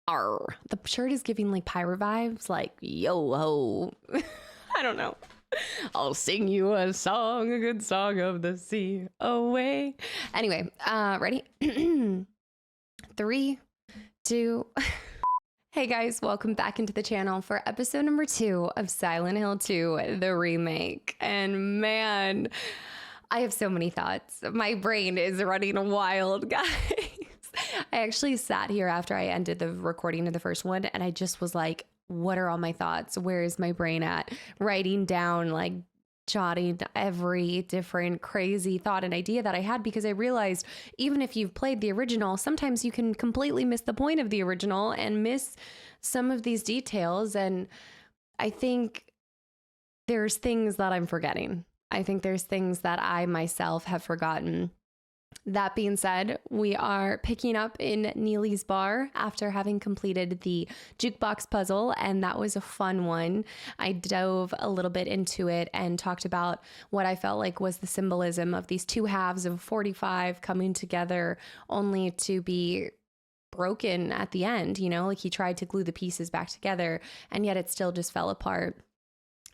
Arr. The shirt is giving like pirate vibes, like yo ho. I don't know. I'll sing you a song, a good song of the sea away. Anyway, ready? 3, 2. Hey guys, welcome back into the channel for episode number 2 of Silent Hill 2, the remake. And man, I have so many thoughts. My brain is running wild, guys. I actually sat here after I ended the recording of the first one and I just was like, what are all my thoughts? Where is my brain at? Writing down, like jotting every different crazy thought and idea that I had, because I realized even if you've played the original, sometimes you can completely miss the point of the original and miss some of these details. And I think there's things that I'm forgetting. I think there's things that I myself have forgotten. That being said, we are picking up in Neely's bar after having completed the Jukebox puzzle, and that was a fun one. I dove a little bit into it and talked about what I felt like was the symbolism of these two halves of 45 coming together only to be broken at the end, you know, like he tried to glue the pieces back together and yet it still just fell apart.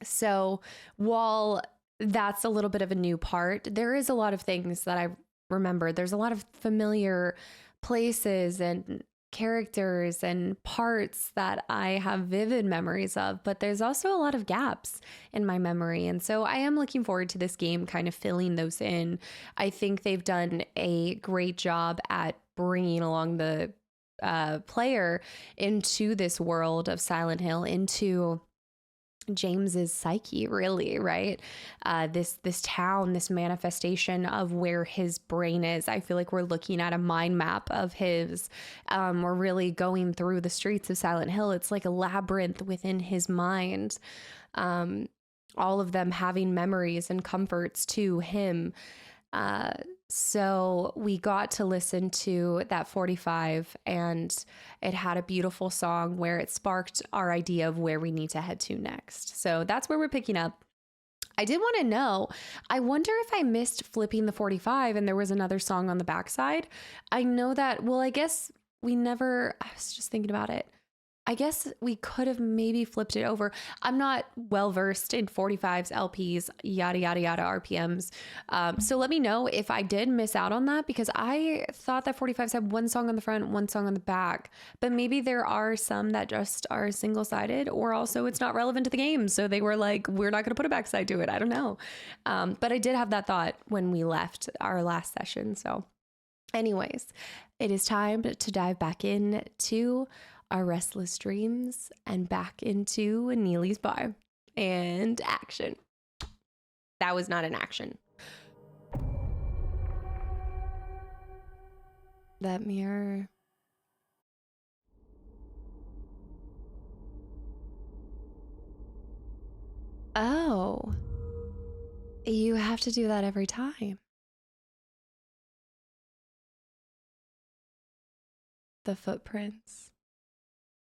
So while that's a little bit of a new part, there is a lot of things that I remember. There's a lot of familiar places and characters and parts that I have vivid memories of, but there's also a lot of gaps in my memory. And so I am looking forward to this game kind of filling those in. I think they've done a great job at bringing along the player into this world of Silent Hill, into James's psyche, really, right? This town, this manifestation of where his brain is. I feel like we're looking at a mind map of his. We're really going through the streets of Silent Hill. It's like a labyrinth within his mind. All of them having memories and comforts to him. So we got to listen to that 45 and it had a beautiful song where it sparked our idea of where we need to head to next. So that's where we're picking up. I did want to know, I wonder if I missed flipping the 45 and there was another song on the backside. I know that, well, I guess I was just thinking about it. I guess we could have maybe flipped it over. I'm not well versed in 45s, LPs, yada, yada, yada, RPMs. So let me know if I did miss out on that, because I thought that 45s had one song on the front, one song on the back, but maybe there are some that just are single-sided, or also it's not relevant to the game. So they were like, we're not going to put a backside to it. I don't know. But I did have that thought when we left our last session. So anyways, it is time to dive back in to our restless dreams and back into Neely's bar and action. That was not an action. That mirror. Oh, you have to do that every time. The footprints.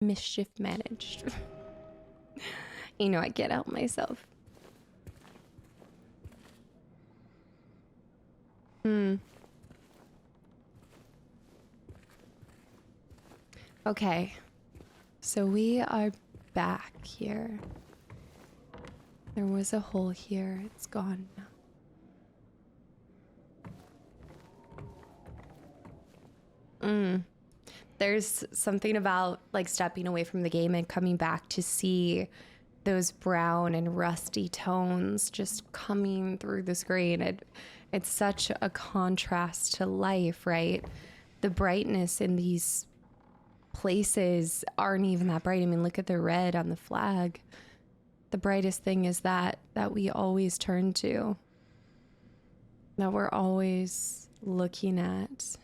Mischief managed. You know, I can't help myself. Okay, so we are back here. There was a hole here. It's gone now. There's something about like stepping away from the game and coming back to see those brown and rusty tones just coming through the screen. It's such a contrast to life, right? The brightness in these places aren't even that bright. I mean, look at the red on the flag. The brightest thing is that we always turn to, that we're always looking at.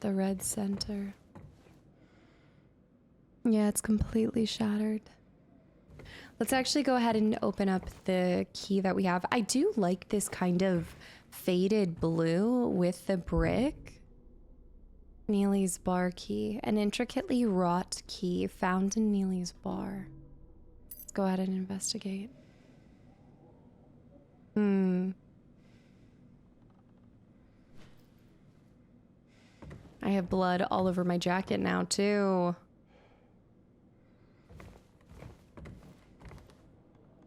The red center. Yeah, it's completely shattered. Let's actually go ahead and open up the key that we have. I do like this kind of faded blue with the brick. Neely's bar key. An intricately wrought key found in Neely's bar. Let's go ahead and investigate. I have blood all over my jacket now, too.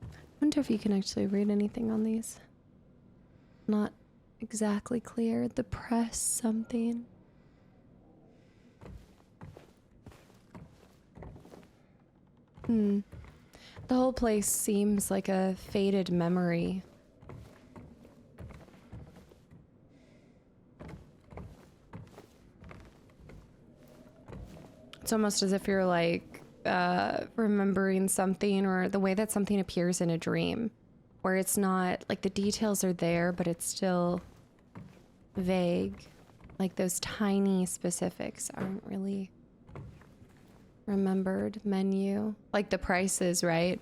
I wonder if you can actually read anything on these. Not exactly clear. The press something. The whole place seems like a faded memory. It's almost as if you're like remembering something, or the way that something appears in a dream, where it's not like the details are there, but it's still vague. Like those tiny specifics aren't really remembered. Menu, like the prices, right?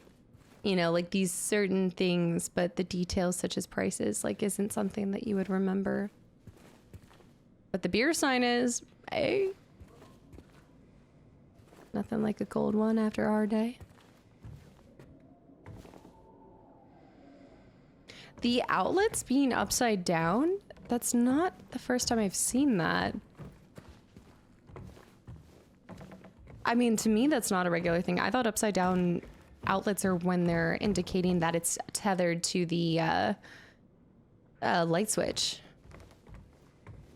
You know, like these certain things, but the details such as prices like isn't something that you would remember. But the beer sign is, hey, nothing like a cold one after our day. The outlets being upside down, that's not the first time I've seen that. I mean, to me, that's not a regular thing. I thought upside down outlets are when they're indicating that it's tethered to the light switch.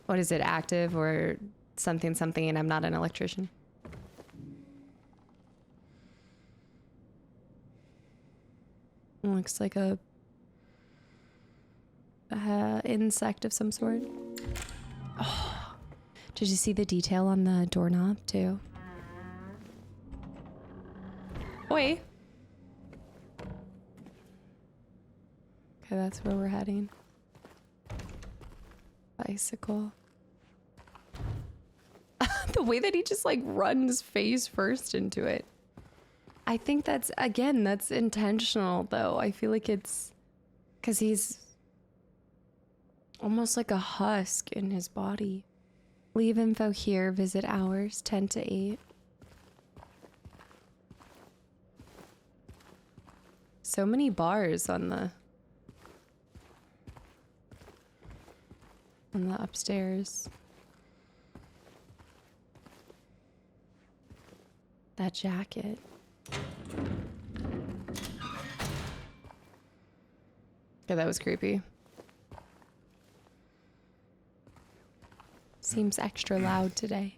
What is it, active or something, something, and I'm not an electrician. Looks like a insect of some sort. Oh, did you see the detail on the doorknob too? Wait. Okay, that's where we're heading. Bicycle. The way that he just like runs face first into it. I think that's, again, that's intentional though. I feel like it's because he's almost like a husk in his body. Leave info here, visit hours 10 to 8. So many bars on the upstairs. That jacket. Yeah, that was creepy. Seems extra loud today.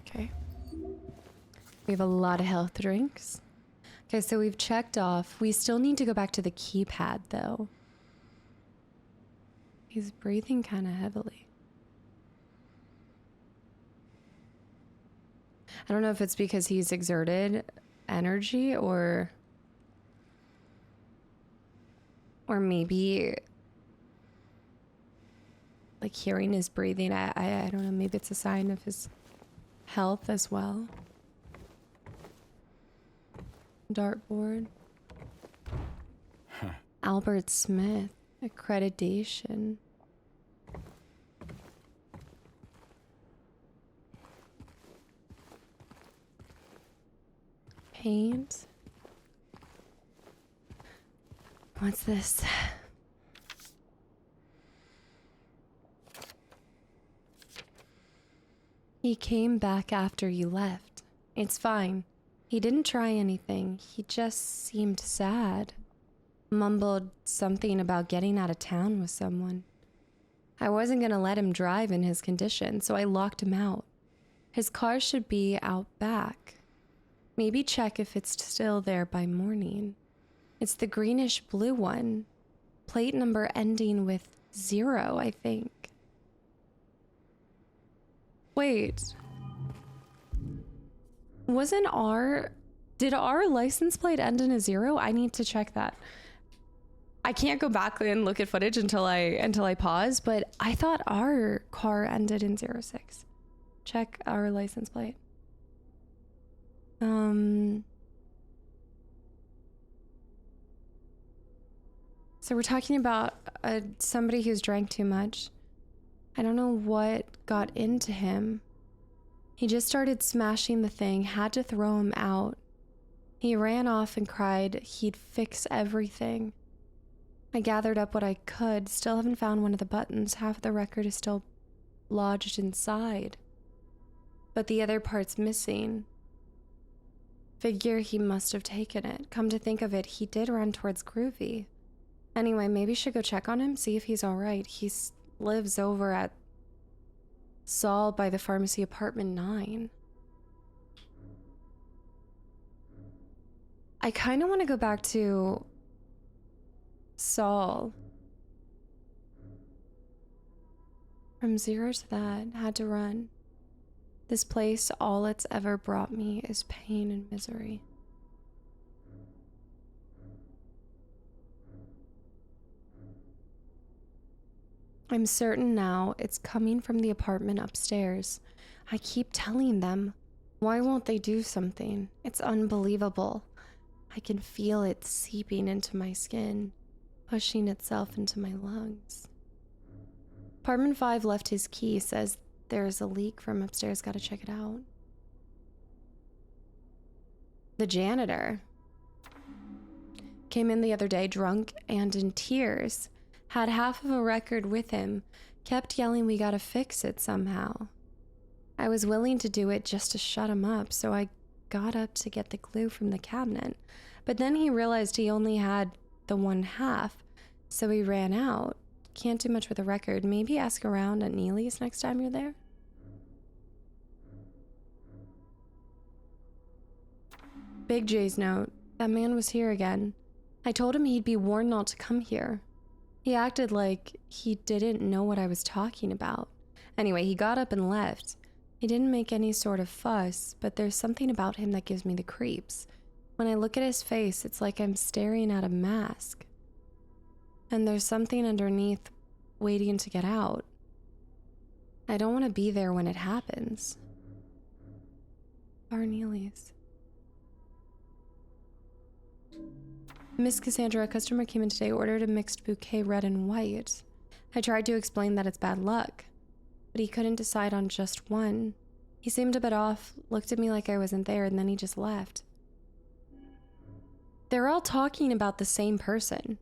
Okay. We have a lot of health drinks. Okay, so we've checked off. We still need to go back to the keypad, though. He's breathing kind of heavily. I don't know if it's because he's exerted energy or maybe like hearing his breathing. I don't know. Maybe it's a sign of his health as well. Dartboard. Huh. Albert Smith. Accreditation. Paint. What's this? He came back after you left. It's fine. He didn't try anything. He just seemed sad. Mumbled something about getting out of town with someone. I wasn't gonna let him drive in his condition, so I locked him out. His car should be out back. Maybe check if it's still there by morning. It's the greenish blue one. Plate number ending with 0, I think. Wait. Did our license plate end in a 0? I need to check that. I can't go back and look at footage until I pause, but I thought our car ended in 06. Check our license plate. So we're talking about somebody who's drank too much. I don't know what got into him. He just started smashing the thing, had to throw him out. He ran off and cried he'd fix everything. I gathered up what I could, still haven't found one of the buttons. Half of the record is still lodged inside, but the other part's missing. Figure he must have taken it. Come to think of it, he did run towards Groovy. Anyway, maybe I should go check on him, see if he's alright. He lives over at Saul by the pharmacy apartment 9. I kind of want to go back to Saul. From 0 to that, had to run. This place, all it's ever brought me is pain and misery. I'm certain now it's coming from the apartment upstairs. I keep telling them, why won't they do something? It's unbelievable. I can feel it seeping into my skin, pushing itself into my lungs. Apartment 5 left his key, says there's a leak from upstairs, gotta check it out. The janitor came in the other day drunk and in tears, had half of a record with him, kept yelling we gotta fix it somehow. I was willing to do it just to shut him up, so I got up to get the glue from the cabinet, but then he realized he only had the one half, so he ran out. Can't do much with a record. Maybe ask around at Neely's next time you're there? Big J's note. That man was here again. I told him he'd be warned not to come here. He acted like he didn't know what I was talking about. Anyway, he got up and left. He didn't make any sort of fuss, but there's something about him that gives me the creeps. When I look at his face, it's like I'm staring at a mask. And there's something underneath waiting to get out. I don't want to be there when it happens. Bar Neely's. Miss Cassandra, a customer came in today, ordered a mixed bouquet red and white. I tried to explain that it's bad luck, but he couldn't decide on just one. He seemed a bit off, looked at me like I wasn't there, and then he just left. They're all talking about the same person.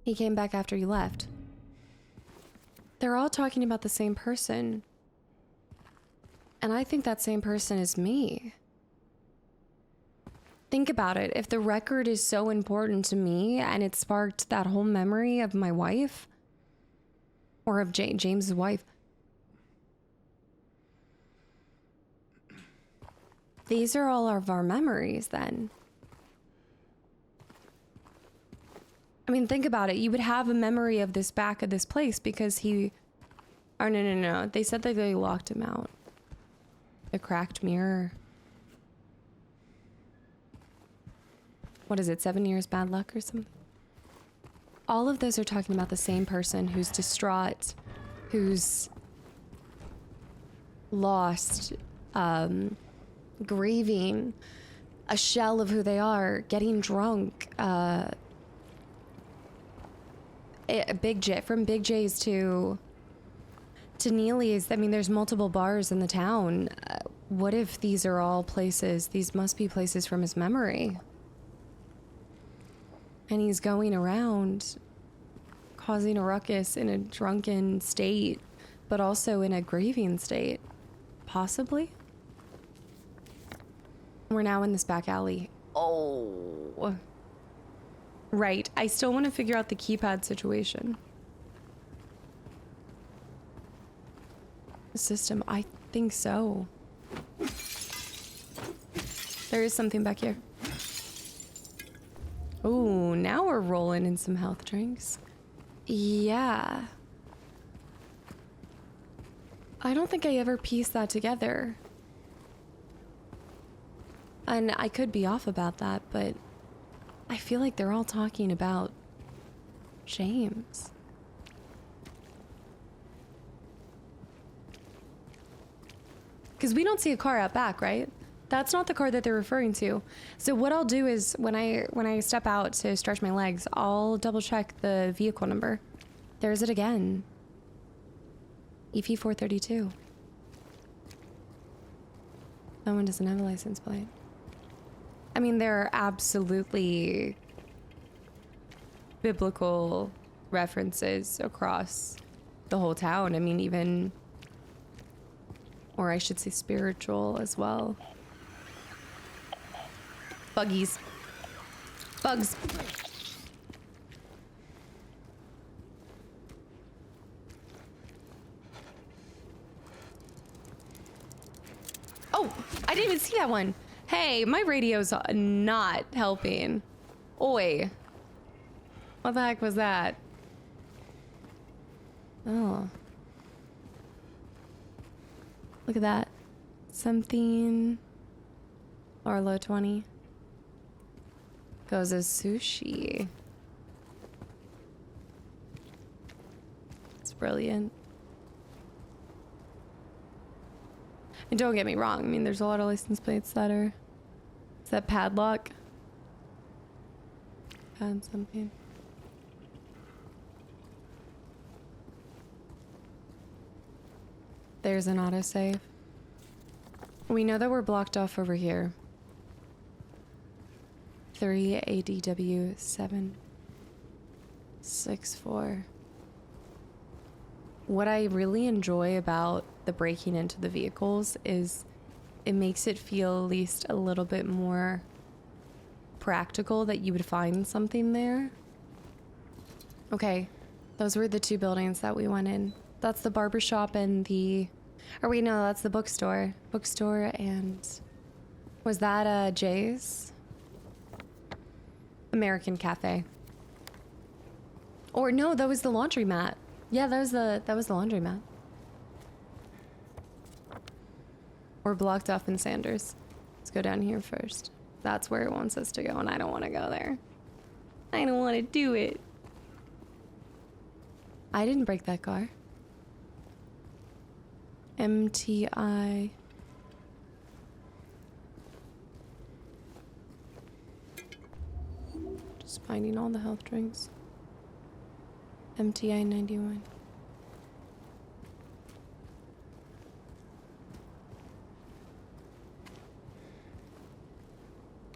He came back after you left. They're all talking about the same person. And I think that same person is me. Think about it. If the record is so important to me and it sparked that whole memory of my wife, or of James's wife, these are all of our memories then. I mean, think about it. You would have a memory of this back of this place because he... Oh, no. They said that they locked him out. The cracked mirror. What is it, 7 years bad luck or something? All of those are talking about the same person who's distraught, who's lost, grieving, a shell of who they are, getting drunk, Big J, from Big J's to Neely's. I mean, there's multiple bars in the town. What if these are all places? These must be places from his memory. And he's going around causing a ruckus in a drunken state, but also in a grieving state. Possibly? We're now in this back alley. Oh. Right. I still want to figure out the keypad situation. The system. I think so. There is something back here. Ooh, now we're rolling in some health drinks. Yeah. I don't think I ever pieced that together. And I could be off about that, but I feel like they're all talking about James. Because we don't see a car out back, right? That's not the car that they're referring to. So what I'll do is when I step out to stretch my legs, I'll double check the vehicle number. There's it again. EP432. That one doesn't have a license plate. I mean, there are absolutely biblical references across the whole town. I mean, even, or I should say spiritual as well. Buggies. Bugs. Oh, I didn't even see that one. Hey, my radio's not helping. Oi. What the heck was that? Oh. Look at that. Something. Arlo 20. Goes as sushi. It's brilliant. And don't get me wrong, I mean, there's a lot of license plates that are... Is that padlock? Pad something. There's an autosave. We know that we're blocked off over here. 3 ADW 764. What I really enjoy about the breaking into the vehicles is it makes it feel at least a little bit more practical that you would find something there. Okay, those were the two buildings that we went in. That's the barbershop and the... Or wait, no, that's the bookstore. Bookstore and... Was that Jay's? American Cafe. Or no, that was the laundromat. Yeah, that was the laundromat. We're blocked off in Sanders. Let's go down here first. That's where it wants us to go, and I don't want to go there. I don't want to do it. I didn't break that car. MTI. Just finding all the health drinks. MTI 91.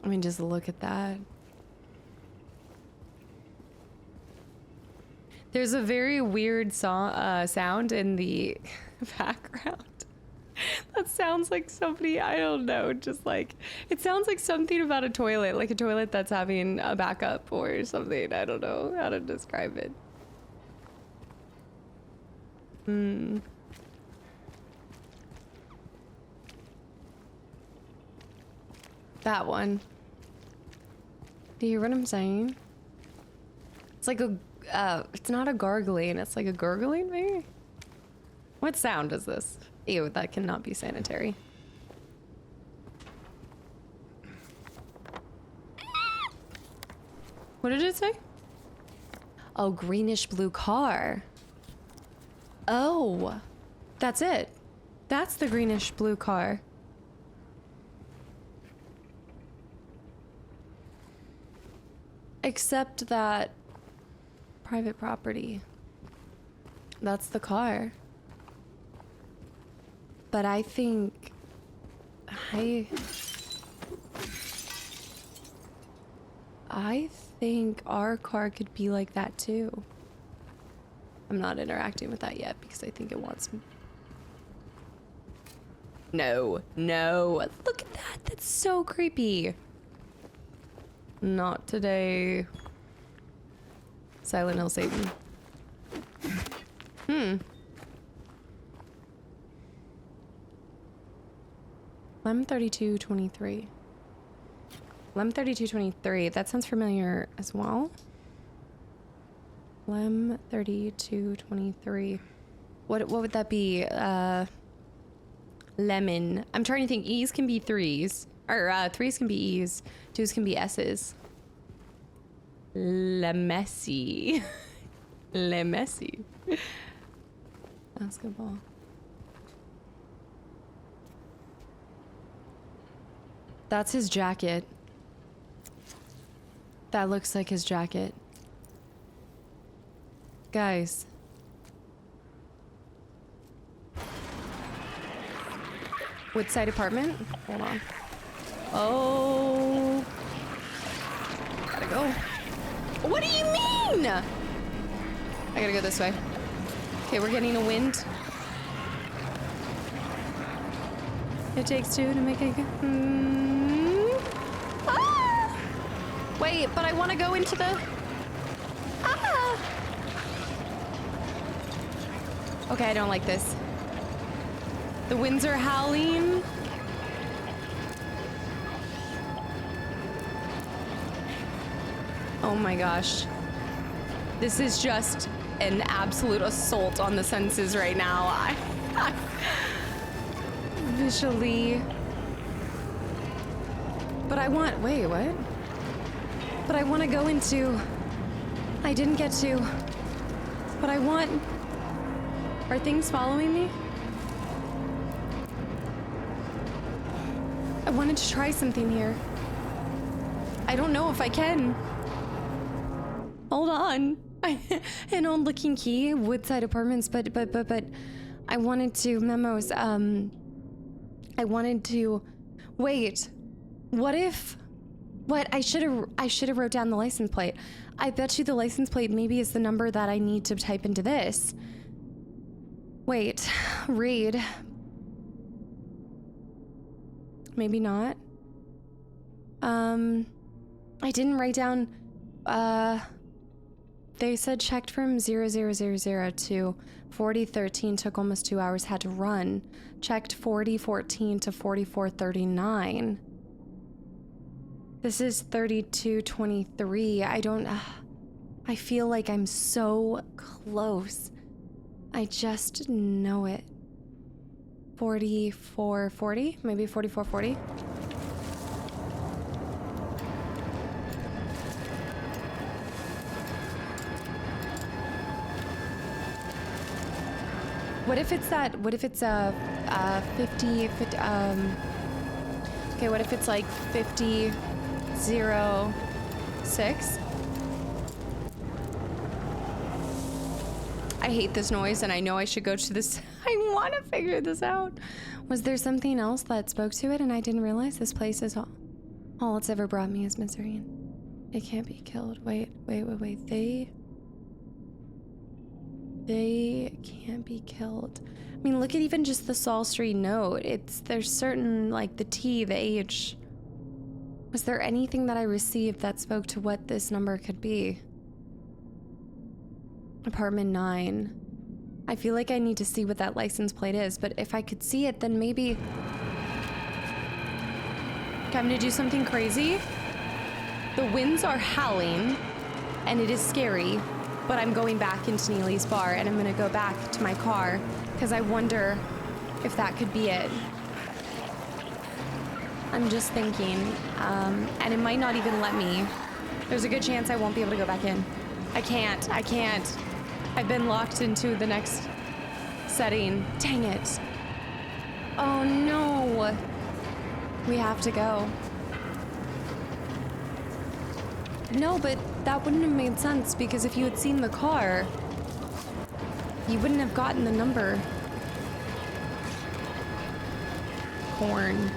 I mean, just look at that. There's a very weird sound in the background. That sounds like somebody, I don't know, just like, it sounds like something about a toilet, like a toilet that's having a backup or something. I don't know how to describe it. That one. Do you hear what I'm saying? It's like a, it's not a gargling, it's like a gurgling maybe? What sound is this? Ew, that cannot be sanitary. What did it say? Oh, greenish blue car. Oh, that's it. That's the greenish blue car. Except that private property. That's the car. But I think I think our car could be like that too. I'm not interacting with that yet because I think it wants me. No, no. Look at that. That's so creepy. Not today. Silent Hill Satan. Lem 3223. Lem 3223. That sounds familiar as well. Lem 3223. What would that be? Lemon. I'm trying to think. E's can be threes. Or threes can be E's. Twos can be S's. Lemessy. Lemessy. Basketball. That's his jacket. That looks like his jacket. Guys. Woodside apartment? Hold on. Oh. Gotta go. What do you mean? I gotta go this way. Okay, we're getting a wind. It takes two to make a... Ah! Wait, but I want to go into the... Ah! Okay, I don't like this. The winds are howling. Oh my gosh. This is just an absolute assault on the senses right now. Visually. But I want, wait, what? But I want to go into, I didn't get to, but I want, are things following me? I wanted to try something here. I don't know if I can. Hold on. An old looking key, Woodside Apartments, but I wanted to, memos, I wanted to, wait, what if, what, I should have wrote down the license plate. I bet you the license plate maybe is the number that I need to type into this. Wait, read. Maybe not. I didn't write down, they said checked from 0000 to 4013, took almost 2 hours, had to run. Checked 4014 to 4439. This is 3223. I don't, I feel like I'm so close. I just know it. 4440, maybe 4440. What if it's that, what if it's a 50, okay, what if it's like 5006? I hate this noise and I know I should go to this. I want to figure this out. Was there something else that spoke to it and I didn't realize? This place is all it's ever brought me is misery. It can't be killed. Wait. They can't be killed. I mean, look at even just the Saul Street note. There's certain, like the T, the H. Was there anything that I received that spoke to what this number could be? Apartment 9. I feel like I need to see what that license plate is, but if I could see it, then maybe... Okay, I'm gonna do something crazy. The winds are howling, and it is scary, but I'm going back into Neely's bar, and I'm gonna go back to my car, because I wonder if that could be it. I'm just thinking, and it might not even let me. There's a good chance I won't be able to go back in. I can't. I've been locked into the next setting. Dang it. Oh no. We have to go. No, but that wouldn't have made sense because if you had seen the car, you wouldn't have gotten the number. Corn.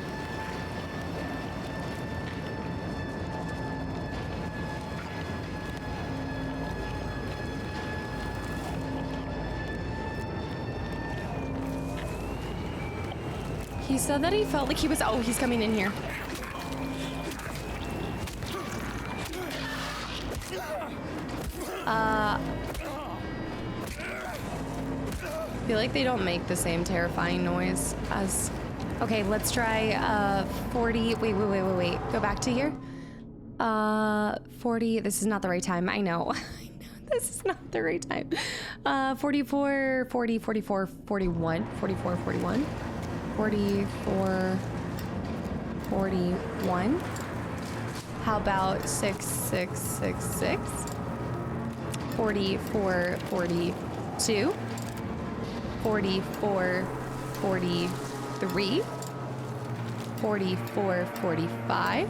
He said that he felt like he was, oh, he's coming in here. I feel like they don't make the same terrifying noise as, okay, let's try 40, wait, go back to here. 40, this is not the right time, I know. This is not the right time. 44, 40, 44, 41, 44, 41. 44, 41. How about 6666? 44, 42. 44, 43. 44, 45.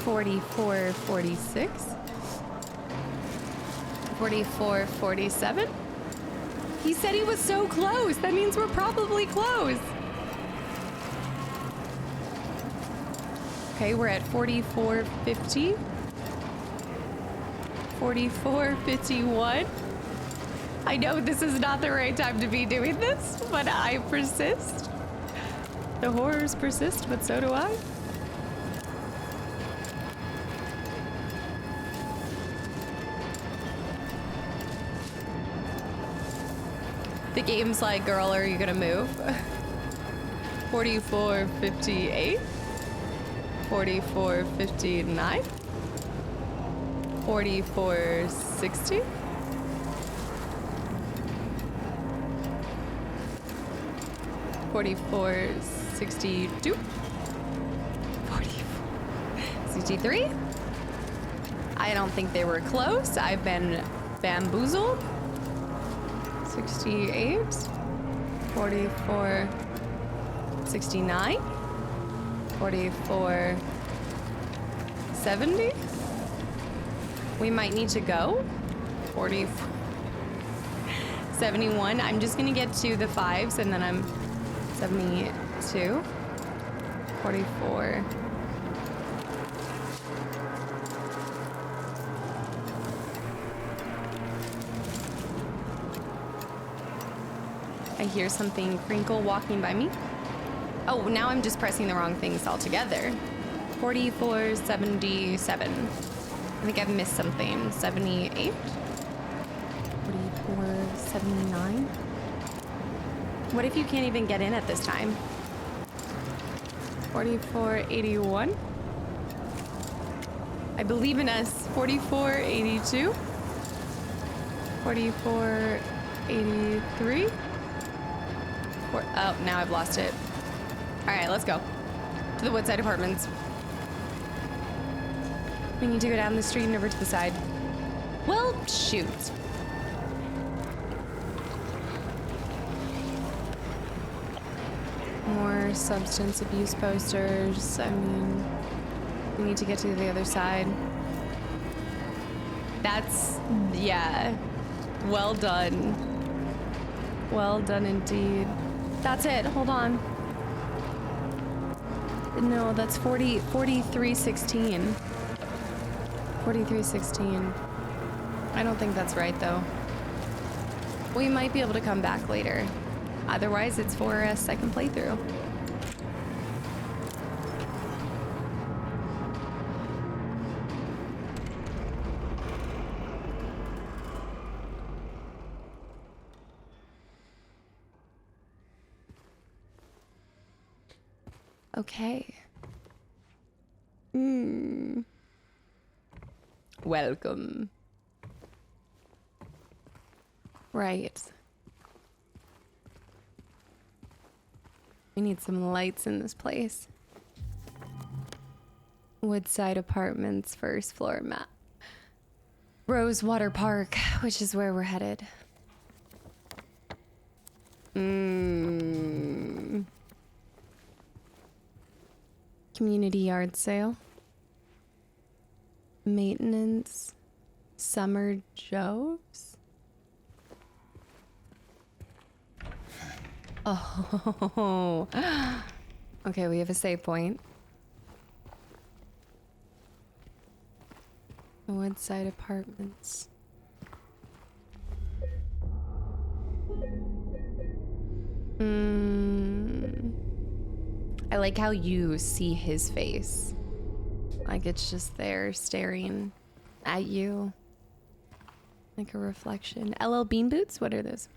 44, 46. 44, 47. He said he was so close. That means we're probably close. Okay, we're at 4450. 4451. I know this is not the right time to be doing this, but I persist. The horrors persist, but so do I. The game's like, girl, are you gonna move? 4458. 4459. 4460. 4462. 4463. I don't think they were close. I've been bamboozled. 68. 44. 69. 44. 70. We might need to go. 40. 71. I'm just gonna get to the fives and then I'm 72. 44. I hear something crinkle walking by me. Oh, now I'm just pressing the wrong things altogether. 44, 77. I think I've missed something. 78. 44, 79. What if you can't even get in at this time? 44, 81. I believe in us. 44, 82. 44, 83. Oh, now I've lost it. All right, let's go to the Woodside Apartments. We need to go down the street and over to the side. Well, shoot. More substance abuse posters. I mean, we need to get to the other side. That's, yeah. Well done. Well done indeed. That's it. Hold on. No, that's 4316. 4316. I don't think that's right though. We might be able to come back later. Otherwise, it's for a second playthrough. Okay. Welcome. Right. We need some lights in this place. Woodside Apartments, first floor map. Rosewater Park, which is where we're headed. Community yard sale. Maintenance. Summer Joves. Oh. Okay, we have a save point. The Woodside Apartments. I like how you see his face. Like it's just there staring at you. Like a reflection. LL Bean Boots? What are those?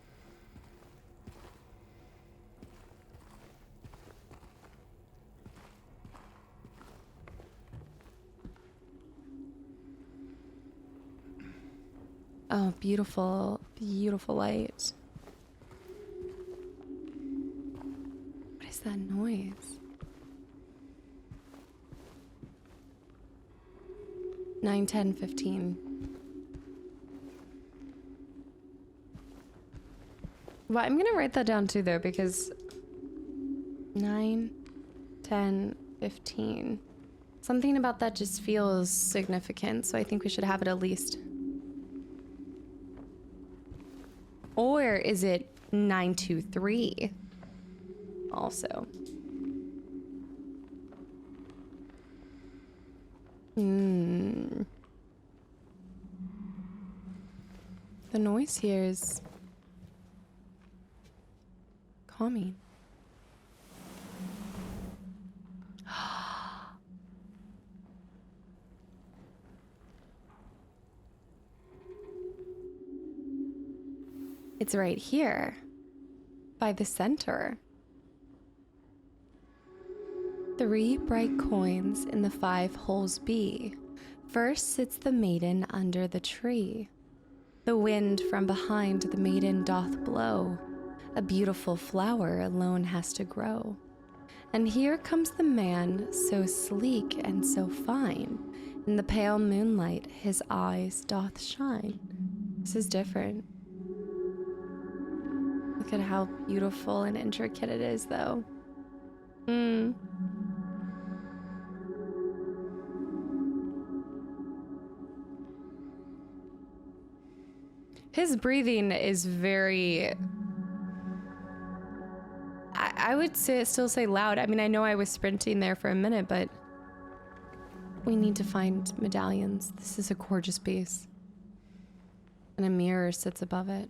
Oh, beautiful, beautiful light. What is that noise? Nine, 10, 15. Well, I'm gonna write that down too though, because 9, 10, 15. Something about that just feels significant, so I think we should have it at least. Or is it 923? Also. The noise here is calming. It's right here, by the center. 3 bright coins in the 5 holes be. First sits the maiden under the tree. The wind from behind the maiden doth blow. A beautiful flower alone has to grow. And here comes the man, so sleek and so fine. In the pale moonlight his eyes doth shine. This is different. Look at how beautiful and intricate it is, though. His breathing is very... I would still say loud. I mean, I know I was sprinting there for a minute, but we need to find medallions. This is a gorgeous piece. And a mirror sits above it.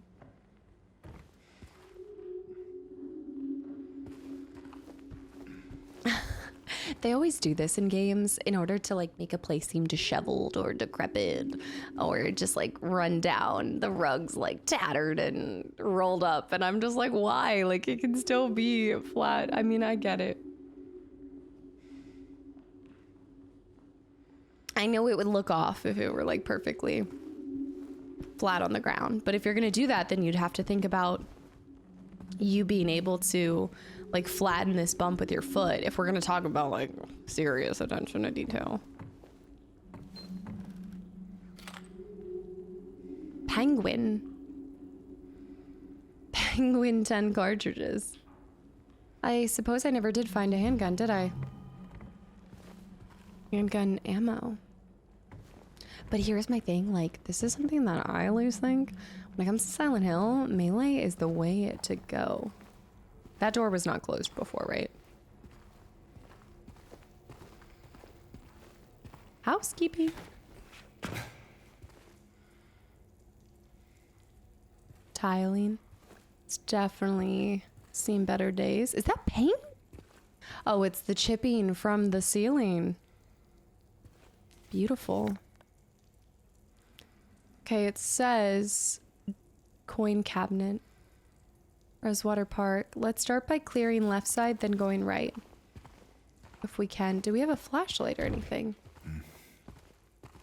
They always do this in games in order to like make a place seem disheveled or decrepit or just like run down. The rug's like tattered and rolled up, and I'm just like, why? Like, it can still be flat. I mean, I get it. I know it would look off if it were like perfectly flat on the ground, but if you're gonna do that, then you'd have to think about you being able to like flatten this bump with your foot if we're gonna talk about like serious attention to detail. Penguin 10 cartridges. I suppose I never did find a handgun, did I? Handgun ammo. But here's my thing, like, this is something that I always think when it comes to Silent Hill, melee is the way to go. That door was not closed before, right? Housekeeping. Tiling. It's definitely seen better days. Is that paint? Oh, it's the chipping from the ceiling. Beautiful. Okay, it says coin cabinet. Rosewater Park. Let's start by clearing left side, then going right. If we can. Do we have a flashlight or anything?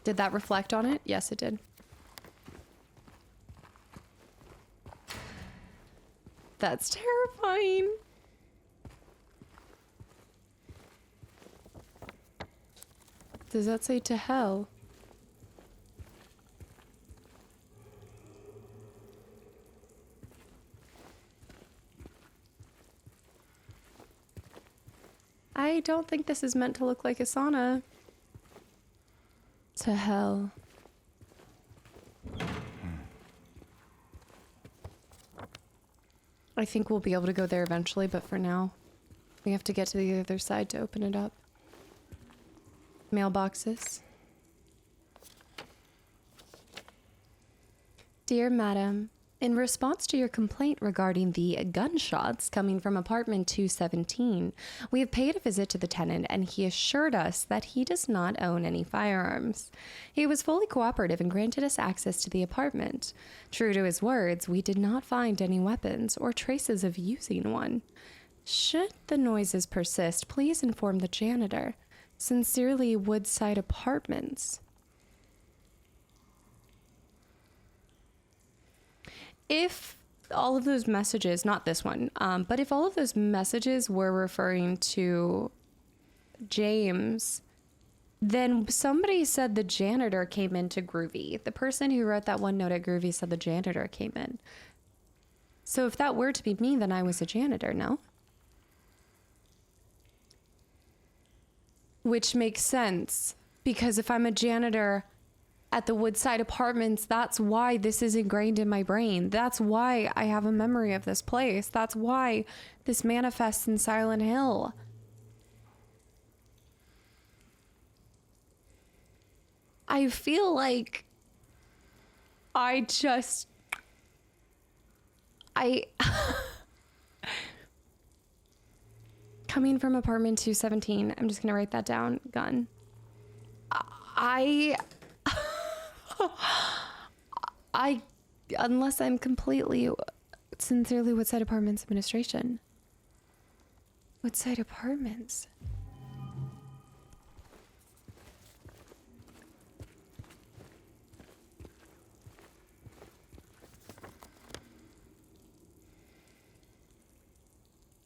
Did that reflect on it? Yes, it did. That's terrifying. Does that say to hell? I don't think this is meant to look like a sauna. To hell. I think we'll be able to go there eventually, but for now, we have to get to the other side to open it up. Mailboxes. Dear Madam, in response to your complaint regarding the gunshots coming from apartment 217, we have paid a visit to the tenant and he assured us that he does not own any firearms. He was fully cooperative and granted us access to the apartment. True to his words, we did not find any weapons or traces of using one. Should the noises persist, please inform the janitor. Sincerely, Woodside Apartments. If all of those messages, not this one, but if all of those messages were referring to James, then somebody said the janitor came into Groovy. The person who wrote that one note at Groovy said the janitor came in. So if that were to be me, then I was a janitor, no? Which makes sense, because if I'm a janitor at the Woodside Apartments, that's why this is ingrained in my brain. That's why I have a memory of this place. That's why this manifests in Silent Hill. I feel like I just I coming from apartment 217, I'm just gonna write that down. Gun. I unless I'm completely sincerely Woodside Apartments administration. Woodside Apartments.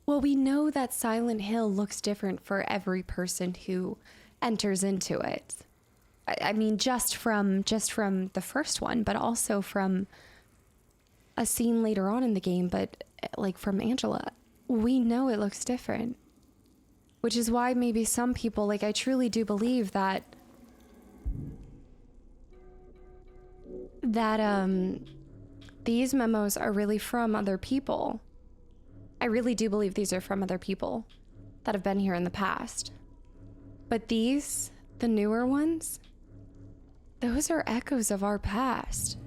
Well, we know that Silent Hill looks different for every person who enters into it. I mean, just from the first one, but also from a scene later on in the game, but like from Angela, we know it looks different. Which is why maybe some people, like, I truly do believe that these memos are really from other people. I really do believe these are from other people that have been here in the past. But these, the newer ones, those are echoes of our past.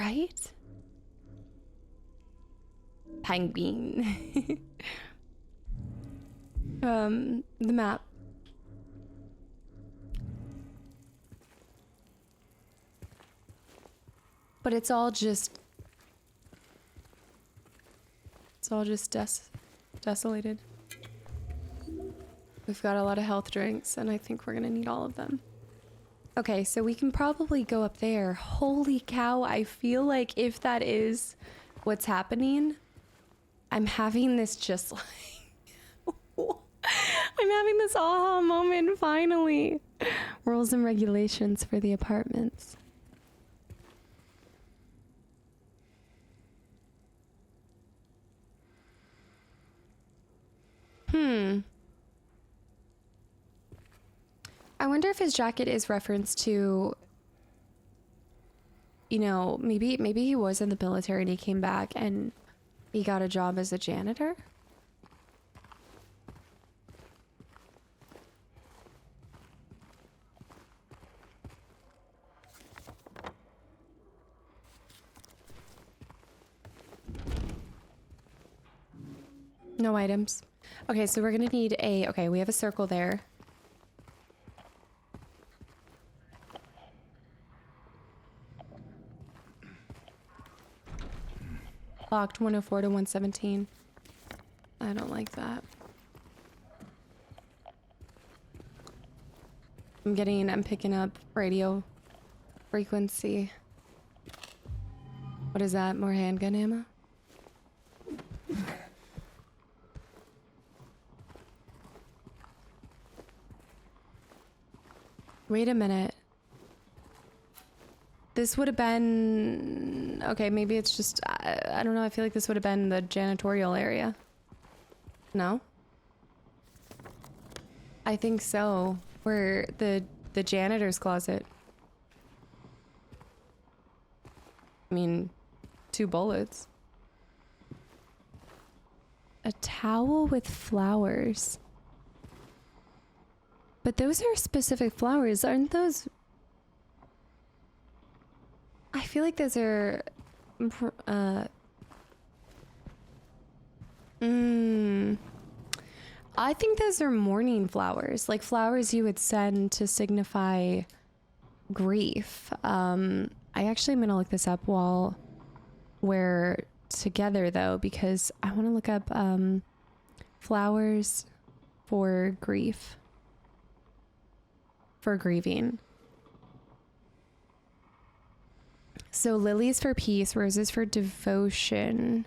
Right? Penguin. The map. But it's all just desolated. We've got a lot of health drinks, and I think we're gonna need all of them. Okay, so we can probably go up there. Holy cow, I feel like if that is what's happening, I'm having this just like... I'm having this aha moment, finally. Rules and regulations for the apartments. I wonder if his jacket is reference to, you know, maybe he was in the military and he came back and he got a job as a janitor? No items. Okay, so we're gonna need a... Okay, we have a circle there. Locked 104 to 117. I don't like that. I'm picking up radio frequency. What is that? More handgun ammo? Wait a minute. This would have been... Okay, maybe it's just... I don't know, I feel like this would have been the janitorial area. No? I think so. Where the janitor's closet. I mean, 2 bullets. A towel with flowers. But those are specific flowers, aren't those? I feel like those are... I think those are mourning flowers, like flowers you would send to signify grief. I actually am gonna look this up while we're together though, because I want to look up flowers for grief. For grieving. So lilies for peace, roses for devotion.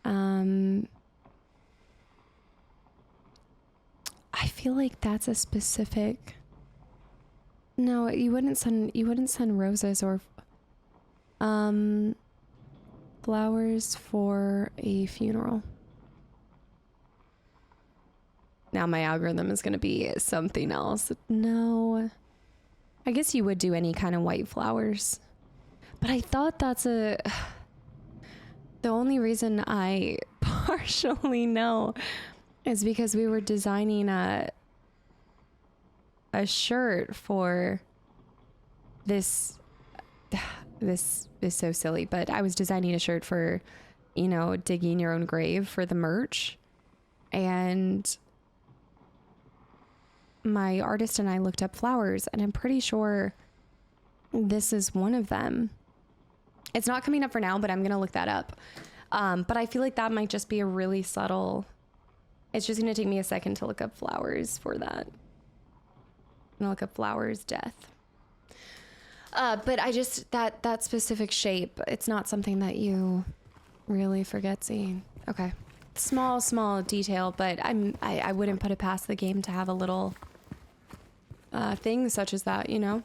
I feel like that's a specific... No, you wouldn't send roses or flowers for a funeral. Now my algorithm is going to be something else. No. I guess you would do any kind of white flowers. But I thought that's a... The only reason I partially know is because we were designing a shirt for this this is so silly, but I was designing a shirt for, you know, digging your own grave for the merch. And my artist and I looked up flowers, and I'm pretty sure this is one of them. It's not coming up for now, but I'm going to look that up. But I feel like that might just be a really subtle. It's just going to take me a second to look up flowers for that. I'm going to look up flowers, death. But I just, that specific shape, it's not something that you really forget seeing. Okay. Small detail, but I wouldn't put it past the game to have a little thing such as that, you know?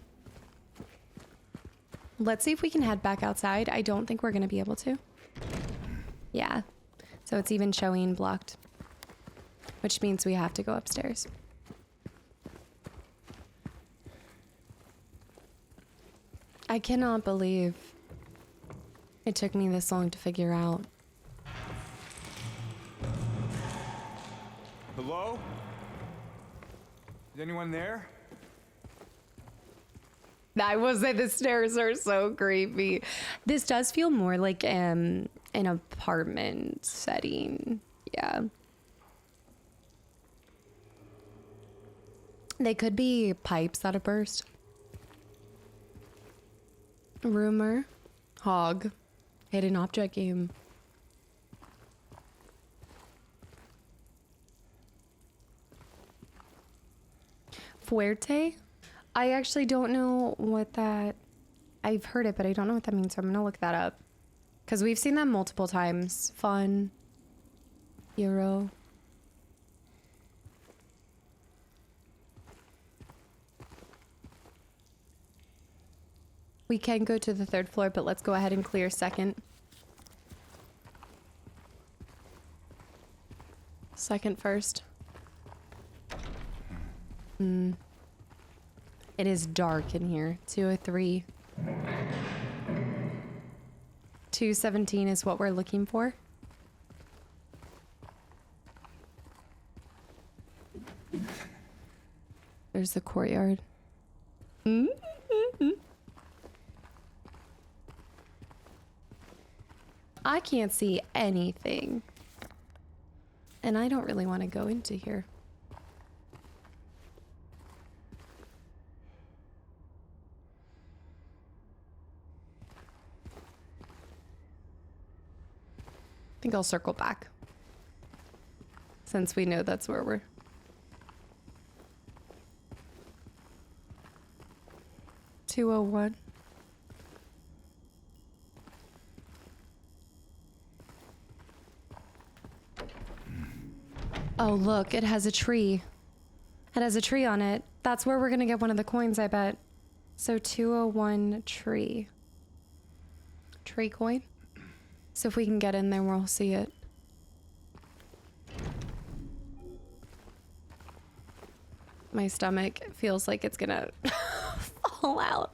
Let's see if we can head back outside. I don't think we're going to be able to. Yeah. So it's even showing blocked, which means we have to go upstairs. I cannot believe it took me this long to figure out. Hello? Is anyone there? I will say the stairs are so creepy. This does feel more like an apartment setting. Yeah. They could be pipes that have burst. Rumor. Hog. Hidden object game. Fuerte? I actually don't know what that... I've heard it, but I don't know what that means, so I'm gonna look that up. Because we've seen that multiple times. Fun. Euro. We can go to the third floor, but let's go ahead and clear second. Second first. It is dark in here. 203. 217 is what we're looking for. There's the courtyard. I can't see anything. And I don't really want to go into here. I think I'll circle back. Since we know that's where we're... $201. Oh, look, it has a tree. It has a tree on it. That's where we're gonna get one of the coins, I bet. So 201 tree. Tree coin? So if we can get in there, we'll see it. My stomach feels like it's gonna fall out.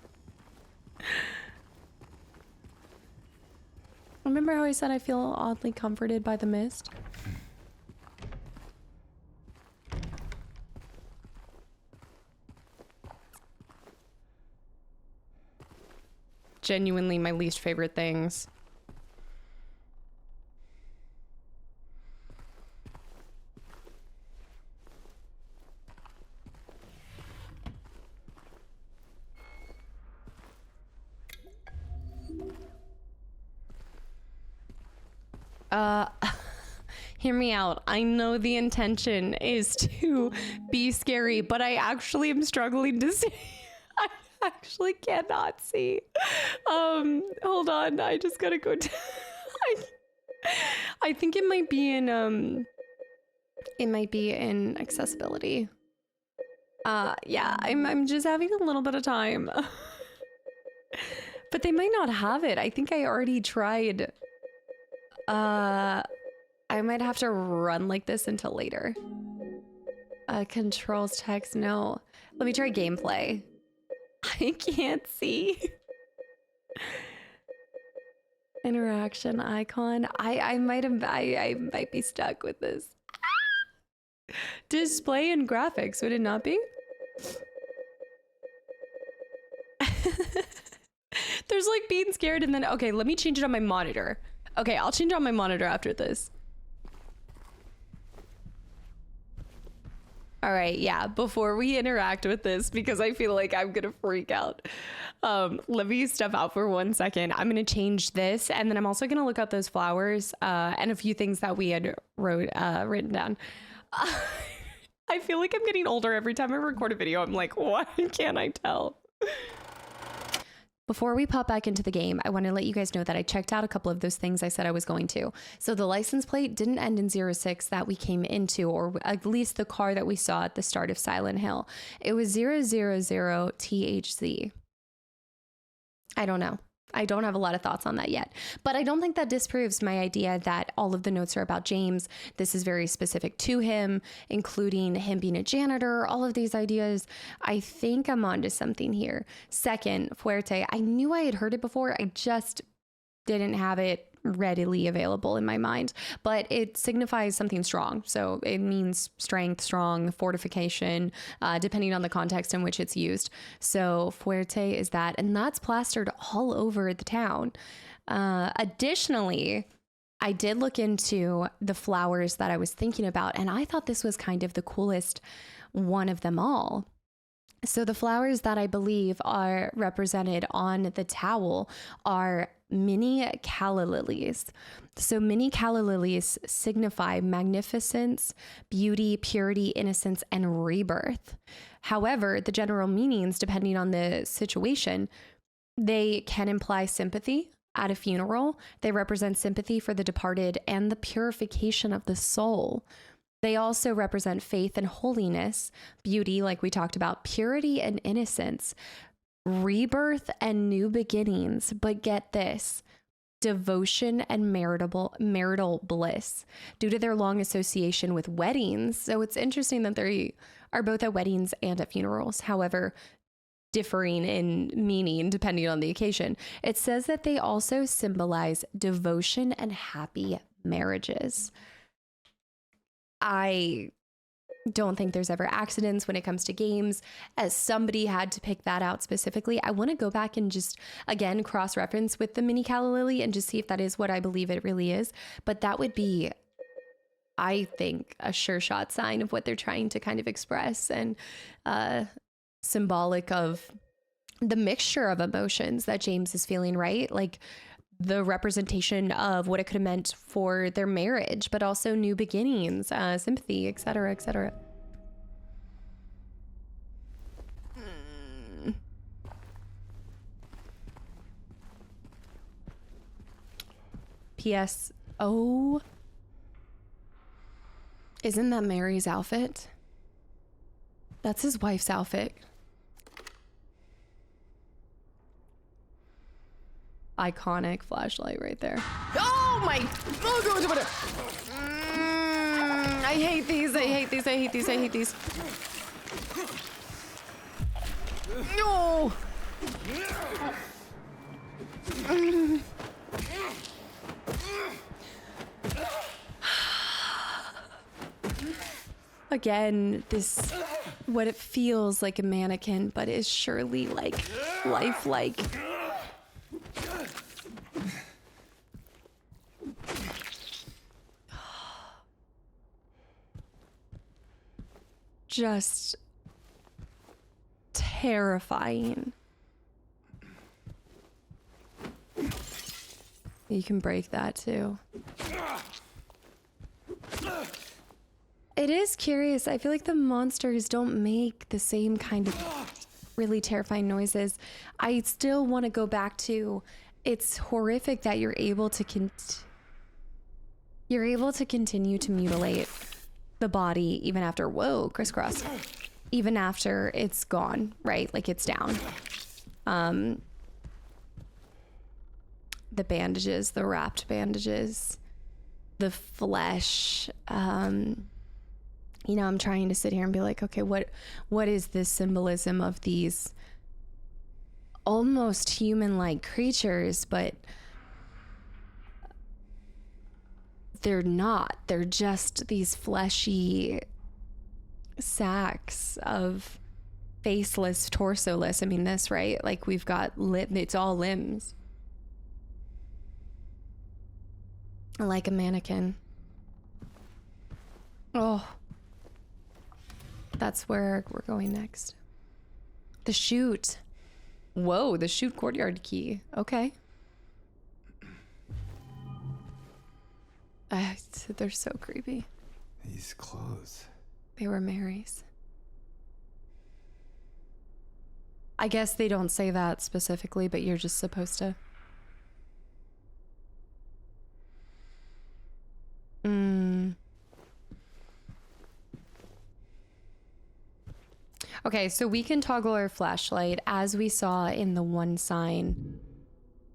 Remember how I said I feel oddly comforted by the mist? Genuinely my least favorite things. Hear me out. I know the intention is to be scary, but I actually am struggling to see. I actually cannot see. Hold on. I just gotta go down. I think it might be in accessibility. Yeah, I'm just having a little bit of time. But they might not have it. I think I already tried. I might have to run like this until later. Controls text, no. Let me try gameplay. I can't see. Interaction icon. I might be stuck with this. Display and graphics, would it not be? There's there's like being scared and then, okay, let me change it on my monitor. Okay, I'll change it on my monitor after this. All right, yeah, before we interact with this, because I feel like I'm gonna freak out. Let me step out for 1 second. I'm gonna change this, and then I'm also gonna look up those flowers and a few things that we had written down. I feel like I'm getting older every time I record a video. I'm like, why can't I tell? Before we pop back into the game, I want to let you guys know that I checked out a couple of those things I said I was going to. So the license plate didn't end in 06 that we came into, or at least the car that we saw at the start of Silent Hill. It was 000THZ. I don't know. I don't have a lot of thoughts on that yet, but I don't think that disproves my idea that all of the notes are about James. This is very specific to him, including him being a janitor, all of these ideas. I think I'm onto something here. Second, Fuerte. I knew I had heard it before. I just didn't have it readily available in my mind, but it signifies something strong. So it means strength, strong, fortification, depending on the context in which it's used. So Fuerte is that, and that's plastered all over the town. Additionally, I did look into the flowers that I was thinking about, and I thought this was kind of the coolest one of them all. So the flowers that I believe are represented on the towel are mini calla lilies. So mini calla lilies signify magnificence, beauty, purity, innocence, and rebirth. However, the general meanings, depending on the situation, they can imply sympathy at a funeral. They represent sympathy for the departed and the purification of the soul. They also represent faith and holiness, beauty, like we talked about, purity and innocence, rebirth and new beginnings. But get this, devotion and marital bliss due to their long association with weddings. So it's interesting that they are both at weddings and at funerals. However, differing in meaning depending on the occasion. It says that they also symbolize devotion and happy marriages. I don't think there's ever accidents when it comes to games. As somebody had to pick that out specifically, I want to go back and just, again, cross-reference with the mini calla lily and just see if that is what I believe it really is. But that would be, I think, a sure shot sign of what they're trying to kind of express, and symbolic of the mixture of emotions that James is feeling, right? Like the representation of what it could have meant for their marriage, but also new beginnings, sympathy, etc., etc. P.S. Oh, isn't that Mary's outfit? That's his wife's outfit. Iconic flashlight right there. Oh my! I hate these. I hate these. I hate these. I hate these. No. Again, this, what it feels like a mannequin, but is surely like lifelike. Just terrifying. You can break that too. It is curious. I feel like the monsters don't make the same kind of really terrifying noises. I still want to go back to, it's horrific that you're able to continue to mutilate the body even after, whoa, crisscross, even after it's gone, right? Like it's down. The bandages, the wrapped bandages, the flesh, you know, I'm trying to sit here and be like, okay, what is this symbolism of these almost human-like creatures, but they're not. They're just these fleshy sacks of faceless, torso-less. I mean, this, right? Like, we've got it's all limbs. Like a mannequin. Oh. That's where we're going next. The chute. Whoa, the chute courtyard key. Okay. They're so creepy. These clothes. They were Mary's. I guess they don't say that specifically, but you're just supposed to. Okay, so we can toggle our flashlight as we saw in the one sign.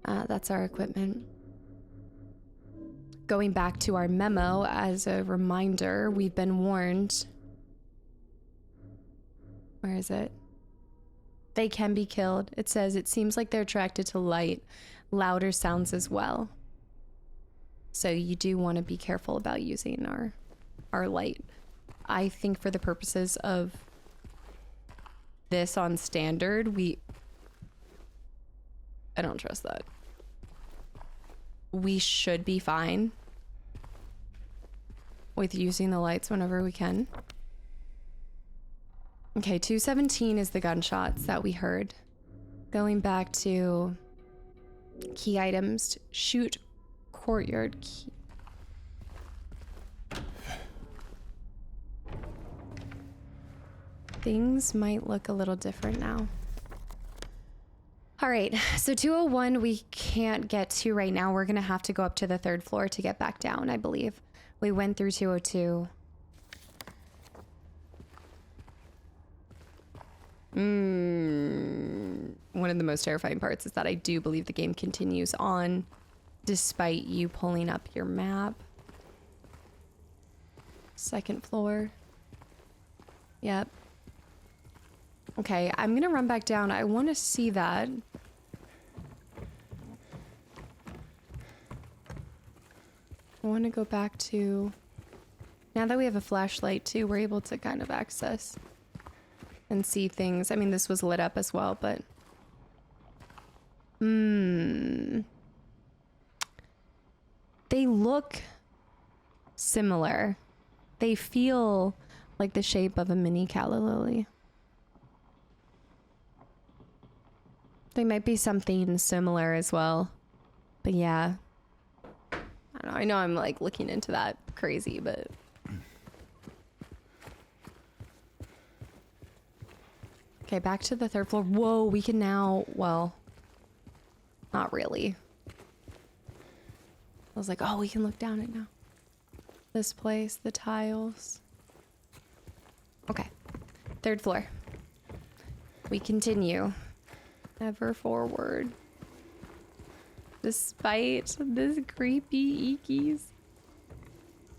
That's our equipment. Going back to our memo as a reminder, we've been warned. Where is it? They can be killed. It says it seems like they're attracted to light, louder sounds as well. So you do want to be careful about using our light. I think for the purposes of this on standard, I don't trust that. We should be fine with using the lights whenever we can. Okay, 217 is the gunshots that we heard. Going back to key items, chute courtyard key. Things might look a little different now. All right, so 201 we can't get to right now. We're gonna have to go up to the 3rd floor to get back down, I believe. We went through 202. One of the most terrifying parts is that I do believe the game continues on despite you pulling up your map. 2nd floor. Yep. Okay, I'm gonna run back down. I want to see that. I want to go back to... Now that we have a flashlight too, we're able to kind of access and see things. I mean, this was lit up as well, but... They look similar. They feel like the shape of a mini calla lily. They might be something similar as well. But yeah. I don't know. I know I'm like looking into that crazy, but... Okay, back to the 3rd floor. Whoa, we can now... Well, not really. I was like, oh, we can look down it now. This place, the tiles. Okay. 3rd floor. We continue. Ever forward. Despite this creepy eekies.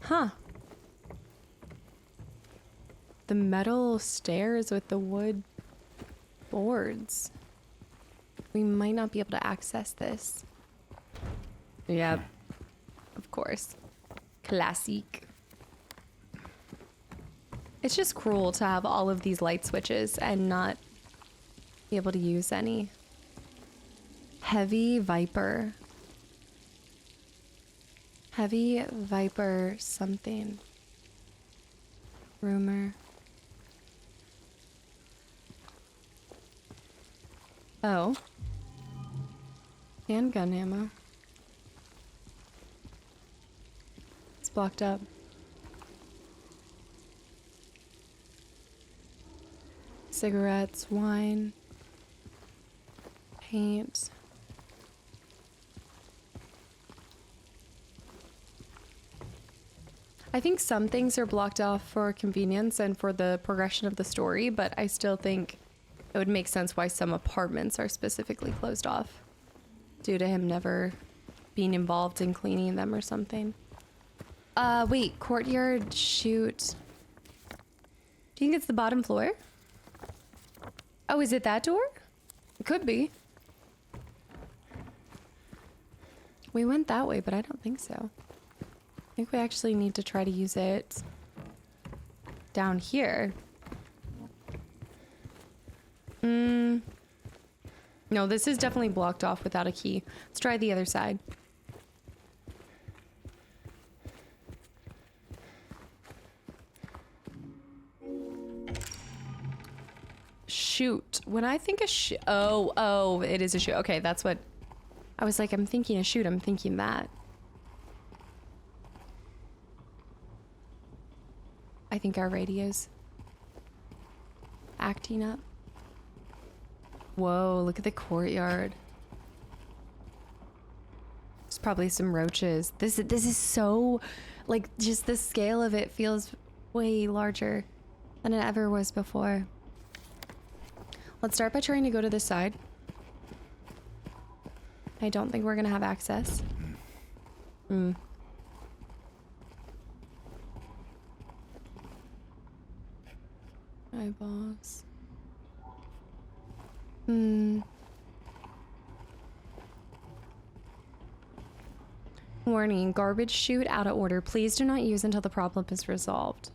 Huh. The metal stairs with the wood boards. We might not be able to access this. Yep. Of course. Classic. It's just cruel to have all of these light switches and not be able to use any. Heavy Viper. Heavy Viper something. Rumor. Oh. Handgun ammo. It's blocked up. Cigarettes, wine, paint. I think some things are blocked off for convenience and for the progression of the story, but I still think it would make sense why some apartments are specifically closed off due to him never being involved in cleaning them or something. Wait, courtyard, chute. Do you think it's the bottom floor? Oh, is it that door? It could be. We went that way, but I don't think so. I think we actually need to try to use it down here. No, this is definitely blocked off without a key. Let's try the other side. Chute. When I think of oh, it is a chute. Okay, that's what I was like. I'm thinking a chute. I'm thinking that. I think our radio's acting up. Whoa, look at the courtyard. There's probably some roaches. This is so, like, just the scale of it feels way larger than it ever was before. Let's start by trying to go to this side. I don't think we're gonna have access. Eyeballs. Warning, garbage chute out of order. Please do not use until the problem is resolved.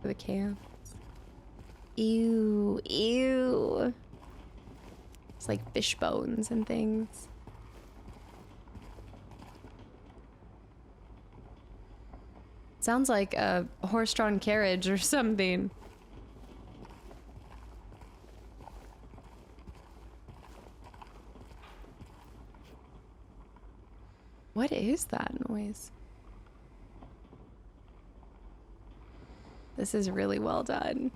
For the camp. Ew, ew. It's like fish bones and things. Sounds like a horse-drawn carriage or something. What is that noise? This is really well done.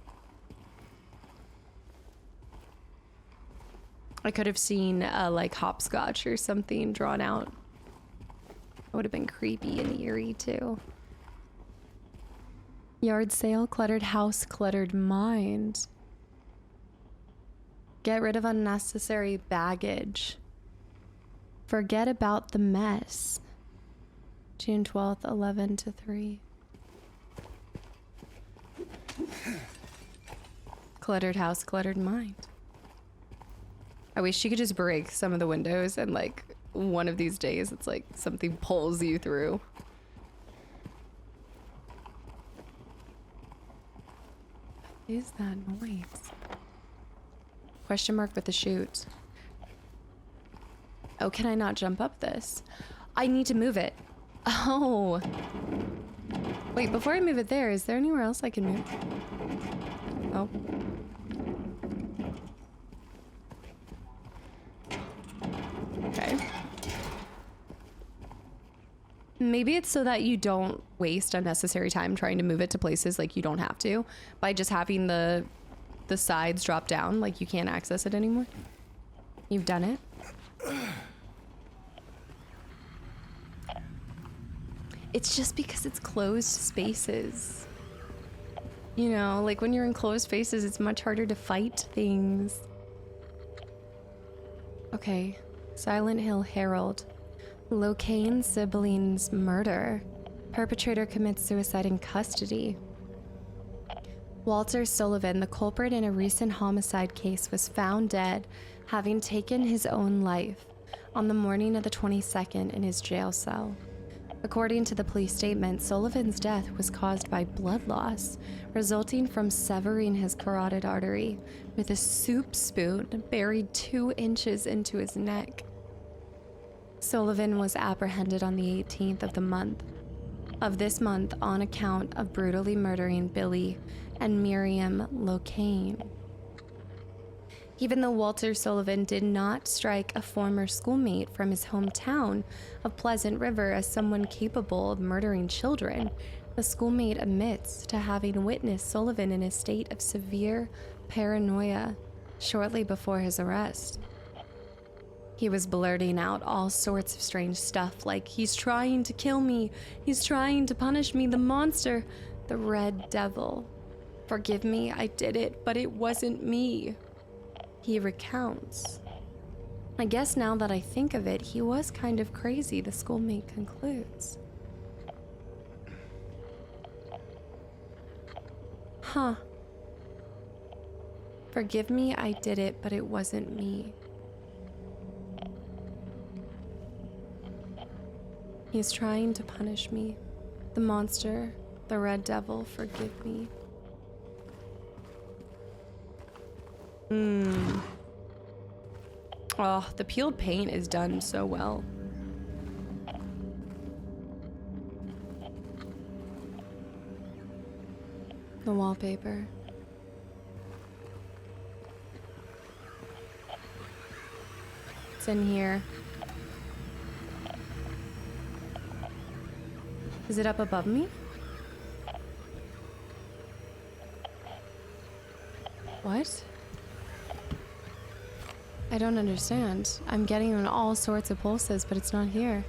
I could have seen like hopscotch or something drawn out. It would have been creepy and eerie too. Yard sale, cluttered house, cluttered mind. Get rid of unnecessary baggage. Forget about the mess. June 12th, 11 to 3. Cluttered house, cluttered mind. I wish you could just break some of the windows and like one of these days it's like something pulls you through. What is that noise? Question mark with the chute. Oh, can I not jump up this? I need to move it. Oh. Wait, before I move it there, is there anywhere else I can move? Oh. Okay. Maybe it's so that you don't waste unnecessary time trying to move it to places like you don't have to by just having the sides drop down, like you can't access it anymore. You've done it. It's just because it's closed spaces. You know, like when you're in closed spaces, it's much harder to fight things. Okay. Silent Hill Herald. Locane siblings murder. Perpetrator commits suicide in custody. Walter Sullivan, the culprit in a recent homicide case, was found dead, having taken his own life on the morning of the 22nd in his jail cell. According to the police statement, Sullivan's death was caused by blood loss, resulting from severing his carotid artery with a soup spoon buried 2 inches into his neck. Sullivan was apprehended on the 18th of this month on account of brutally murdering Billy and Miriam Locane. Even though Walter Sullivan did not strike a former schoolmate from his hometown of Pleasant River as someone capable of murdering children, the schoolmate admits to having witnessed Sullivan in a state of severe paranoia shortly before his arrest. He was blurting out all sorts of strange stuff like, "He's trying to kill me. He's trying to punish me. The monster. The red devil. Forgive me, I did it, but it wasn't me." He recounts. I guess now that I think of it, he was kind of crazy, the schoolmate concludes. Huh. Forgive me, I did it, but it wasn't me. He's trying to punish me. The monster, the red devil, forgive me. Oh, the peeled paint is done so well. The wallpaper. It's in here. Is it up above me? What? I don't understand. I'm getting all sorts of pulses, but it's not here.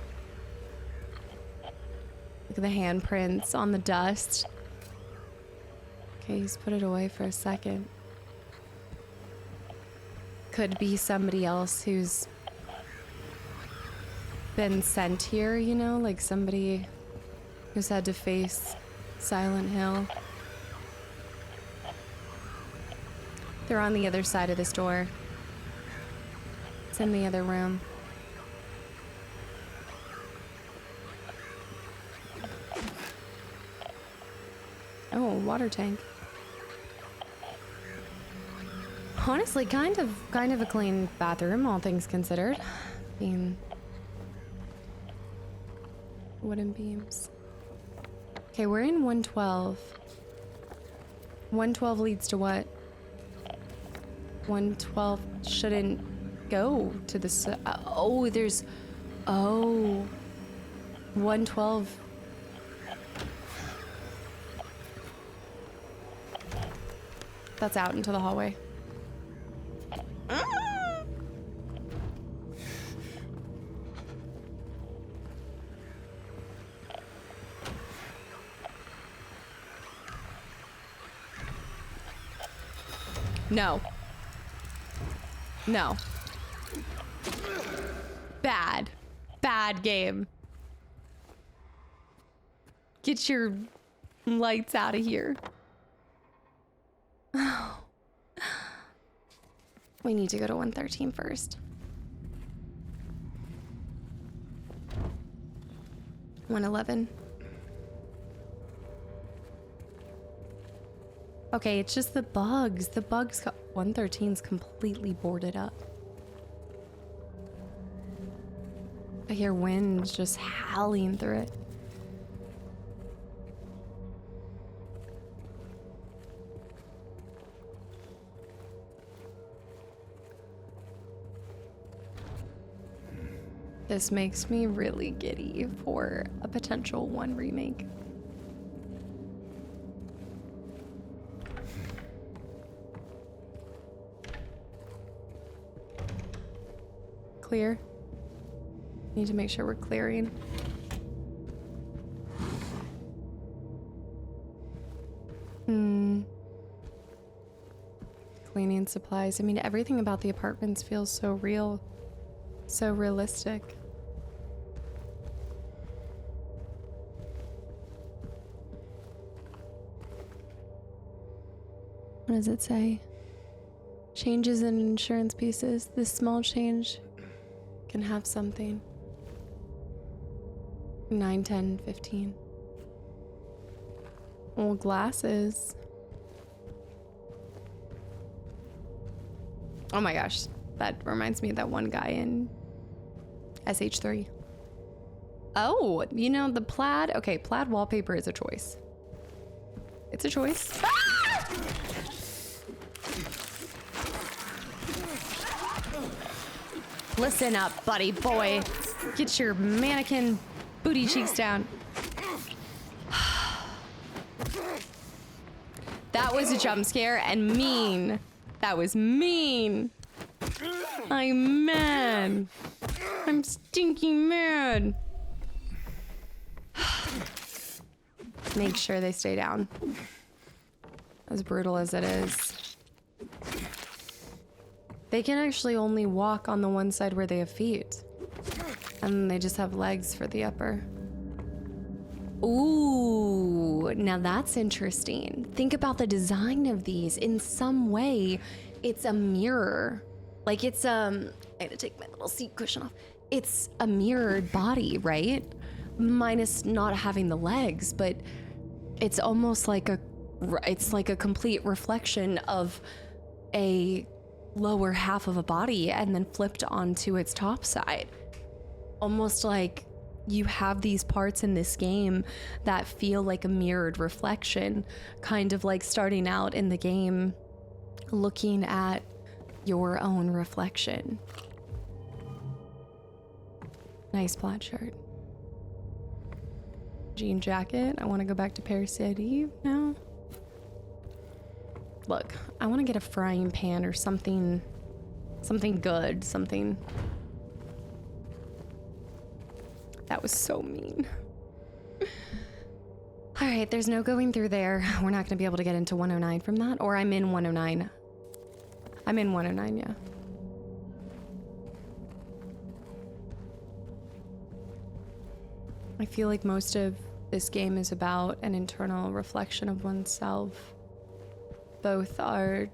Look at the handprints on the dust. Okay, he's put it away for a second. Could be somebody else who's been sent here, you know? Like somebody who's had to face Silent Hill. They're on the other side of this door. It's in the other room. Oh, water tank. Honestly, kind of a clean bathroom, all things considered. I mean, wooden beams. Okay, we're in 112. 112 leads to what? 112 shouldn't go to the oh, there's 112. That's out into the hallway. No. No. Bad. Bad game. Get your lights out of here. We need to go to 113 first. 111. Okay, it's just the bugs. The bugs got 113's completely boarded up. I hear wind just howling through it. This makes me really giddy for a potential 1 remake. Clear. Need to make sure we're clearing. Cleaning supplies. I mean, everything about the apartments feels so real, so realistic. What does it say? Changes in insurance pieces. This small change can have something. 9, 10, 15. Old glasses. Oh my gosh, that reminds me of that one guy in SH3. Oh, you know, the plaid. Okay, plaid wallpaper is a choice. It's a choice. Ah! Listen up, buddy boy. Get your mannequin booty cheeks down. That was a jump scare and mean. That was mean. I'm mad. I'm stinking mad. Make sure they stay down. As brutal as it is. They can actually only walk on the one side where they have feet. And they just have legs for the upper. Ooh, now that's interesting. Think about the design of these. In some way, it's a mirror. Like it's, I had to take my little seat cushion off. It's a mirrored body, right? Minus not having the legs, but it's almost like it's like a complete reflection of a lower half of a body and then flipped onto its top side. Almost like you have these parts in this game that feel like a mirrored reflection, kind of like starting out in the game looking at your own reflection. Nice plaid shirt. Jean jacket. I want to go back to Paris City now. Look, I want to get a frying pan or something good, something. That was so mean. All right, there's no going through there. We're not going to be able to get into 109 from that, or I'm in 109. I'm in 109, yeah. I feel like most of this game is about an internal reflection of oneself. Both our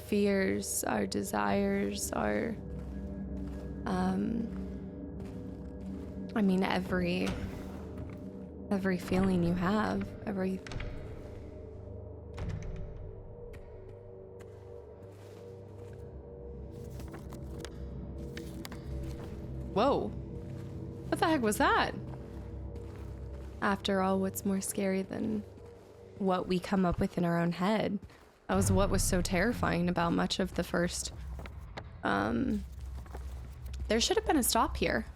fears, our desires, our, I mean, every feeling you have, Whoa. What the heck was that? After all, what's more scary than what we come up with in our own head? That was what was so terrifying about much of the first. There should have been a stop here.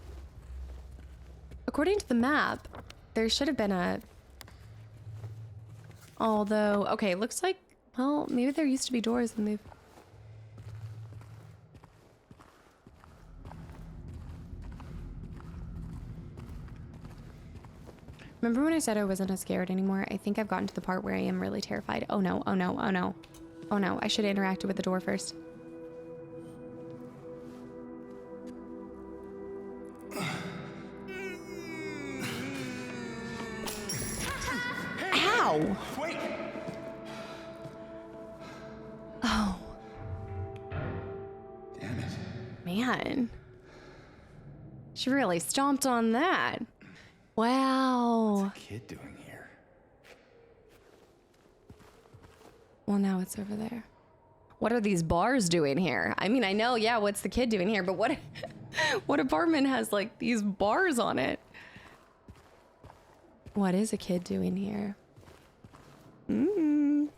According to the map, there should have been a... Although, okay, it looks like, well, maybe there used to be doors and they've... Remember when I said I wasn't as scared anymore? I think I've gotten to the part where I am really terrified. Oh no, oh no, oh no. Oh no, I should have interacted with the door first. Ow! Wait! Oh. Damn it. Man. She really stomped on that. Wow. What's a kid doing here? Well, now it's over there. What are these bars doing here? I mean, I know, yeah, what's the kid doing here, but what what apartment has like these bars on it? What is a kid doing here? Okay,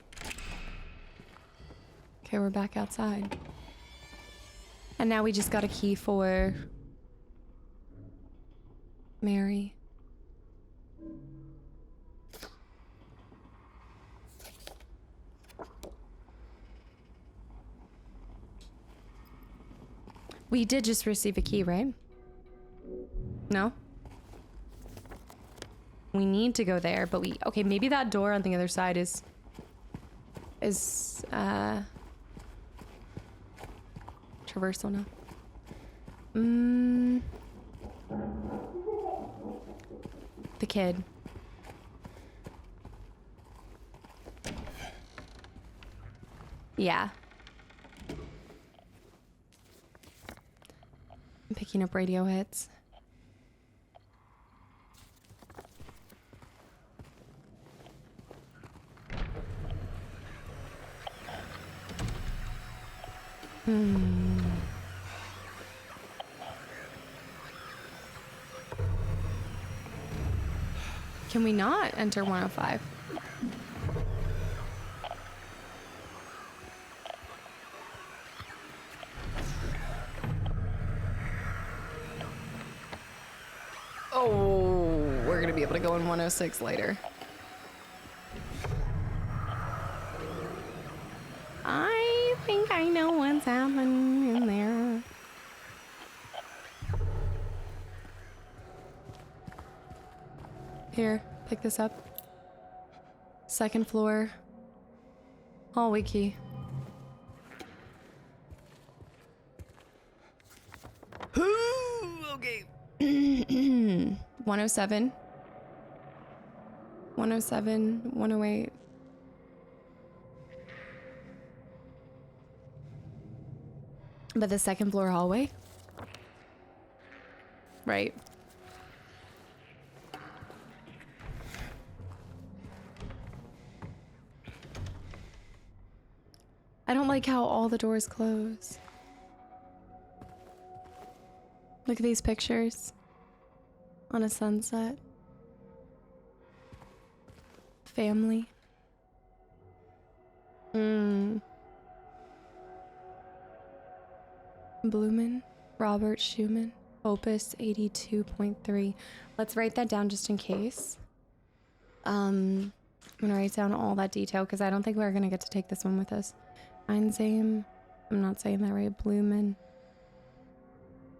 we're back outside. And now we just got a key for Mary. We did just receive a key, right? No? We need to go there, but okay, maybe that door on the other side is traversal now. The kid. Yeah. I'm picking up radio hits. Can we not enter 105? Oh, we're gonna be able to go in 106 later. I think I know what's happening in there. Here, pick this up. Second floor. Hallway key. Okay. 107. 107, 108. But the second floor hallway? Right. I don't like how all the doors close. Look at these pictures on a sunset. Family. Blumen, Robert Schumann, Opus 82.3. Let's write that down just in case. I'm gonna write down all that detail because I don't think we're gonna get to take this one with us. Einsame, I'm not saying that right. Blumen,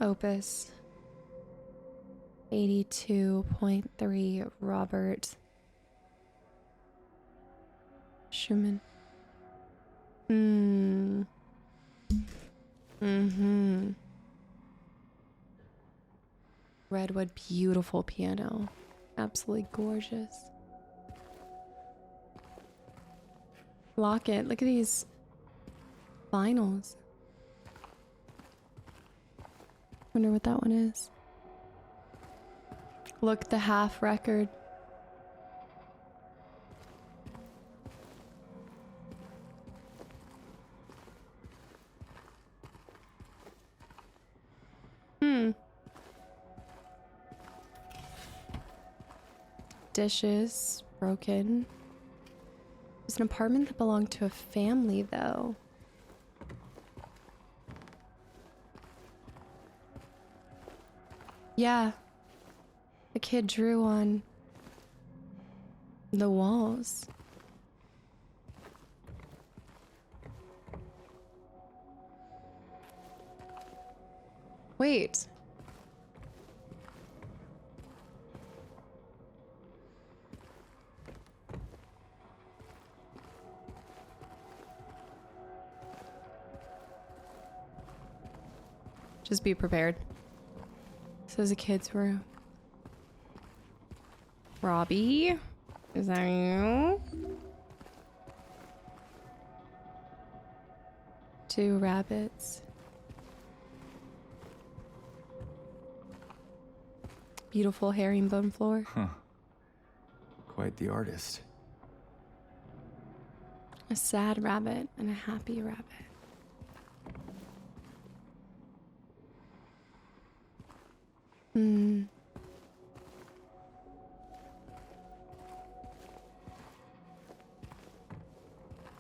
Opus 82.3, Robert Schumann. Redwood, beautiful piano. Absolutely gorgeous. Locket, look at these vinyls. Wonder what that one is. Look, the half record. Dishes, broken. There's an apartment that belonged to a family, though. Yeah. The kid drew on the walls. Wait. Just be prepared. This is a kid's room. Robbie? Is that you? 2 rabbits. Beautiful herringbone floor. Huh. Quite the artist. A sad rabbit and a happy rabbit.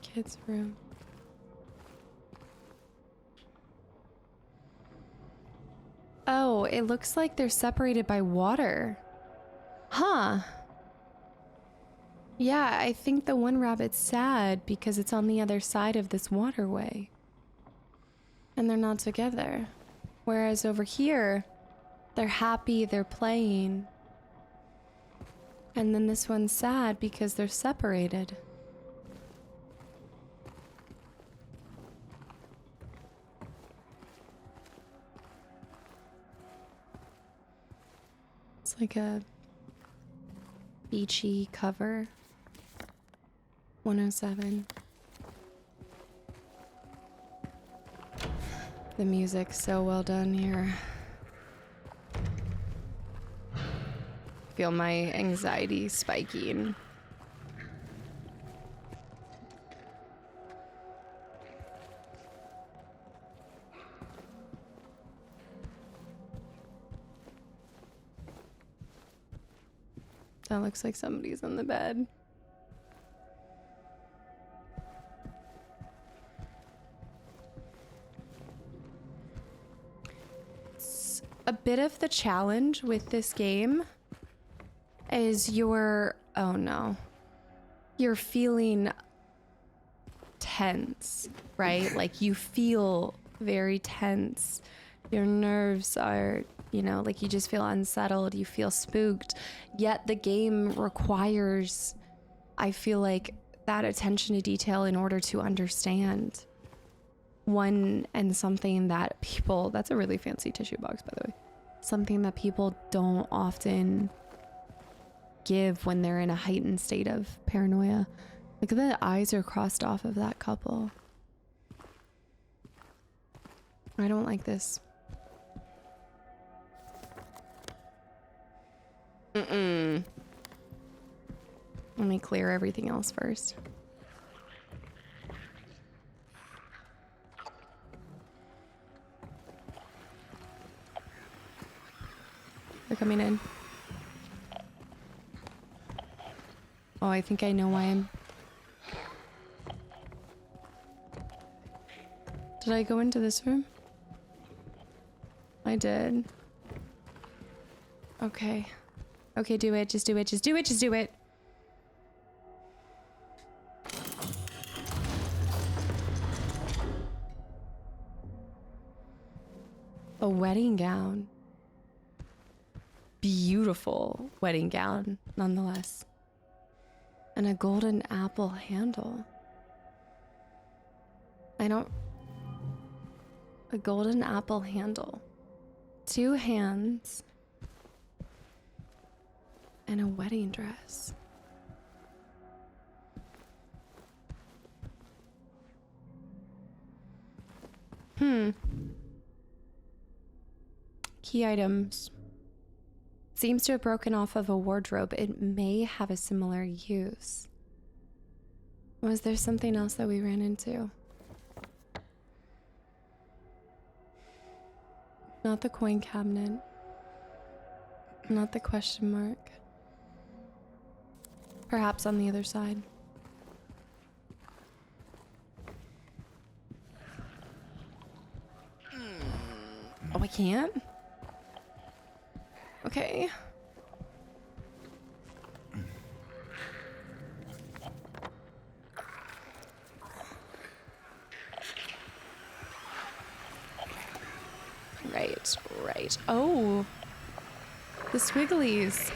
Kid's room. Oh, it looks like they're separated by water. Huh. Yeah, I think the one rabbit's sad because it's on the other side of this waterway. And they're not together. Whereas over here, they're happy, they're playing. And then this one's sad because they're separated. It's like a beachy cover. 107. The music's so well done here. Feel my anxiety spiking. That looks like somebody's in the bed. It's a bit of the challenge with this game is you're feeling tense, right? Like you feel very tense. Your nerves are, like you just feel unsettled, you feel spooked. Yet the game requires, I feel like, that attention to detail in order to understand something that people, that's a really fancy tissue box, by the way. Something that people don't often give when they're in a heightened state of paranoia. Look at the eyes are crossed off of that couple. I don't like this. Let me clear everything else first. They're coming in. Oh, I think I know why I'm... Did I go into this room? I did. Okay. Okay, do it. Just do it. Just do it. Just do it. A wedding gown. Beautiful wedding gown, nonetheless. And a golden apple handle. I don't... A golden apple handle. 2 hands. And a wedding dress. Key items. Seems to have broken off of a wardrobe. It may have a similar use. Was there something else that we ran into? Not the coin cabinet. Not the question mark. Perhaps on the other side. Oh, I can't? Okay. Right, right. Oh, the swigglies.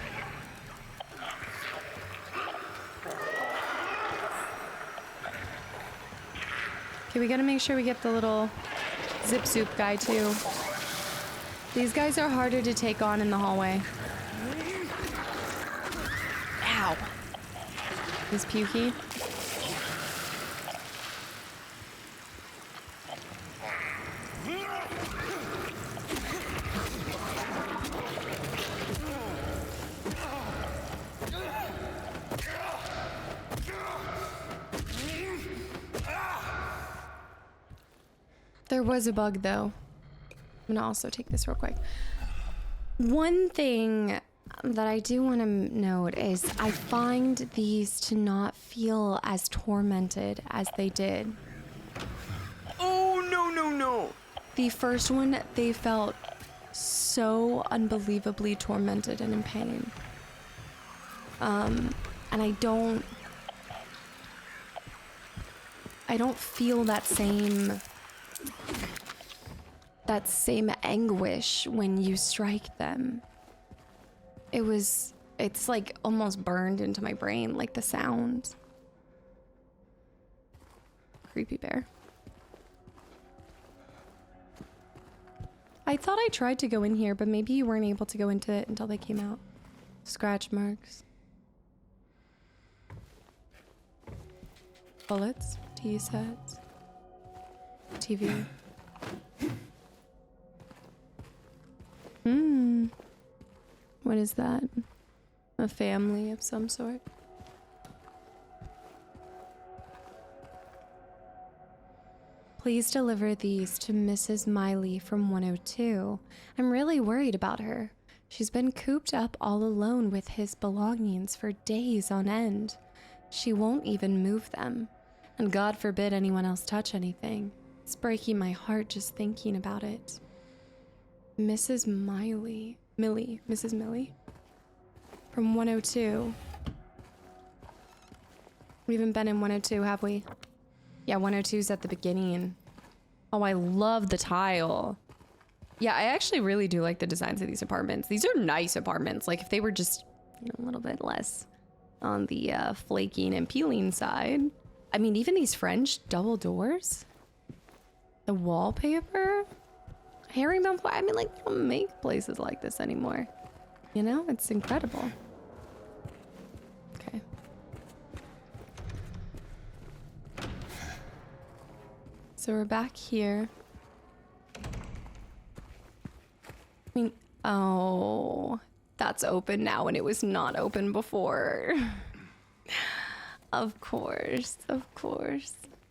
Okay, we gotta make sure we get the little zip soup guy too. These guys are harder to take on in the hallway. Ow. He's pukey. There was a bug though. I'm gonna also take this real quick. One thing that I do want to note is I find these to not feel as tormented as they did. Oh, no, no, no! The first one, they felt so unbelievably tormented and in pain. And I don't feel that same anguish when you strike them. It's like almost burned into my brain, like the sound. Creepy bear. I thought I tried to go in here, but maybe you weren't able to go into it until they came out. Scratch marks. Bullets. Tea sets. TV. What is that? A family of some sort? Please deliver these to Mrs. Miley from 102. I'm really worried about her. She's been cooped up all alone with his belongings for days on end. She won't even move them. And God forbid anyone else touch anything. It's breaking my heart just thinking about it. Mrs. Miley. Mrs. Millie. From 102. We haven't been in 102, have we? Yeah, 102's at the beginning. Oh, I love the tile. Yeah, I actually really do like the designs of these apartments. These are nice apartments. Like if they were just a little bit less on the flaking and peeling side. I mean, even these French double doors. The wallpaper. Herringbone. I mean, like, they don't make places like this anymore. You know, it's incredible. Okay. So we're back here. I mean, oh, that's open now and it was not open before. Of course,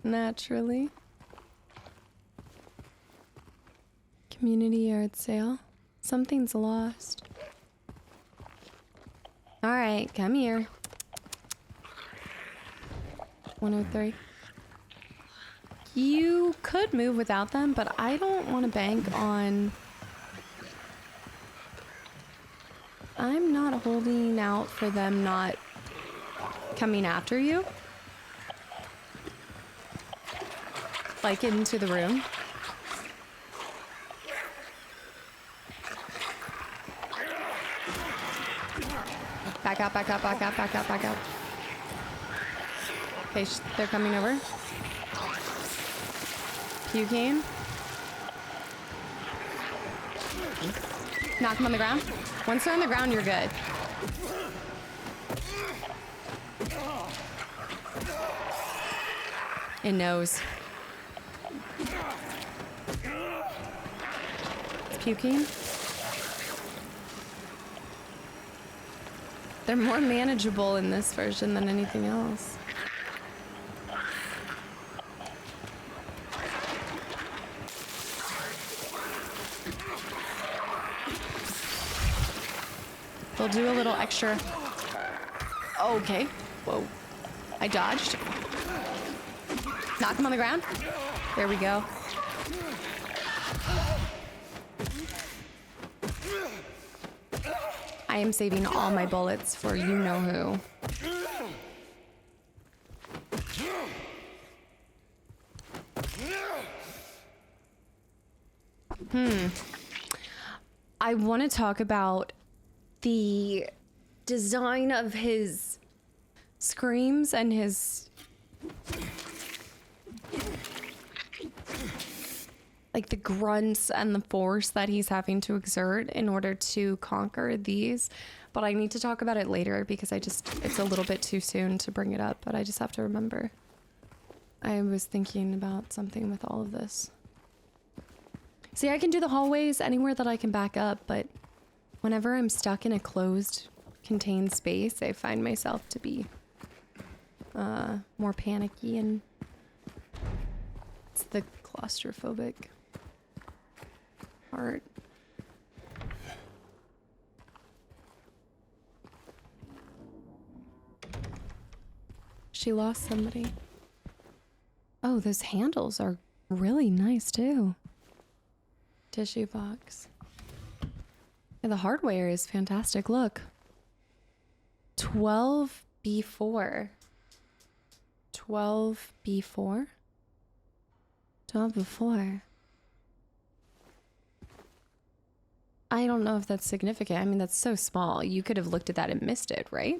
naturally. Community yard sale. Something's lost. All right, come here. 103. You could move without them, but I don't want to bank on... I'm not holding out for them not coming after you. Like into the room. Back up, back up, back up, back up, back up. Okay, they're coming over. Puking. Knock them on the ground. Once they're on the ground, you're good. It knows. It's puking. They're more manageable in this version than anything else. They'll do a little extra. Okay. Whoa. I dodged. Knock him on the ground. There we go. I am saving all my bullets for you know who. I want to talk about the design of his screams and his like the grunts and the force that he's having to exert in order to conquer these. But I need to talk about it later because it's a little bit too soon to bring it up, but I just have to remember. I was thinking about something with all of this. See, I can do the hallways anywhere that I can back up, but whenever I'm stuck in a closed, contained space, I find myself to be more panicky, and it's the claustrophobic part. She lost somebody. Oh, those handles are really nice too. Tissue box. And the hardware is fantastic. Look. 12B4. 12B4? 12B4. I don't know if that's significant. I mean, that's so small. You could have looked at that and missed it, right?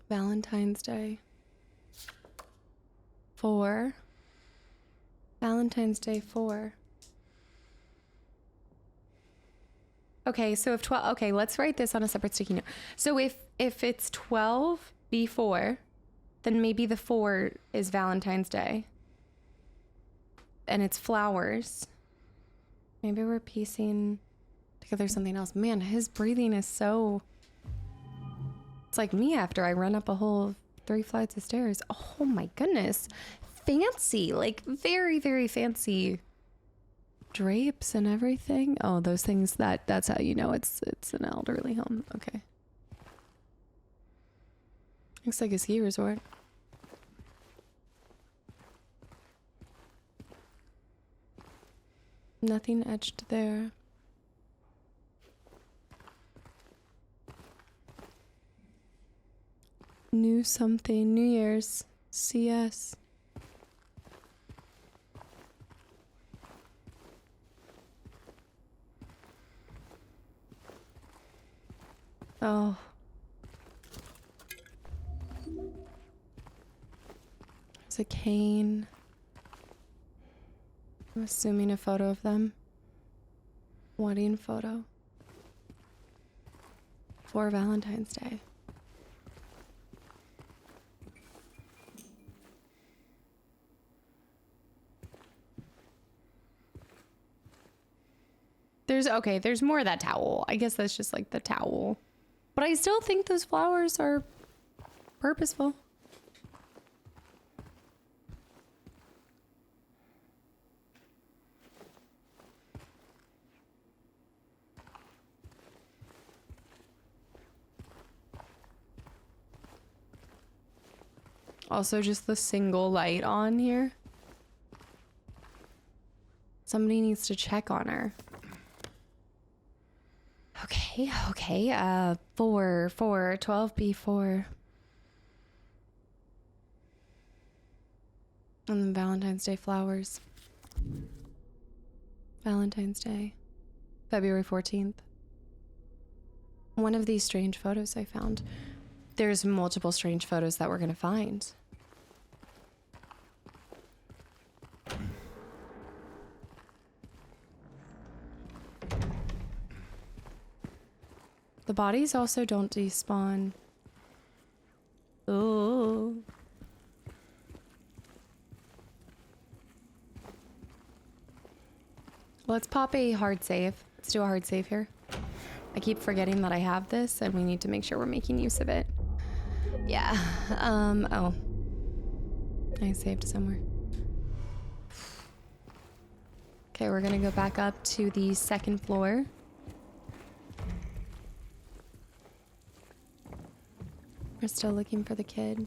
Valentine's Day. 4. Valentine's Day 4. Okay, so if 12, okay, let's write this on a separate sticky note. So if it's 12B4, then maybe the 4 is Valentine's Day. And it's flowers. Maybe we're piecing together something else. Man, his breathing is so... It's like me after I run up a whole 3 flights of stairs. Oh my goodness. Fancy, like very, very fancy drapes and everything. Oh, those things, that's how you know it's an elderly home. Okay. Looks like a ski resort. Nothing etched there. New something. New Year's. CS. Oh. There's a cane. I'm assuming a photo of them. Wedding photo. For Valentine's Day. There's more of that towel. I guess that's just like the towel But I still think those flowers are purposeful. Also, just the single light on here. Somebody needs to check on her. Okay, okay. 12B4. And then Valentine's Day flowers. Valentine's Day. February 14th. One of these strange photos I found. There's multiple strange photos that we're gonna find. The bodies also don't despawn. Oh. Let's pop a hard save. Let's do a hard save here. I keep forgetting that I have this and we need to make sure we're making use of it. Yeah. Oh. I saved somewhere. Okay, we're gonna go back up to the second floor. We're still looking for the kid.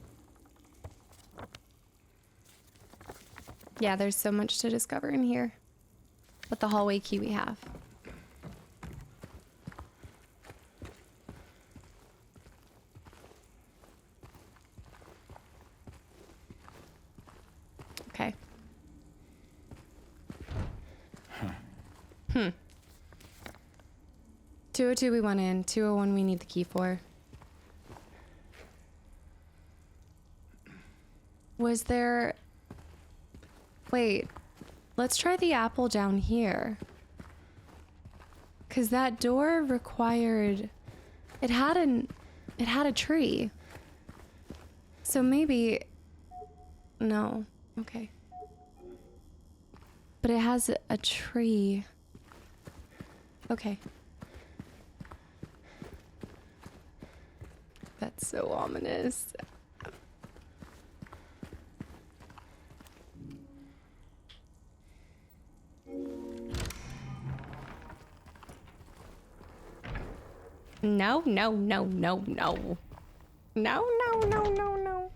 Yeah, there's so much to discover in here. With the hallway key we have. Okay. 202 we went in. 201 we need the key for. Was there... Wait. Let's try the apple down here. Because that door required... It had a tree. So maybe... No. Okay. But it has a tree. Okay. That's so ominous. No, no, no, no, no. No, no, no, no, no.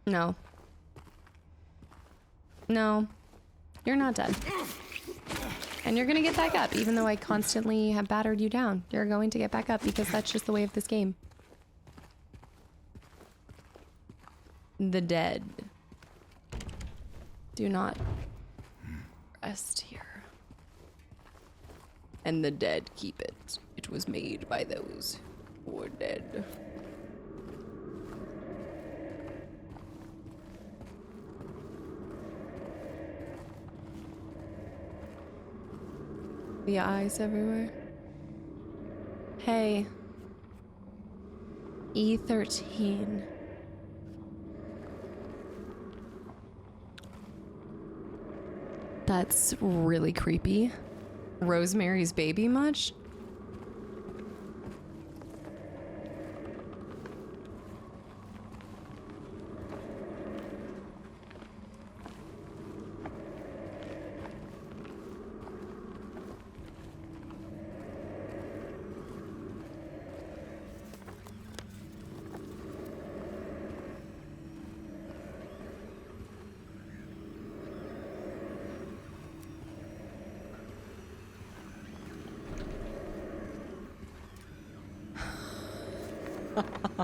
No. No. You're not dead. And you're gonna get back up, even though I constantly have battered you down. You're going to get back up because that's just the way of this game. The dead do not rest here. And the dead keep it. It was made by those who are dead. The eyes everywhere. Hey. E13. That's really creepy. Rosemary's Baby much?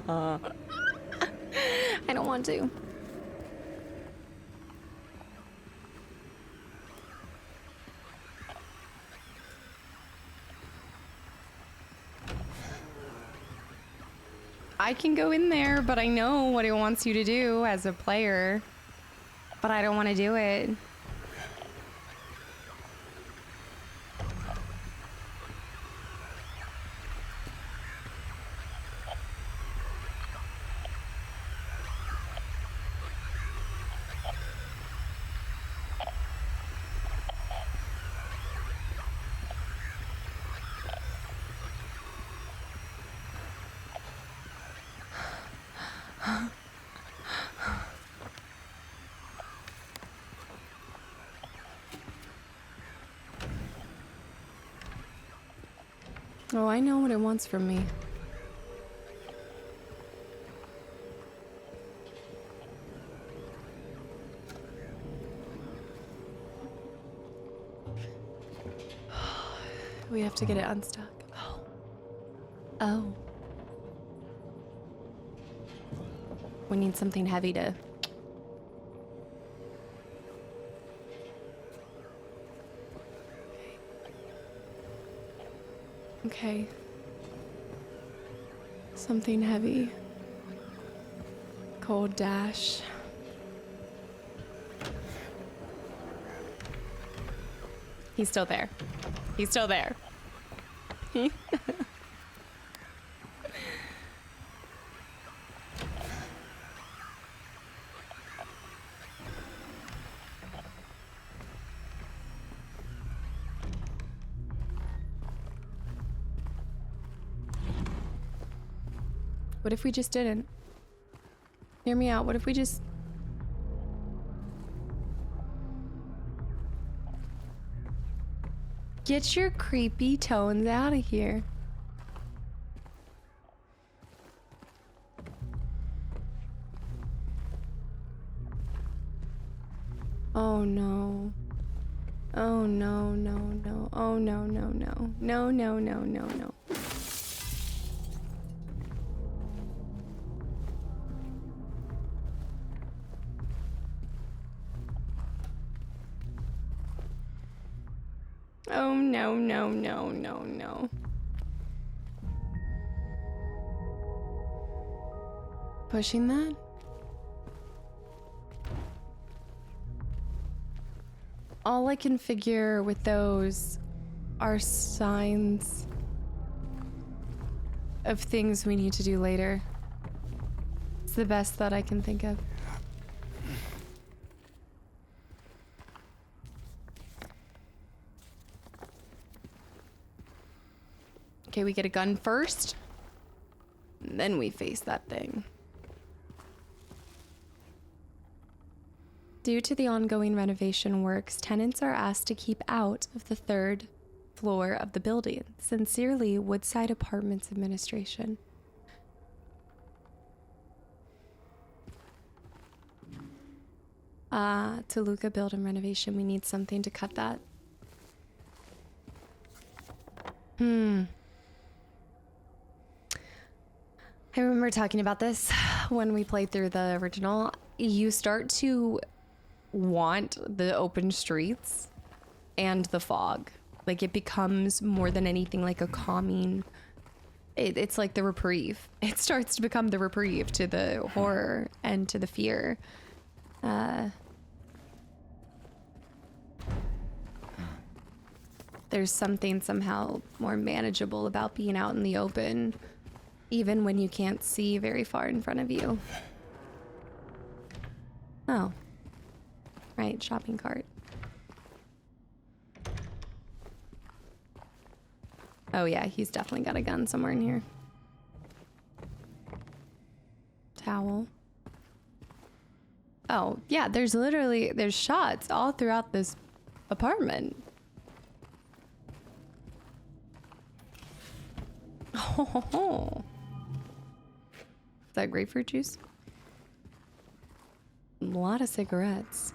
I don't want to. I can go in there, but I know what it wants you to do as a player. But I don't want to do it. Oh, I know what it wants from me. We have to get it unstuck. Oh. Oh. We need something heavy to... Okay. Something heavy. Cold dash. He's still there. He's still there. What if we just didn't? Hear me out. What if we just... Get your creepy tones out of here. Oh no. Oh no, no, no. Oh no, no, no. No, no, no, no, no. Oh no, no, no, no, no. Pushing that? All I can figure with those are signs of things we need to do later. It's the best that I can think of. Okay, we get a gun first, and then we face that thing. Due to the ongoing renovation works, tenants are asked to keep out of the 3rd floor of the building. Sincerely, Woodside Apartments Administration. Toluca building renovation. We need something to cut that. I remember talking about this when we played through the original. You start to want the open streets and the fog. Like, it becomes more than anything like a calming... It's like the reprieve. It starts to become the reprieve to the horror and to the fear. There's something somehow more manageable about being out in the open, even when you can't see very far in front of you. Oh. Right, shopping cart. Oh yeah, he's definitely got a gun somewhere in here. Towel. Oh, yeah, there's shots all throughout this apartment. Oh. Is that grapefruit juice? A lot of cigarettes.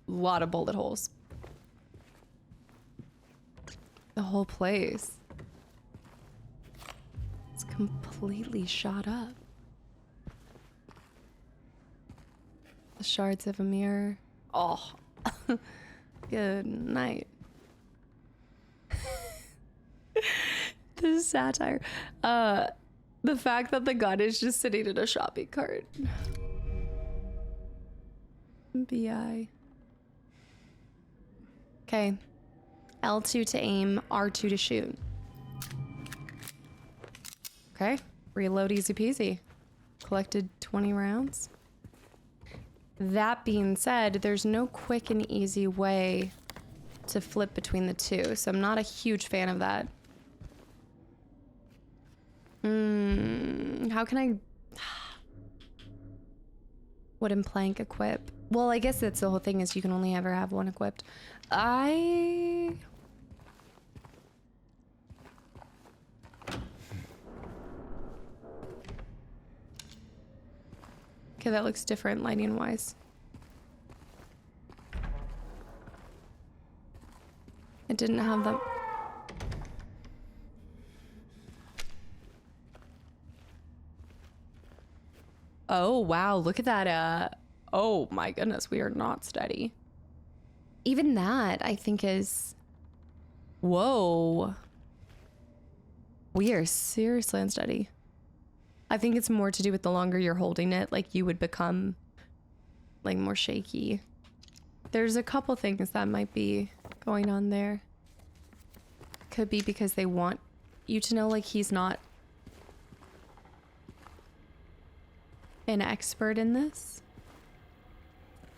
A lot of bullet holes. The whole place. It's completely shot up. The shards of a mirror. Oh. Good night. The satire. The fact that the gun is just sitting in a shopping cart. BI. Okay. L2 to aim, R2 to shoot. Okay. Reload easy peasy. Collected 20 rounds. That being said, there's no quick and easy way to flip between the two, so I'm not a huge fan of that. How can I... Wooden plank equip. Well, I guess that's the whole thing, is you can only ever have one equipped. I Okay, that looks different lighting wise. It didn't have them. Oh, wow. Look at that. Oh my goodness. We are not steady. Even that, I think is... Whoa. We are seriously unsteady. I think it's more to do with the longer you're holding it, like you would become like more shaky. There's a couple things that might be going on there. Could be because they want you to know like he's not an expert in this.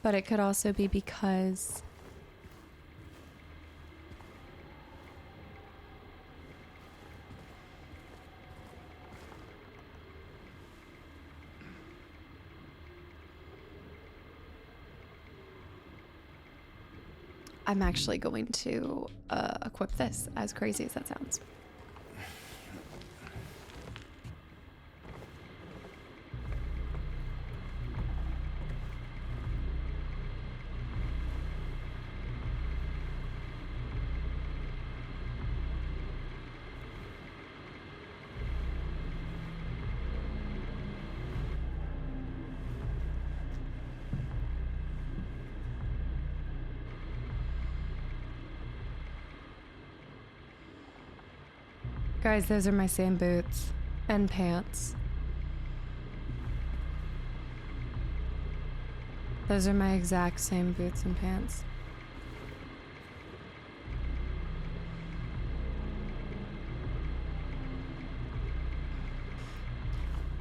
But it could also be because I'm actually going to equip this, as crazy as that sounds. Guys, those are my same boots and pants. Those are my exact same boots and pants.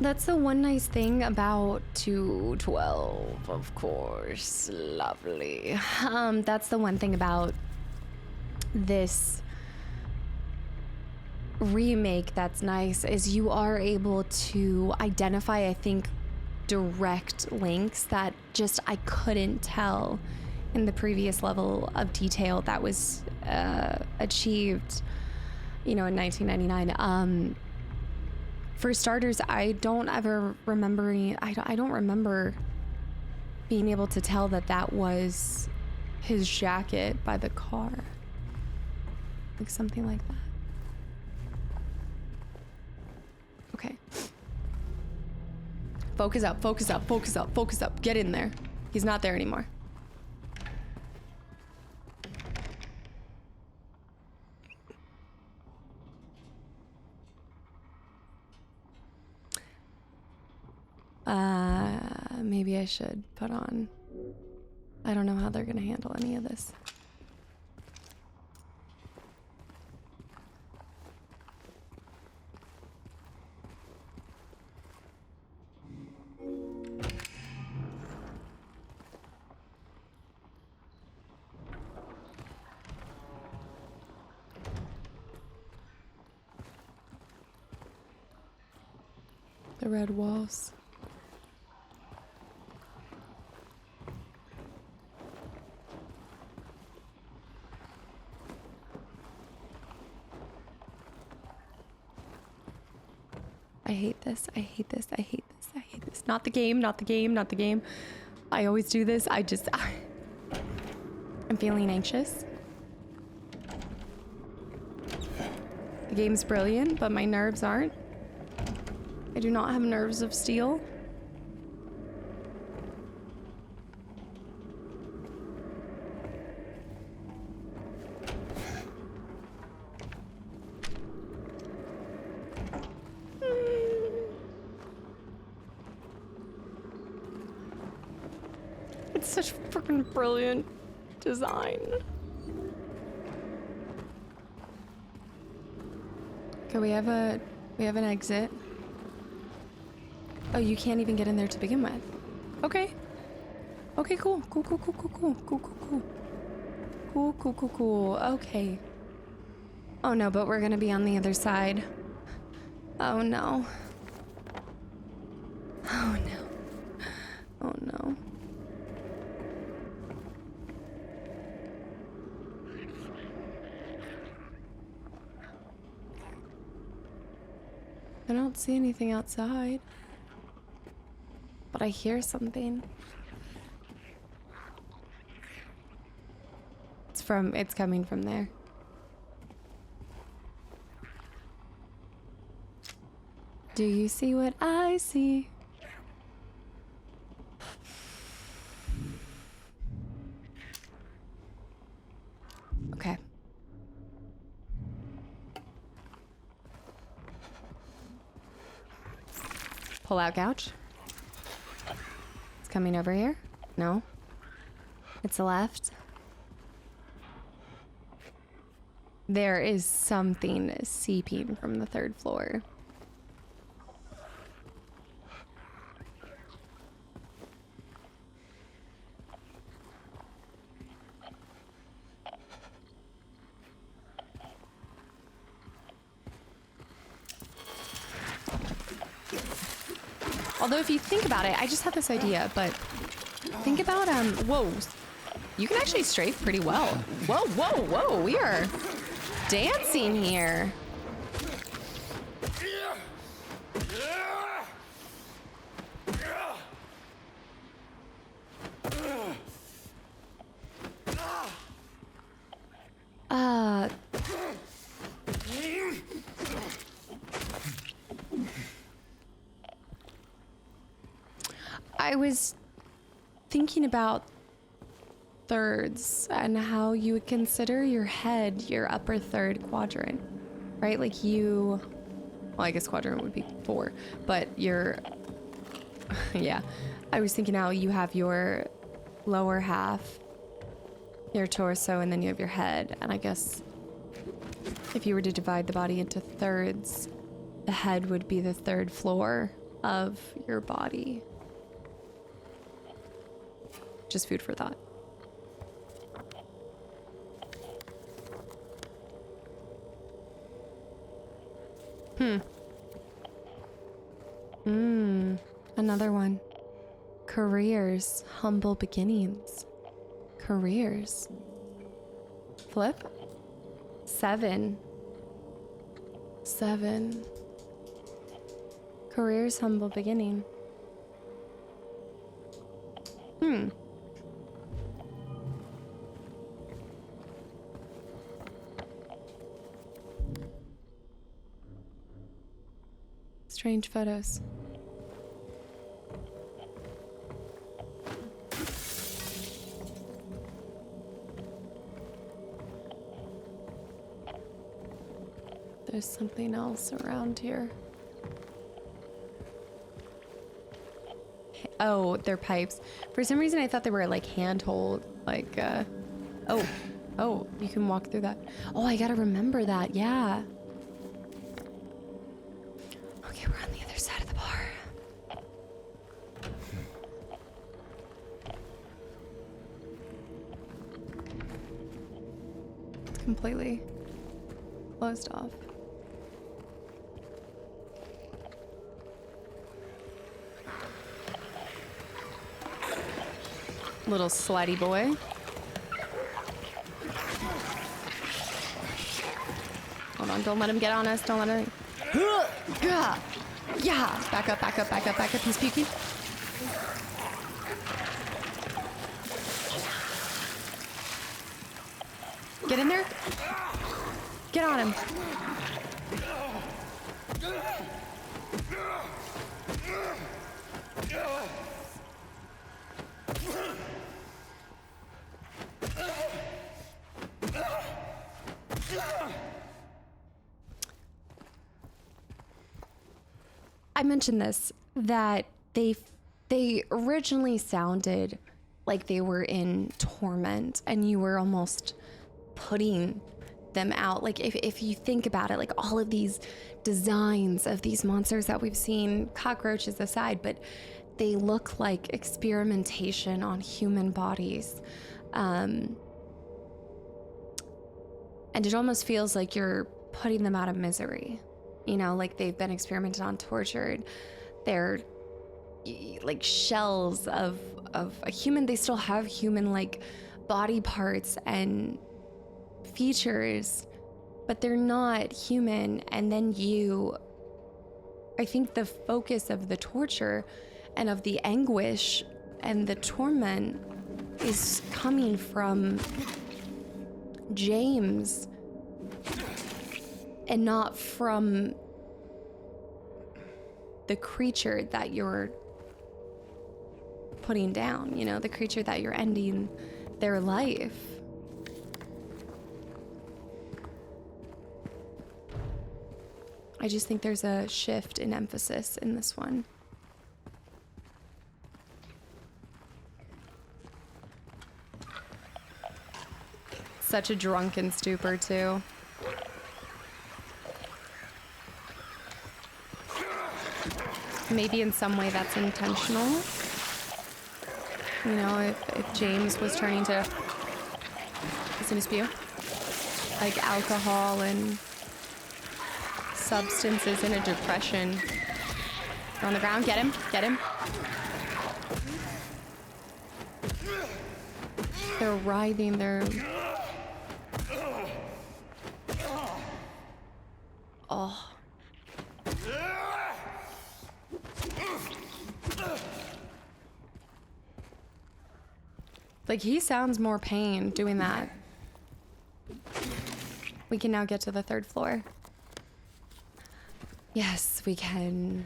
That's the one nice thing about 212, of course. Lovely. That's the one thing about this remake that's nice is you are able to identify, I think, direct links that just I couldn't tell in the previous level of detail that was achieved, you know, in 1999. For starters, I don't remember being able to tell that that was his jacket by the car, like something like that. Okay. Focus up, focus up, focus up, focus up. Get in there. He's not there anymore. Maybe I should put on... I don't know how they're gonna handle any of this. The red walls. I hate this. I hate this. I hate this. I hate this. Not the game, not the game, not the game. I always do this. I'm feeling anxious. The game's brilliant, but my nerves aren't. I do not have nerves of steel. It's such freaking brilliant design. Okay, we have an exit. Oh, you can't even get in there to begin with. Okay. Okay, cool. Cool, cool, cool, cool, cool, cool, cool, cool. Cool, cool, cool, cool. Okay. Oh no, but we're gonna be on the other side. Oh no. Oh no. Oh no. I don't see anything outside. but I hear something. It's coming from there. Do you see what I see? Okay. Pull out couch. It's coming over here. No. It's left. There is something seeping from the 3rd floor. Although if you think about it, I just had this idea, but think about, whoa, you can actually strafe pretty well. Whoa, whoa, whoa, we are dancing here. I was thinking about thirds and how you would consider your head your upper 3rd quadrant, right? Like well, I guess quadrant would be 4, but yeah. I was thinking how you have your lower half, your torso, and then you have your head. And I guess if you were to divide the body into thirds, the head would be the 3rd floor of your body. Just food for thought. Another one. Careers, humble beginnings. Careers. Flip. 7. Careers, humble beginning. Strange photos. There's something else around here. Oh, they're pipes. For some reason I thought they were like handhold, like oh, you can walk through that. Oh, I gotta remember that, yeah. Okay, we're on the other side of the bar. It's completely closed off. Little slidey boy. Hold on, don't let him get on us. Don't let him. Yeah. Back up. He's peeking. Get in there. Get on him. I mentioned this, that they originally sounded like they were in torment and you were almost putting them out. Like if you think about it, like all of these designs of these monsters that we've seen, cockroaches aside, but they look like experimentation on human bodies. And it almost feels like you're putting them out of misery. You know, like they've been experimented on, tortured. They're like shells of a human. They still have human like body parts and features, but they're not human. And then I think the focus of the torture and of the anguish and the torment is coming from James and not from the creature that you're putting down, you know, the creature that you're ending their life. I just think there's a shift in emphasis in this one. Such a drunken stupor, too. Maybe in some way that's intentional. You know, if James was turning to, he's gonna spew, like alcohol and substances in a depression. They're on the ground, get him, get him. They're writhing, they're... Oh. Like, he sounds more pain doing that. We can now get to the 3rd floor. Yes, we can.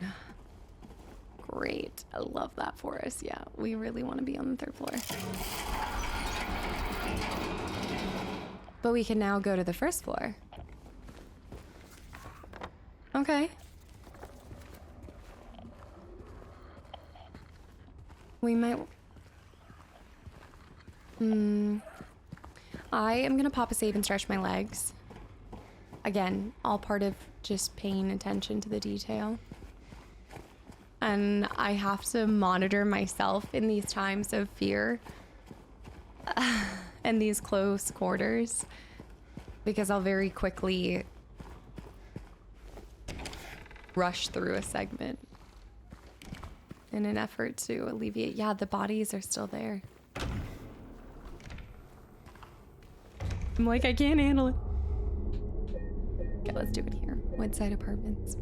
Great. I love that for us. Yeah, we really want to be on the 3rd floor. But we can now go to the 1st floor. Okay. We might... I am gonna pop a save and stretch my legs. Again, all part of just paying attention to the detail. And I have to monitor myself in these times of fear and these close quarters, because I'll very quickly rush through a segment in an effort to alleviate. Yeah, the bodies are still there. I'm like, I can't handle it. Okay, let's do it here. Woodside Apartments.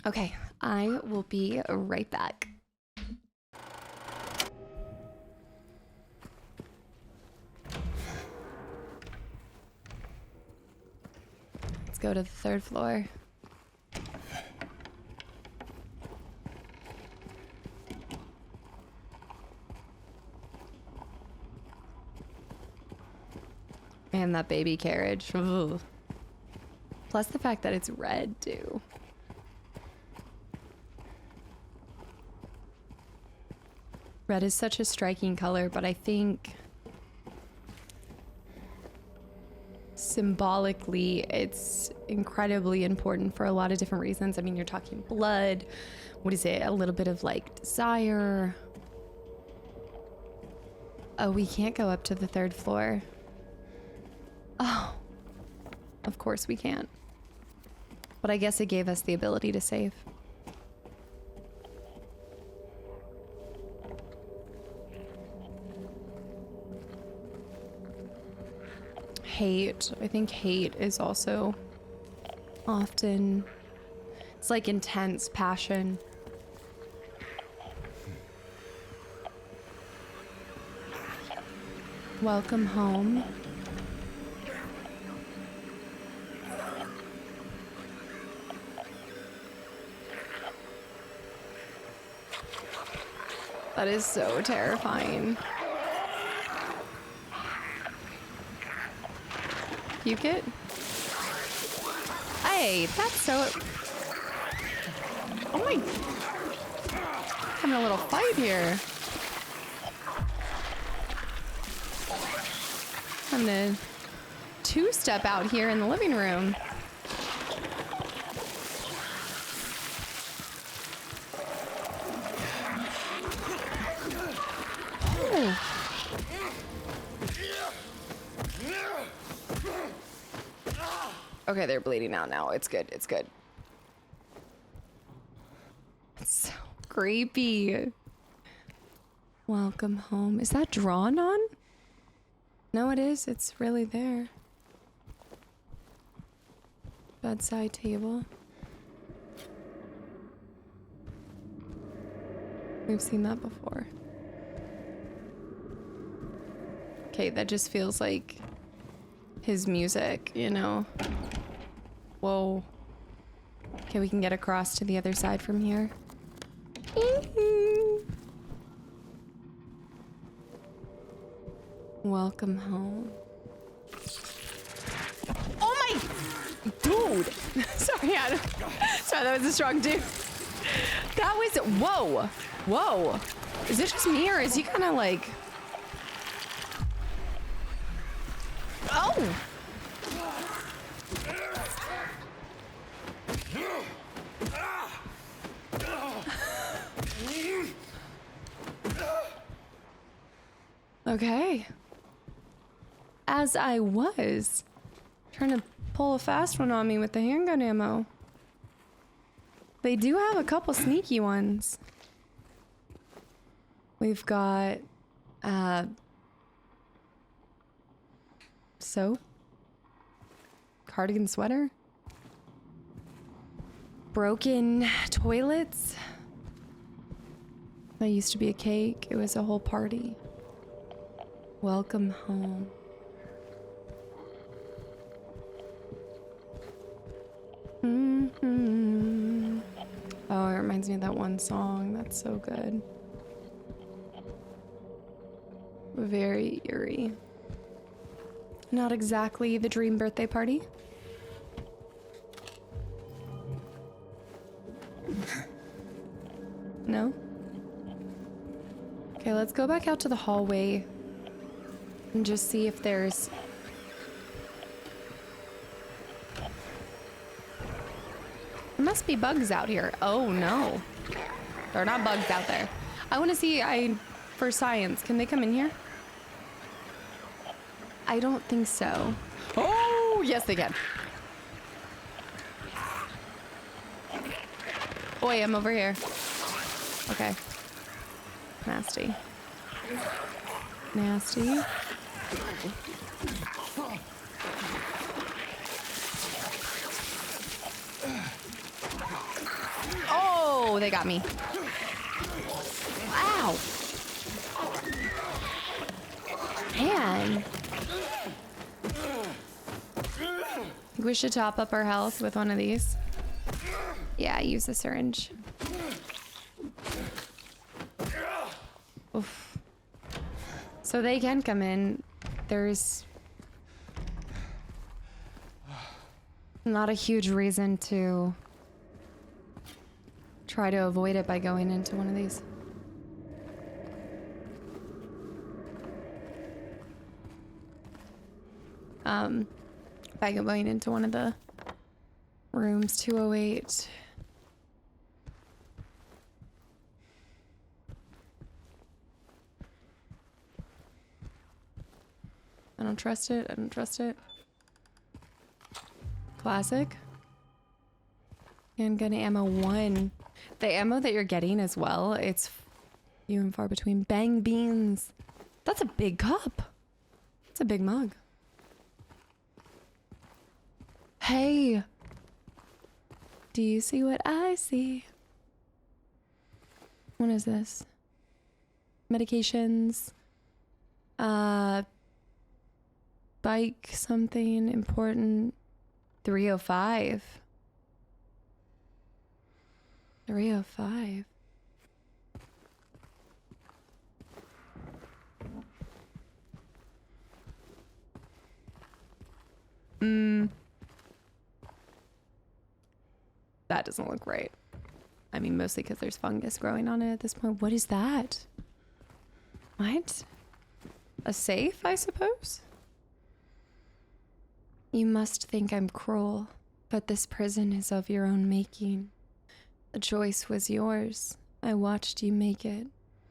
Okay, I will be right back. Let's go to the 3rd floor. Man, that baby carriage. Ugh. Plus the fact that it's red, too. Red is such a striking color, but I think symbolically it's incredibly important for a lot of different reasons. I mean, you're talking blood. What is it? A little bit of like desire. Oh, we can't go up to the 3rd floor. Oh, of course we can't. But I guess it gave us the ability to save. Hate. I think hate is also often, it's like intense passion. Welcome home. That is so terrifying. Puke it? Hey, that's so... Oh my... Having a little fight here. I'm gonna two-step out here in the living room. Okay, they're bleeding out now. It's good. It's good. It's so creepy. Welcome home. Is that drawn on? No, it is. It's really there. Bedside table. We've seen that before. Okay, that just feels like his music, you know? Whoa. Okay, we can get across to the other side from here. Welcome home. Oh my... Dude! Sorry, Adam. Sorry, that was a strong dude. That was... Whoa! Whoa! Is it just me or is he kind of like... Oh! Okay. As I was trying to pull a fast one on me with the handgun ammo. They do have a couple sneaky ones. We've got soap, cardigan sweater, broken toilets. That used to be a cake. It was a whole party. Welcome home. Mm-hmm. Oh, it reminds me of that one song. That's so good. Very eerie. Not exactly the dream birthday party. No? Okay, let's go back out to the hallway and just see if there's... There must be bugs out here. Oh no. There are not bugs out there. I want to see, for science, can they come in here? I don't think so. Oh, yes they can. Boy, I'm over here. Okay. Nasty. Nasty. Oh, they got me. Ow. Man. We should top up our health with one of these. Yeah, use the syringe. Oof. So they can come in. There's not a huge reason to try to avoid it by going into one of these. By going into one of the rooms, 208. I don't trust it. I don't trust it. Classic. Handgun ammo 1. The ammo that you're getting as well, it's few and far between. Bang beans. That's a big cup. That's a big mug. Hey. Do you see what I see? What is this? Medications. Bike something important. 305. 305. That doesn't look right. I mean, mostly because there's fungus growing on it at this point. What is that? What? A safe, I suppose? You must think I'm cruel, but this prison is of your own making. The choice was yours. I watched you make it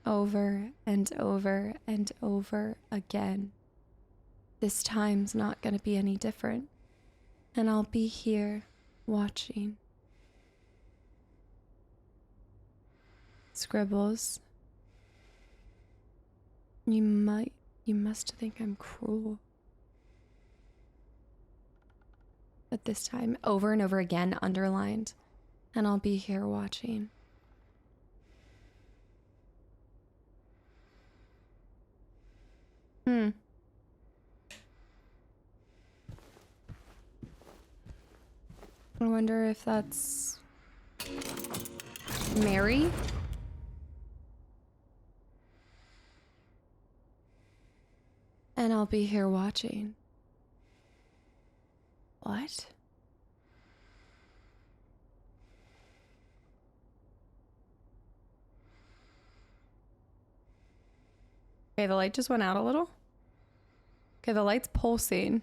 over and over and over again. This time's not gonna be any different, and I'll be here watching. Scribbles. You must think I'm cruel. But this time, over and over again, underlined. And I'll be here watching. I wonder if that's Mary? And I'll be here watching. What? Okay, the light just went out a little. Okay, the light's pulsing.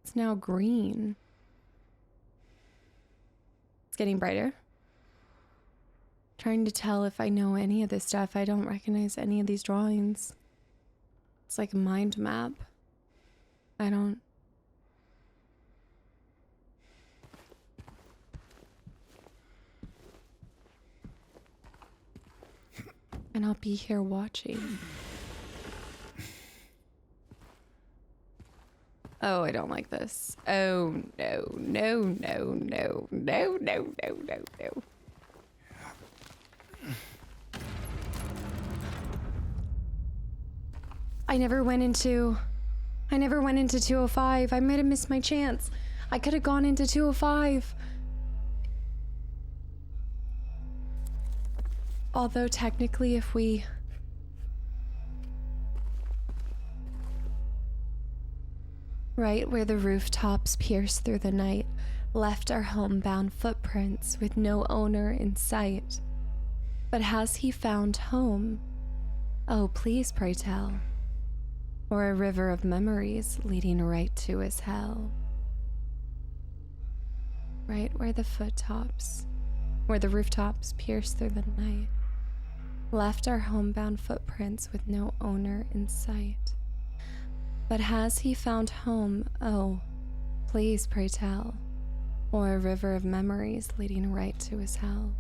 It's now green. It's getting brighter. Trying to tell if I know any of this stuff. I don't recognize any of these drawings. It's like a mind map. I don't. And I'll be here watching. Oh, I don't like this. Oh, no, no, no, no, no, no, no, no, no. I never went into 205. I might have missed my chance. I could have gone into 205. Although technically if we... Right where the rooftops pierce through the night, left our homebound footprints with no owner in sight. But has he found home? Oh, please pray tell. Or a river of memories leading right to his hell. Right where the rooftops pierce through the night, left our homebound footprints with no owner in sight. But has he found home? Oh, please pray tell. Or a river of memories leading right to his hell.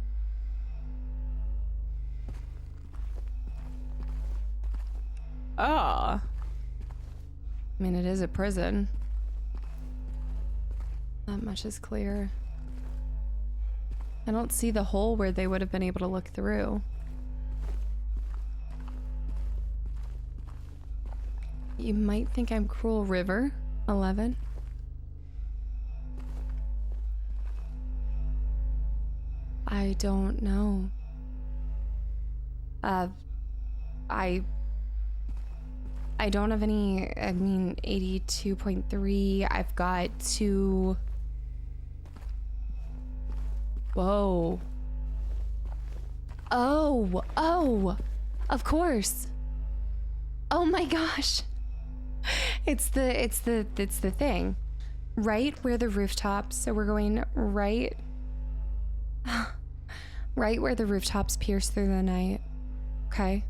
Ah. I mean, it is a prison. That much is clear. I don't see the hole where they would have been able to look through. You might think I'm cruel, River. 11. I don't know. I don't have any, 82.3. I've got 2. Whoa. Oh, of course. Oh my gosh. It's the thing. Right where the rooftops, so we're going right where the rooftops pierce through the night. Okay.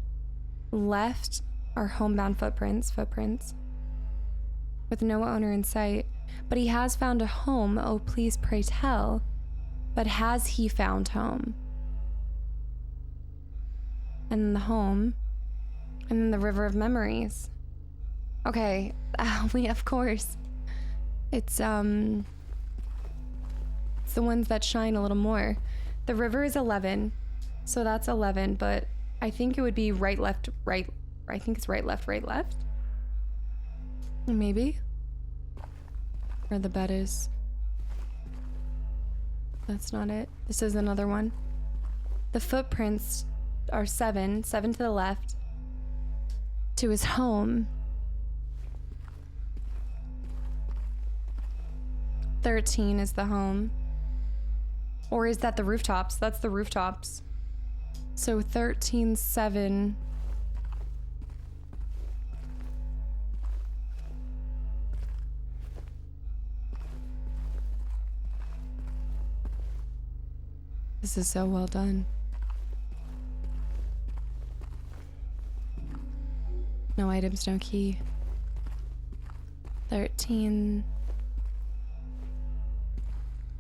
Left are homebound footprints with no owner in sight. But he has found a home. Oh, please pray tell. But has he found home? And then the home. And then the river of memories. Okay, of course. It's the ones that shine a little more. The river is 11, so that's 11, but I think it would be right, left, right. I think it's right, left, right, left. Maybe. Where the bed is. That's not it. This is another one. The footprints are 7 to the left. To his home. 13 is the home. Or is that the rooftops? That's the rooftops. So 13, 7. This is so well done. No items, no key. 13.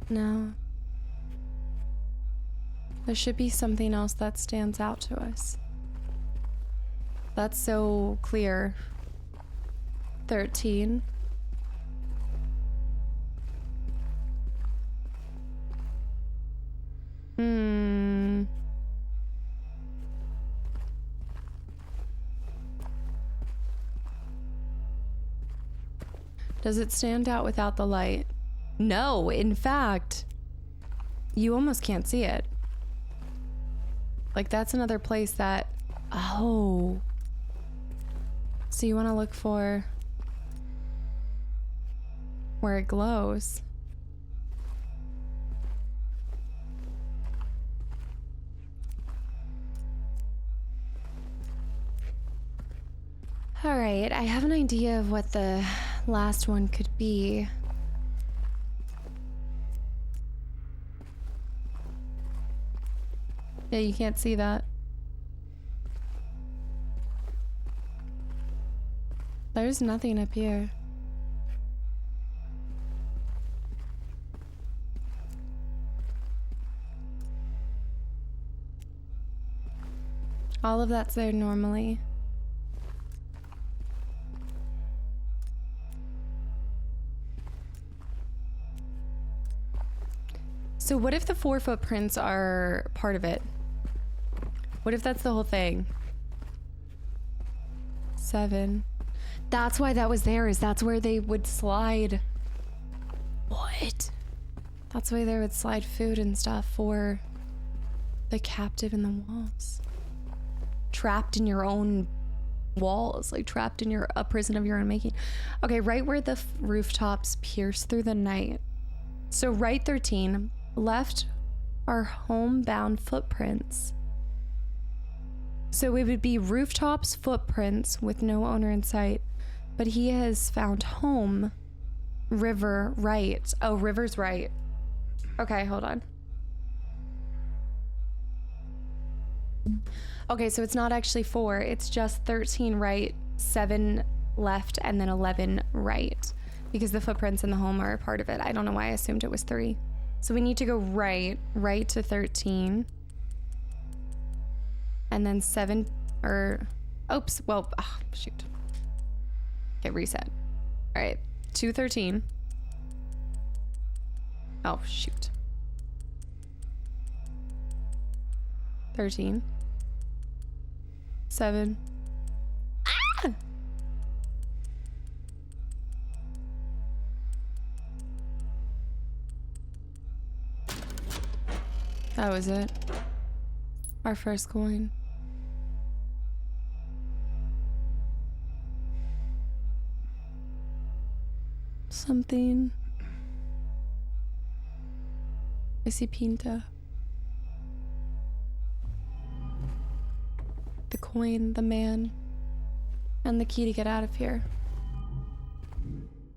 No. There should be something else that stands out to us. That's so clear. 13. Does it stand out without the light? No, in fact, you almost can't see it. Like, that's another place that... Oh. So you want to look for where it glows. All right, I have an idea of what the last one could be. Yeah, you can't see that. There's nothing up here. All of that's there normally. So what if the 4 footprints are part of it? What if that's the whole thing? 7. That's why that was there, is that's where they would slide. What? That's why they would slide food and stuff for the captive in the walls. Trapped in your own walls, like trapped in a prison of your own making. Okay, right where the rooftops pierce through the night. So right 13, left are homebound footprints. So it would be rooftops, footprints with no owner in sight. But he has found home, river, right. Oh, river's right. Okay, hold on. Okay, so it's not actually 4. It's just 13 right, 7 left, and then 11 right. Because the footprints in the home are a part of it. I don't know why I assumed it was 3. So we need to go right to 13. And then 7, or, oops, well, oh, shoot. Okay, reset. All right, 213. Oh, shoot. 13. 7. Ah! That was it. Our first coin. Something. I see Pinta. The coin, the man, and the key to get out of here.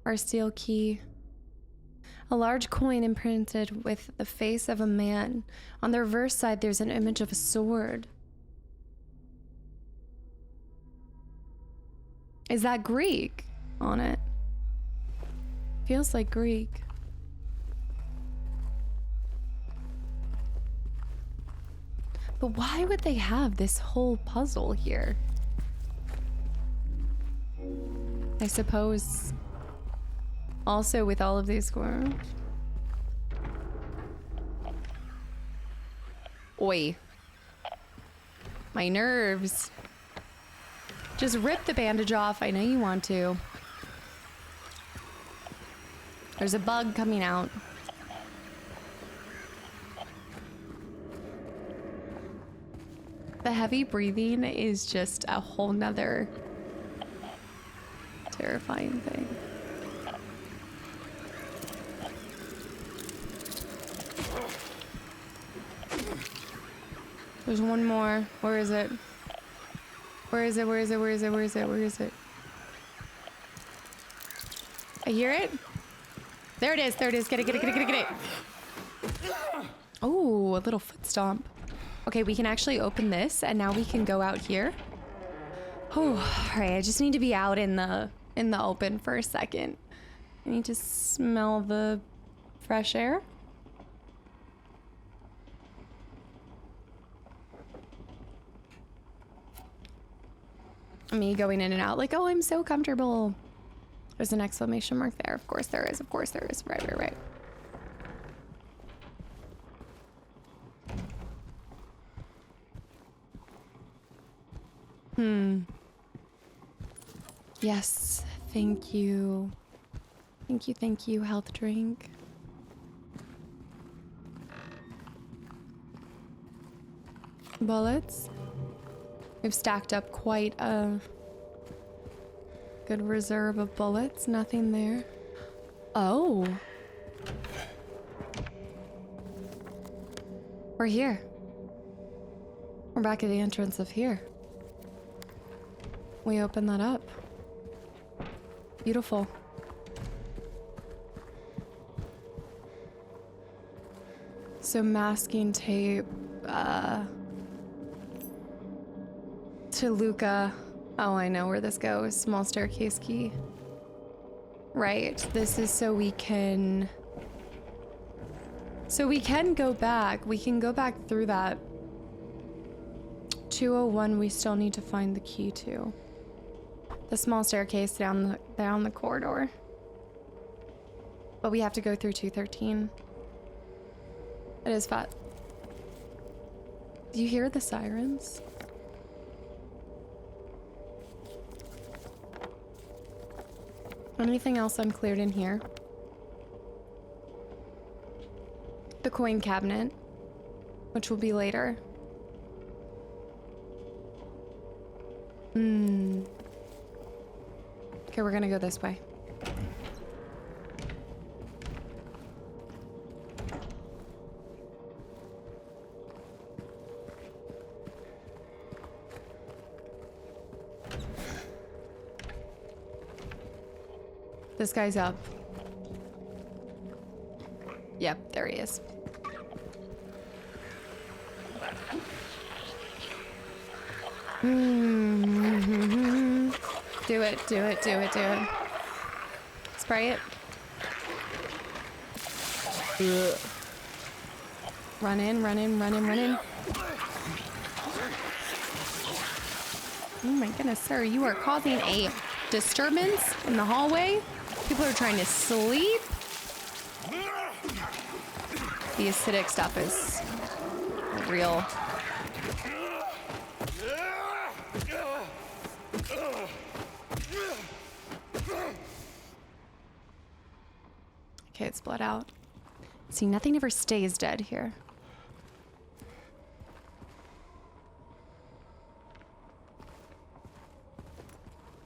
Our steel key. A large coin imprinted with the face of a man. On the reverse side, there's an image of a sword. Is that Greek on it? Feels like Greek. But why would they have this whole puzzle here? I suppose also with all of these squirrels. Oi. My nerves. Just rip the bandage off. I know you want to. There's a bug coming out. The heavy breathing is just a whole nother terrifying thing. There's one more. Where is it? Where is it? Where is it? Where is it? Where is it? Where is it? I hear it. There it is. There it is. Get it, get it, get it, get it, get it. Oh, a little foot stomp. Okay, we can actually open this and now we can go out here. Oh, all right. I just need to be out in the open for a second. I need to smell the fresh air. Me going in and out like, oh, I'm so comfortable. There's an exclamation mark there. Of course there is. Of course there is. Right, right, right. Yes, thank you. Thank you, health drink. Bullets. We've stacked up quite a good reserve of bullets. Nothing there. Oh. We're here. We're back at the entrance of here. We open that up. Beautiful. So masking tape, to Luca. Oh, I know where this goes. Small staircase key. Right, this is so we can go back. We can go back through that. 201 we still need to find the key to. The small staircase down the corridor. But we have to go through 213. It is fat. Do you hear the sirens? Anything else uncleared in here? The coin cabinet, which will be later. Okay, we're gonna go this way. This guy's up. Yep, there he is. Do it, do it, do it, do it. Spray it. Ugh. Run in, run in, run in, run in. Oh my goodness, sir, you are causing a disturbance in the hallway. People are trying to sleep. The acidic stuff is real. Okay, it's bled out. See, nothing ever stays dead here.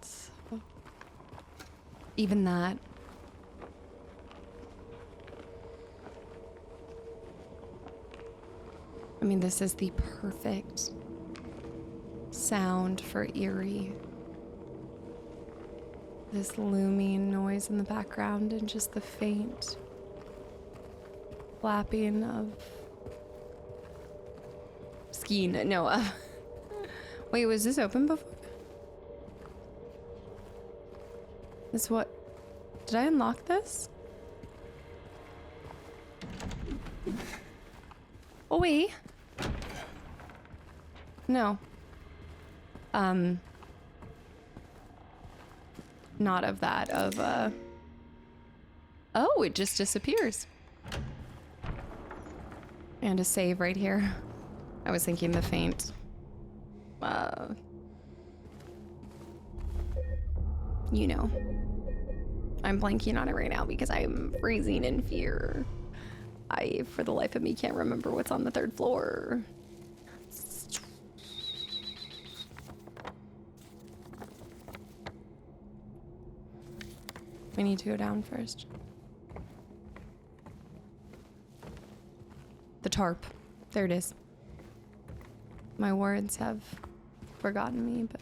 So, even that. I mean, this is the perfect sound for eerie. This looming noise in the background and just the faint flapping of skiing. No, wait, was this open before? This what? Did I unlock this? Oh, wait. No. Not of that, of, oh, it just disappears. And a save right here. I was thinking the faint. You know. I'm blanking on it right now because I'm freezing in fear. I, for the life of me, can't remember what's on the third floor. We need to go down first. The tarp. There it is. My words have forgotten me, but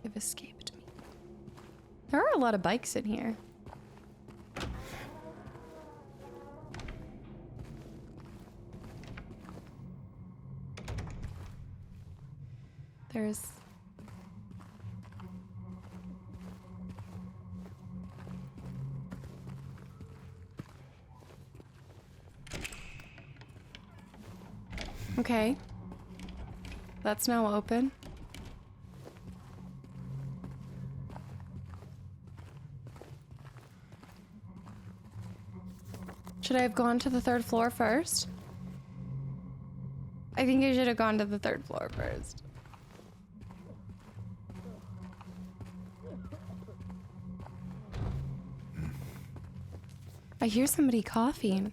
they've escaped me. There are a lot of bikes in here. There's... Okay. That's now open. Should I have gone to the third floor first? I think I should have gone to the third floor first. I hear somebody coughing.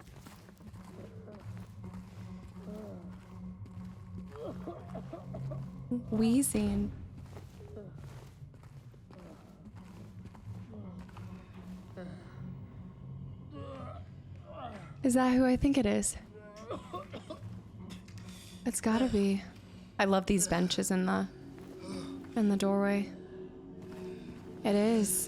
Wheezing. Is that who I think it is? It's gotta be. I love these benches in the doorway. It is.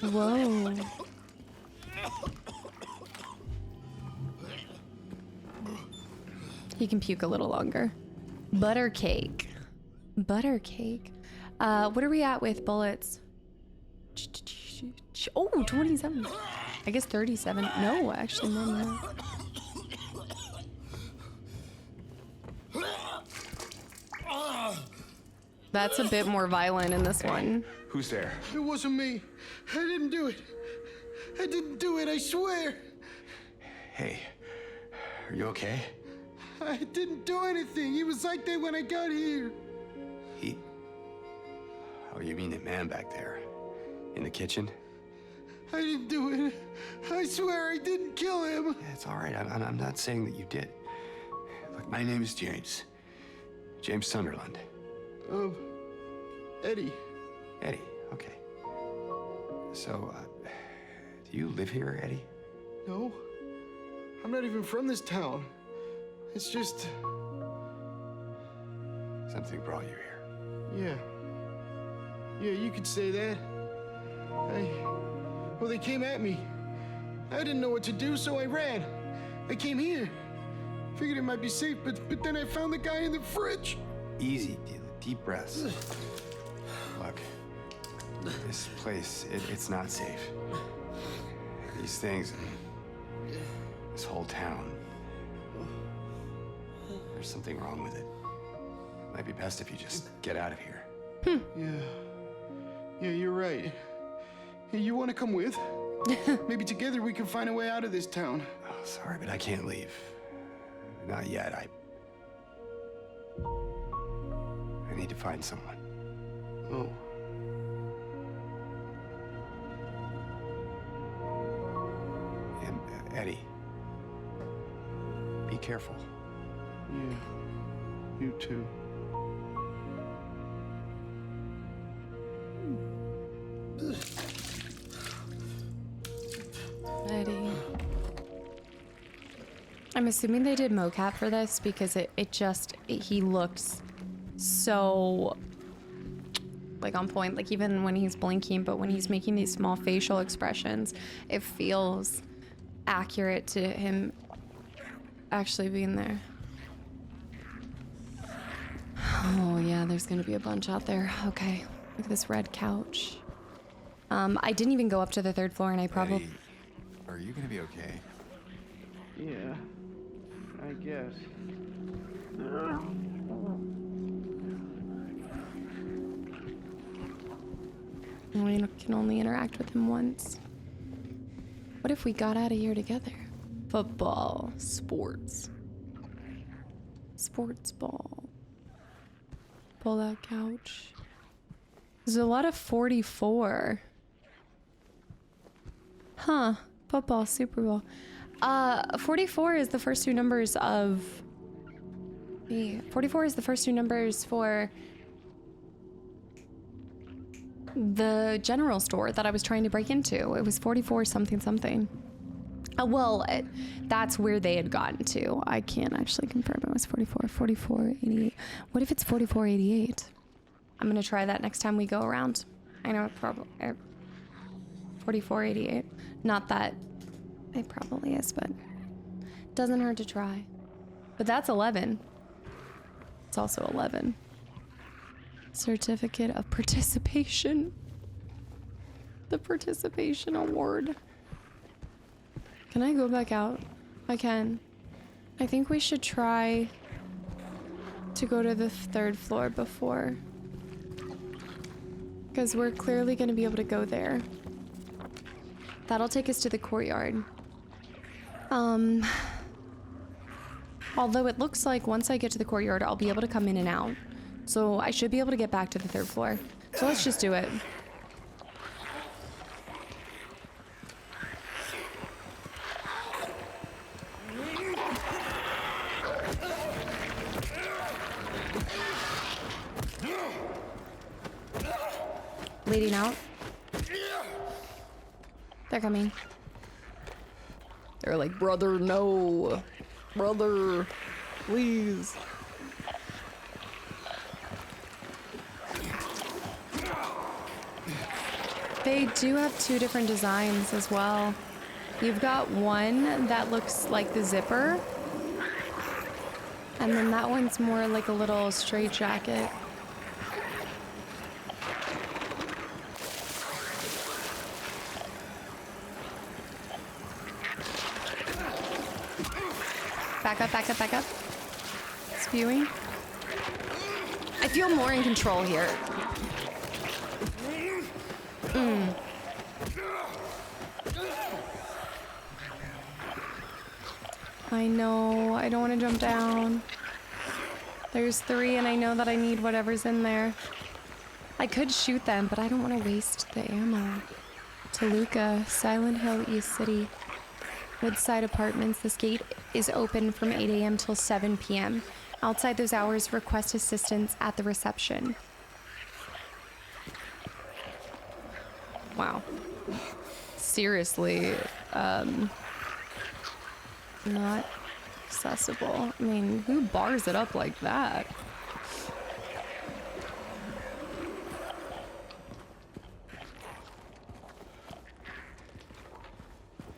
Whoa. He can puke a little longer. Butter cake. Butter cake. What are we at with bullets? Oh, 27. I guess 37. No, actually more than that. That's a bit more violent in this one. Who's there? It wasn't me. I didn't do it. I didn't do it, I swear. Hey, are you okay? I didn't do anything. He was like that when I got here. He... Oh, you mean the man back there? In the kitchen? I didn't do it. I swear I didn't kill him. Yeah, it's all right. I'm not saying that you did. Look, my name is James. James Sunderland. Eddie. Eddie, okay. So, do you live here, Eddie? No. I'm not even from this town. It's just... Something brought you here. Yeah. Yeah, you could say that. Well, they came at me. I didn't know what to do, so I ran. I came here. Figured it might be safe, but then I found the guy in the fridge. Easy, deep breaths. Look, this place, it's not safe. These things, this whole town, there's something wrong with it. It might be best if you just get out of here. Yeah, you're right. Hey, you want to come with? Maybe together we can find a way out of this town. Oh, sorry, but I can't leave. Not yet. I need to find someone. Oh. And Eddie, be careful. Yeah, you too. Eddie. I'm assuming they did mocap for this because he looks so like on point, like even when he's blinking, but when he's making these small facial expressions, it feels accurate to him actually being there. Oh yeah, there's gonna be a bunch out there. Okay, look at this red couch. I didn't even go up to the 3rd floor, and I probably... Eddie, are you gonna be okay? Yeah, I guess. We can only interact with him once. What if we got out of here together? Football, sports. Sports ball. Pull out couch. There's a lot of 44. Huh. Football, Super Bowl. 44 is the first two numbers of... 44 is the first two numbers for the general store that I was trying to break into. It was 44 something something. Well, that's where they had gotten to. I can't actually confirm it was 4488. What if it's 4488? I'm gonna try that next time we go around. I know it probably 4488. Not that it probably is, but doesn't hurt to try. But that's 11. It's also 11. Certificate of participation. The participation award. Can I go back out? I can. I think we should try to go to the 3rd floor before. Because we're clearly going to be able to go there. That'll take us to the courtyard. Although it looks like once I get to the courtyard, I'll be able to come in and out. So I should be able to get back to the 3rd floor. So let's just do it. Leading out. They're coming. They're like, brother, no. Brother, please. They do have 2 different designs as well. You've got one that looks like the zipper. And then that one's more like a little straight jacket. Back up, back up, back up. Spewing. I feel more in control here. I know, I don't want to jump down. There's 3 and I know that I need whatever's in there. I could shoot them, but I don't want to waste the ammo. Toluca, Silent Hill, East City. Woodside Apartments. This gate is open from 8 a.m. till 7 p.m. Outside those hours, request assistance at the reception. Wow. Seriously, not accessible. I mean, who bars it up like that?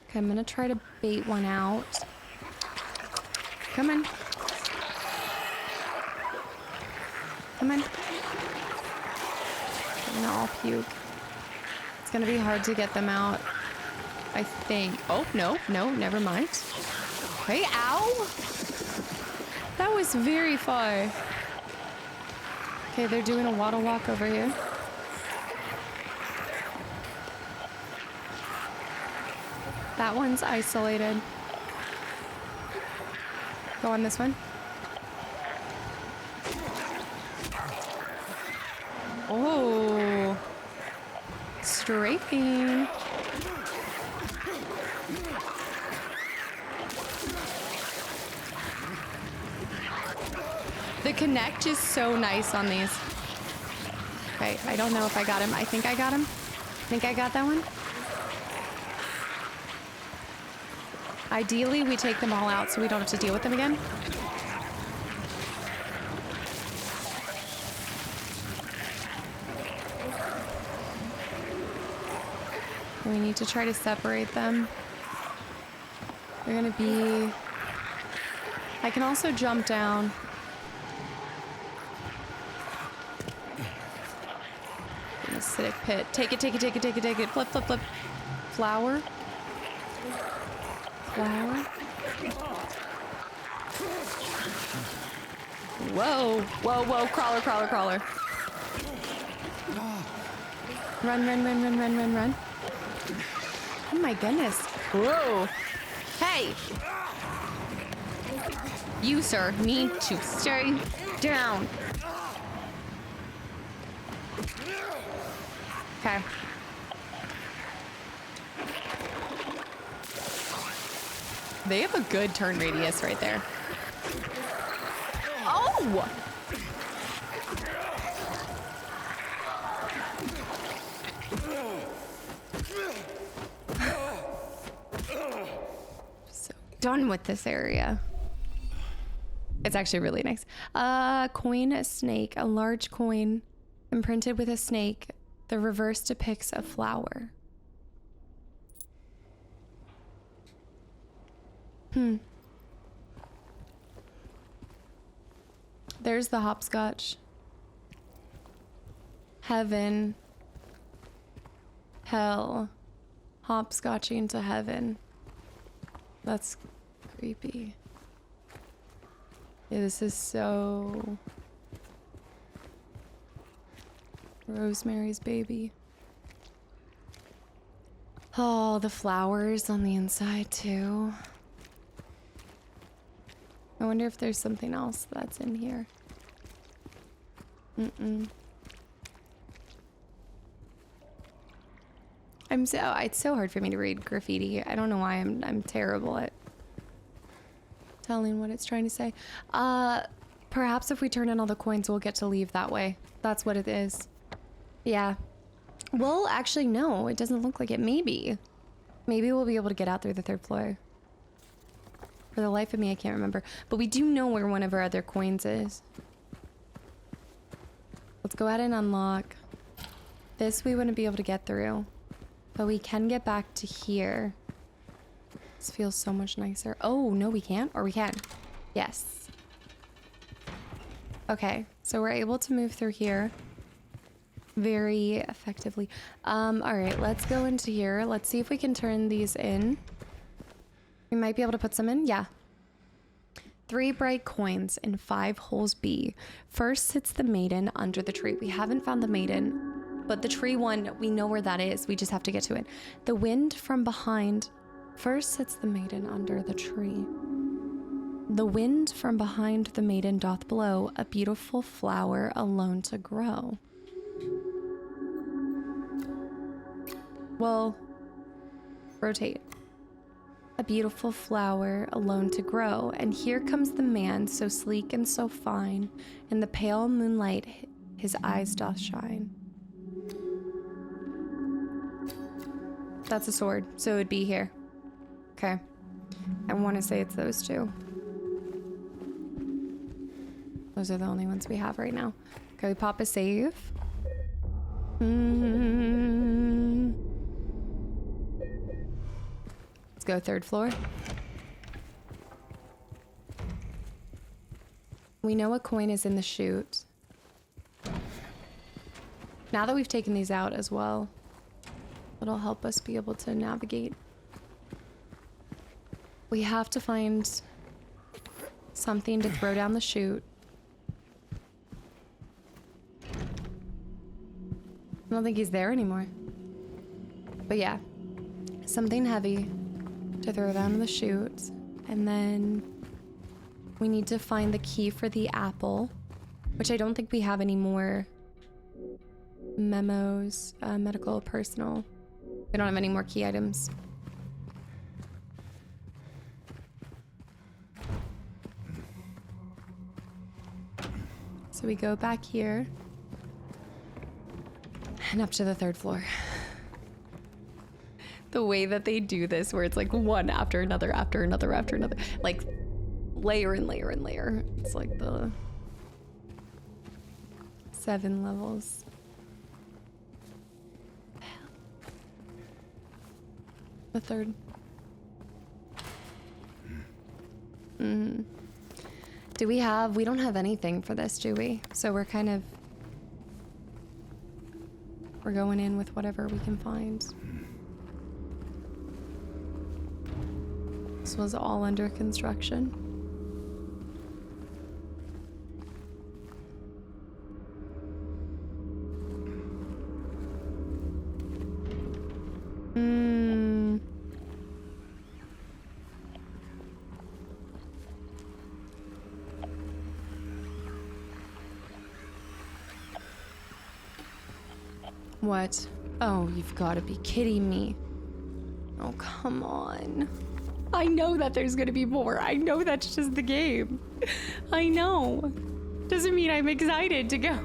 Okay, I'm gonna try to bait one out. Come on. Come on. No, I'll puke. It's gonna be hard to get them out, I think. Oh, no, never mind. Hey, ow! That was very far. Okay, they're doing a waddle walk over here. That one's isolated. Go on this one. Oh. Strafing. The connect is so nice on these. Okay, I don't know if I got him. I think I got him. I think I got that one. Ideally, we take them all out so we don't have to deal with them again. We need to try to separate them. They're gonna be... I can also jump down. An acidic pit. Take it, take it, take it, take it, take it. Flip, flip, flip. Flower. Flower. Whoa, whoa, whoa, crawler, crawler, crawler. Run, run, run, run, run, run, run. Oh my goodness. Whoa. Hey. You, sir, need to stay down. Okay. They have a good turn radius right there. Oh! So done with this area. It's actually really nice. Coin snake, a large coin imprinted with a snake. The reverse depicts a flower. There's the hopscotch. Heaven. Hell. Hopscotching to heaven. That's creepy. Yeah, this is so... Rosemary's Baby. Oh, the flowers on the inside too. wonder if there's something else that's in here. It's so hard for me to read graffiti. I don't know why. I'm terrible at telling what it's trying to say. Perhaps if we turn in all the coins, we'll get to leave that way. That's what it is. Yeah. Well, actually, no. It doesn't look like it. Maybe we'll be able to get out through the 3rd floor. For the life of me, I can't remember. But we do know where one of our other coins is. Let's go ahead and unlock. This we wouldn't be able to get through. But we can get back to here. This feels so much nicer. Oh, no, we can't? Or we can? Yes. Okay, so we're able to move through here very effectively. All right, let's go into here. Let's see if we can turn these in. We might be able to put some in. Yeah. 3 bright coins in 5 holes B. First sits the maiden under the tree. We haven't found the maiden, but the tree one, we know where that is. We just have to get to it. The wind from behind. First sits the maiden under the tree. The wind from behind the maiden doth blow, a beautiful flower alone to grow. Well, rotate. A beautiful flower alone to grow, and here comes the man, so sleek and so fine, in the pale moonlight his eyes doth shine. That's a sword, so it'd be here. Okay. I want to say it's those 2. Those are the only ones we have right now. Okay, we pop a save. Let's go 3rd floor. We know a coin is in the chute. Now that we've taken these out as well, it'll help us be able to navigate. We have to find something to throw down the chute. I don't think he's there anymore. But yeah, something heavy to throw down the chute. And then we need to find the key for the apple, which I don't think we have any more memos, medical, personal. We don't have any more key items. So we go back here and up to the 3rd floor. The way that they do this, where it's like one after another, after another, after another, like layer and layer and layer. It's like the 7 levels. The 3rd. Do we have, we don't have anything for this, do we? So we're kind of, we're going in with whatever we can find. This was all under construction. What? Oh, you've got to be kidding me. Oh, come on. I know that there's gonna be more. I know that's just the game. I know. Doesn't mean I'm excited to go.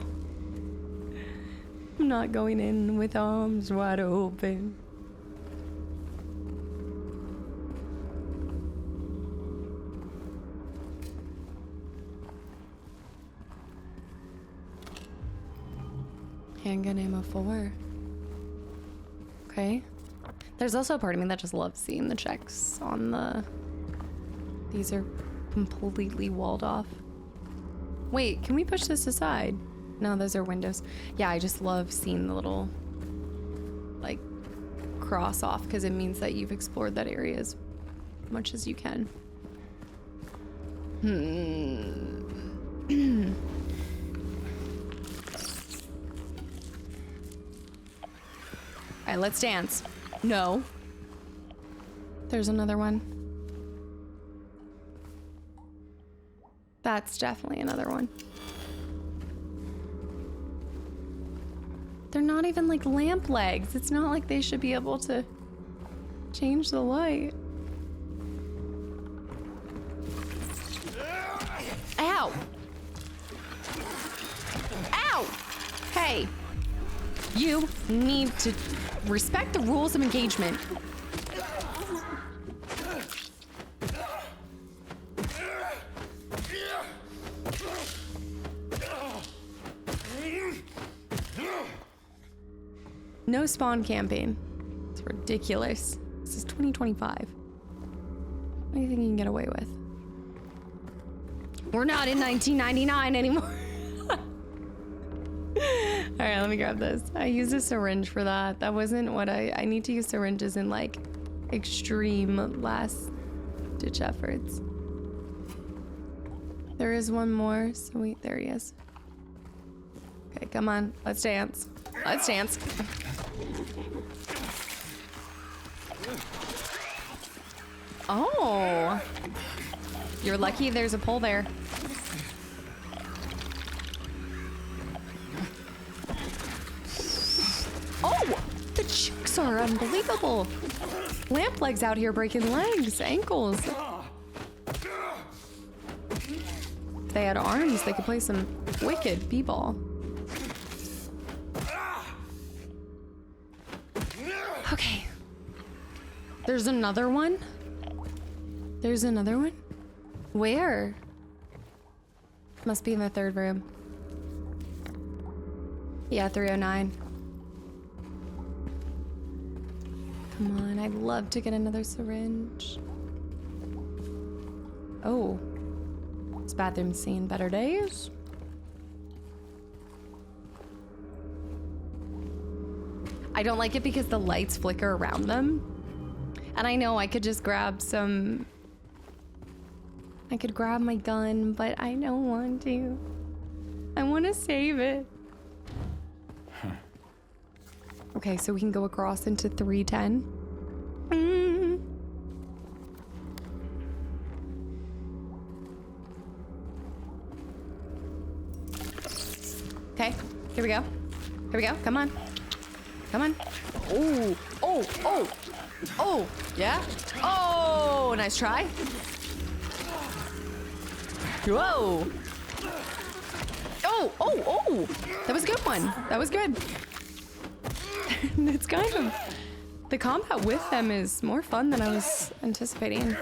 I'm not going in with arms wide open. Handgun ammo 4. Okay. There's also a part of me that just loves seeing the checks on the... These are completely walled off. Wait, can we push this aside? No, those are windows. Yeah, I just love seeing the little, like, cross off, because it means that you've explored that area as much as you can. Alright, let's dance. No. There's another one. That's definitely another one. They're not even like lamp legs. It's not like they should be able to change the light. Ow! Ow! Hey, you need to respect the rules of engagement. No spawn camping. It's ridiculous. This is 2025. What do you think you can get away with? We're not in 1999 anymore. All right, let me grab this. I used a syringe for that. That wasn't what I need to use syringes in like extreme last ditch efforts. There is one more. So wait, there he is. Okay, come on. Let's dance. Let's dance. Oh. You're lucky there's a pole there. Oh! The chicks are unbelievable. Lamp legs out here breaking legs, ankles. If they had arms, they could play some wicked b-ball. Okay. There's another one? There's another one? Where? Must be in the third room. Yeah, 309. Come on, I'd love to get another syringe. Oh. This bathroom's seen better days. I don't like it because the lights flicker around them. And I know I could just grab some... I could grab my gun, but I don't want to. I want to save it. Huh. Okay, so we can go across into 310. Okay, here we go. Here we go, come on. Come on. Oh, oh, oh, oh, yeah. Oh, nice try. Whoa. Oh, oh, oh. That was a good one. That was good. It's kind of... The combat with them is more fun than I was anticipating.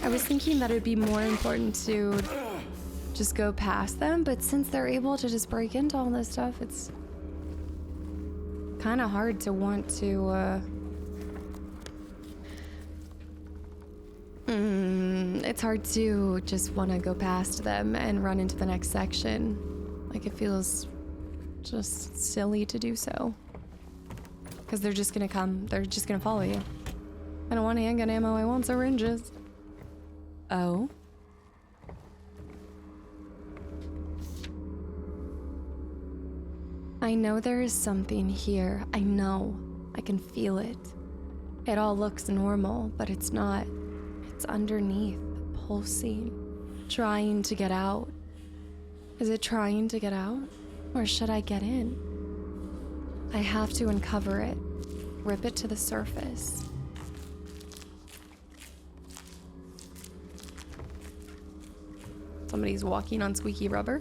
I was thinking that it would be more important to just go past them, but since they're able to just break into all this stuff, it's kind of hard to want to, it's hard to just want to go past them and run into the next section. Like, it feels just silly to do so. Because they're just gonna come, they're just gonna follow you. I don't want handgun ammo, I want syringes. Oh. I know there is something here. I know. I can feel it. It all looks normal, but it's not. It's underneath, pulsing, trying to get out. Is it trying to get out? Or should I get in? I have to uncover it, rip it to the surface. Somebody's walking on squeaky rubber.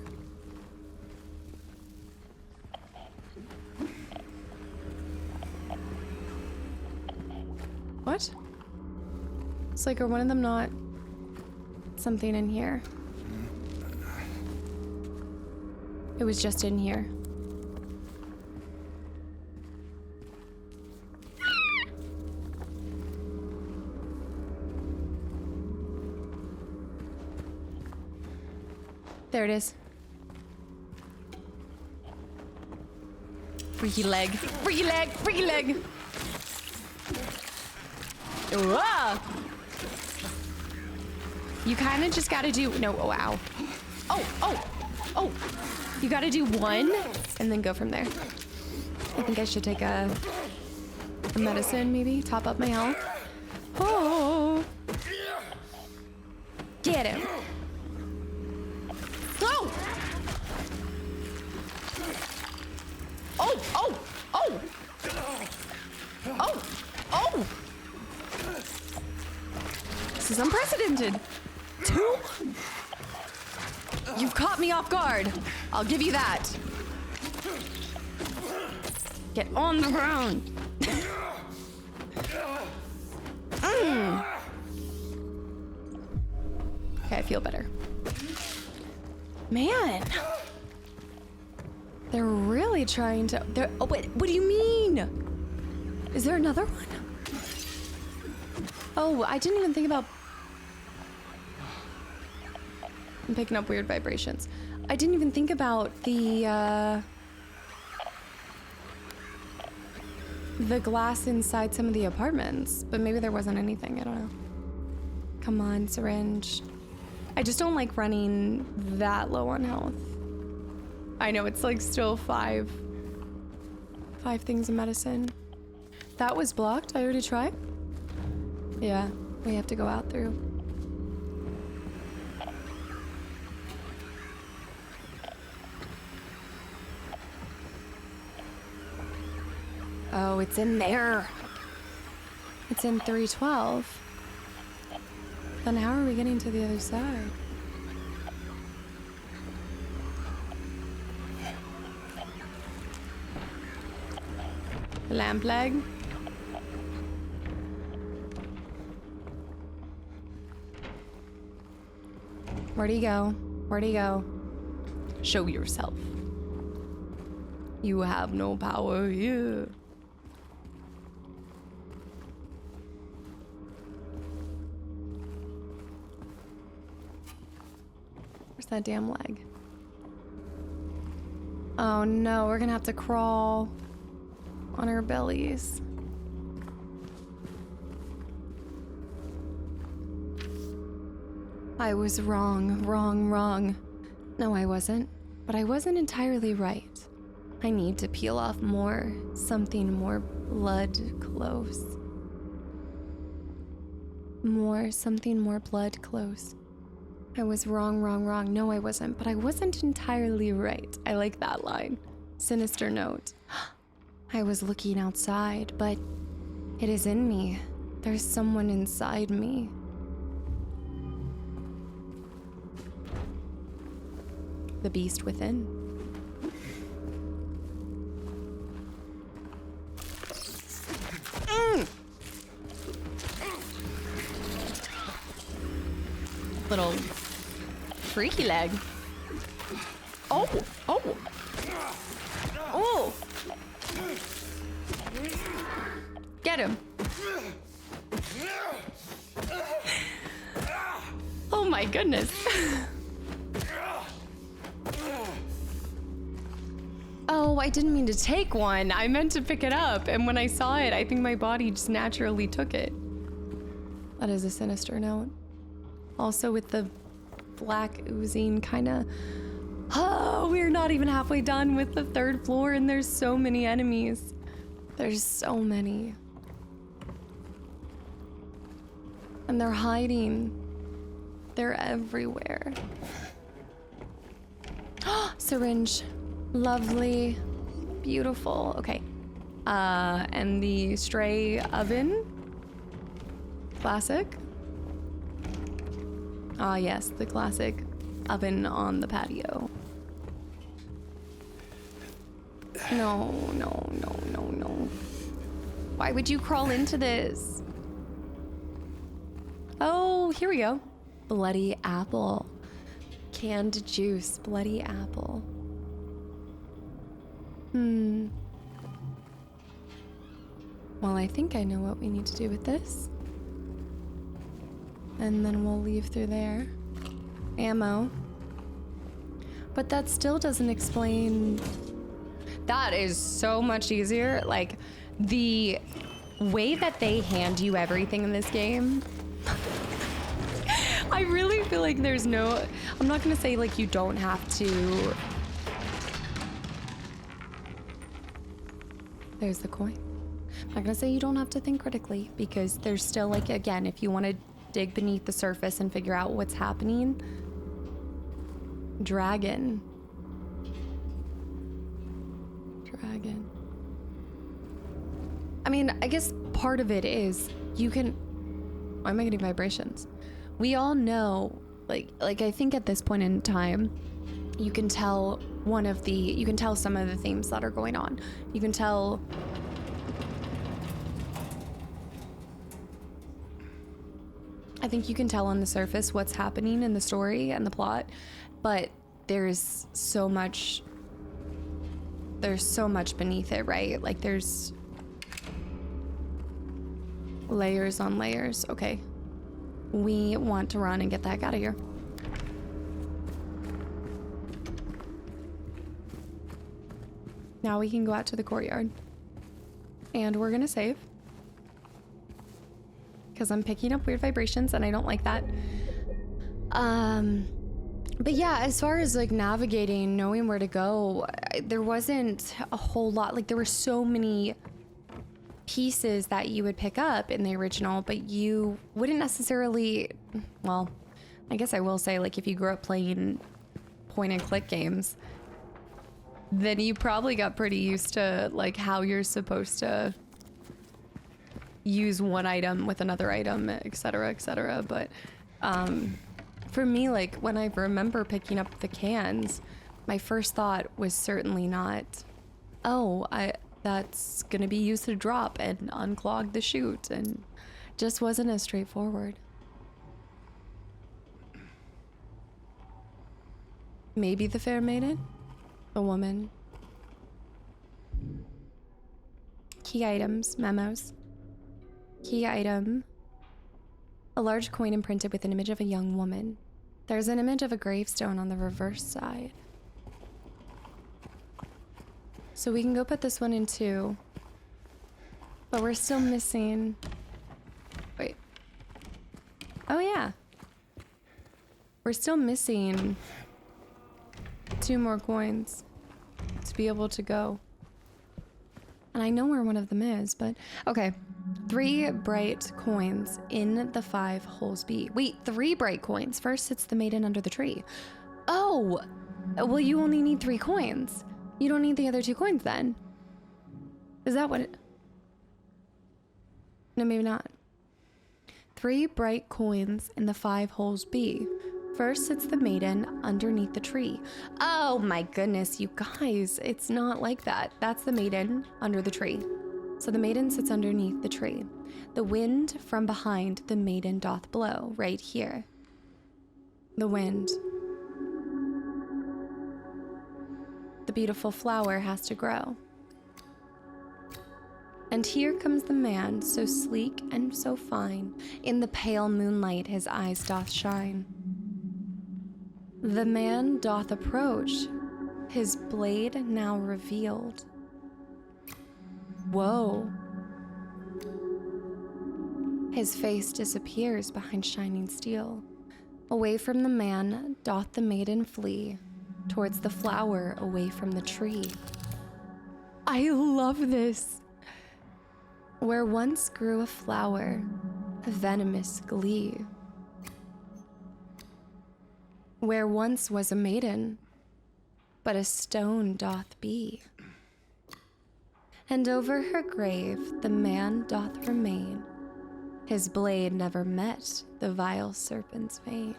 What? It's like, are one of them not something in here? It was just in here. There it is. Freaky leg. Freaky leg. Freaky leg. Whoa. You kind of just gotta do... No, oh, wow. Oh, oh, oh. You gotta do one and then go from there. I think I should take a medicine, maybe. Top up my health. Oh. Get him. Go! Oh, oh, oh! Oh, oh! This is unprecedented. 2? You've caught me off guard. I'll give you that. Get on the ground. Okay, I feel better. Man. They're really trying to... Oh, wait, what do you mean? Is there another one? Oh, I didn't even think about... I'm picking up weird vibrations. I didn't even think about the glass inside some of the apartments, but maybe there wasn't anything, I don't know. Come on, syringe. I just don't like running that low on health. I know it's like still 5 things of medicine. That was blocked, I already tried. Yeah, we have to go out through. Oh, it's in there. It's in 312. Then how are we getting to the other side? Lamp leg. Where'd he go? Where'd he go? Show yourself. You have no power here. Where's that damn leg? Oh no, we're gonna have to crawl on our bellies. I was wrong. No, I wasn't. But I wasn't entirely right. I need to peel off more. Something more blood close. Something more blood close. I was wrong. No, I wasn't. But I wasn't entirely right. I like that line. Sinister note. I was looking outside, but it is in me. There's someone inside me. The beast within. Little freaky leg. Oh! Get him. Oh my goodness. Oh, I didn't mean to take one. I meant to pick it up. And when I saw it, I think my body just naturally took it. That is a sinister note. Also with the black oozing kind of... Oh, we're not even halfway done with the 3rd floor and there's so many enemies. There's so many. And they're hiding. They're everywhere. Syringe. Lovely. Beautiful. Okay. And the stray oven. Classic. Ah, yes, the classic oven on the patio. No. Why would you crawl into this? Oh, here we go. Bloody apple. Canned juice, bloody apple. Well, I think I know what we need to do with this. And then we'll leave through there. Ammo. But that still doesn't explain... That is so much easier. Like, the way that they hand you everything in this game... I really feel like there's no... I'm not gonna say, like, you don't have to... There's the coin. I'm not gonna say you don't have to think critically, because there's still, like, again, if you want to dig beneath the surface and figure out what's happening. Dragon. I mean, I guess part of it is you can... Why am I getting vibrations? We all know, like I think at this point in time, you can tell some of the themes that are going on. You can tell... I think you can tell on the surface what's happening in the story and the plot, but there's so much beneath it, right? Like there's layers on layers. Okay. We want to run and get the heck out of here. Now we can go out to the courtyard. And we're gonna save. Because I'm picking up weird vibrations and I don't like that. But yeah, as far as like navigating, knowing where to go, there wasn't a whole lot. Like there were so many pieces that you would pick up in the original, but you wouldn't necessarily, well, I guess I will say, like if you grew up playing point and click games, then you probably got pretty used to like how you're supposed to use one item with another item, etc., etc. But for me, like when I remember picking up the cans, my first thought was certainly not, oh, that's gonna be used to drop and unclog the chute, and just wasn't as straightforward. Maybe the fair maiden? A woman. Key items, memos. Key item. A large coin imprinted with an image of a young woman. There's an image of a gravestone on the reverse side. So we can go put this one in too. But we're still missing... Wait. Oh yeah. We're still missing 2 more coins to be able to go. And I know where one of them is, but... Okay. 3 bright coins in the 5 holes B. Wait, 3 bright coins. First, it's the maiden under the tree. Oh! Well, you only need 3 coins. You don't need the other 2 coins then. Is that what it... No, maybe not. 3 bright coins in the 5 holes B. First, it's the maiden underneath the tree. Oh my goodness, you guys. It's not like that. That's the maiden under the tree. So the maiden sits underneath the tree. The wind from behind the maiden doth blow, right here. The wind. The beautiful flower has to grow. And here comes the man, so sleek and so fine. In the pale moonlight his eyes doth shine. The man doth approach, his blade now revealed. Whoa. His face disappears behind shining steel. Away from the man doth the maiden flee, towards the flower away from the tree. I love this. Where once grew a flower, a venomous glee. Where once was a maiden, but a stone doth be. And over her grave the man doth remain, his blade never met the vile serpent's vein.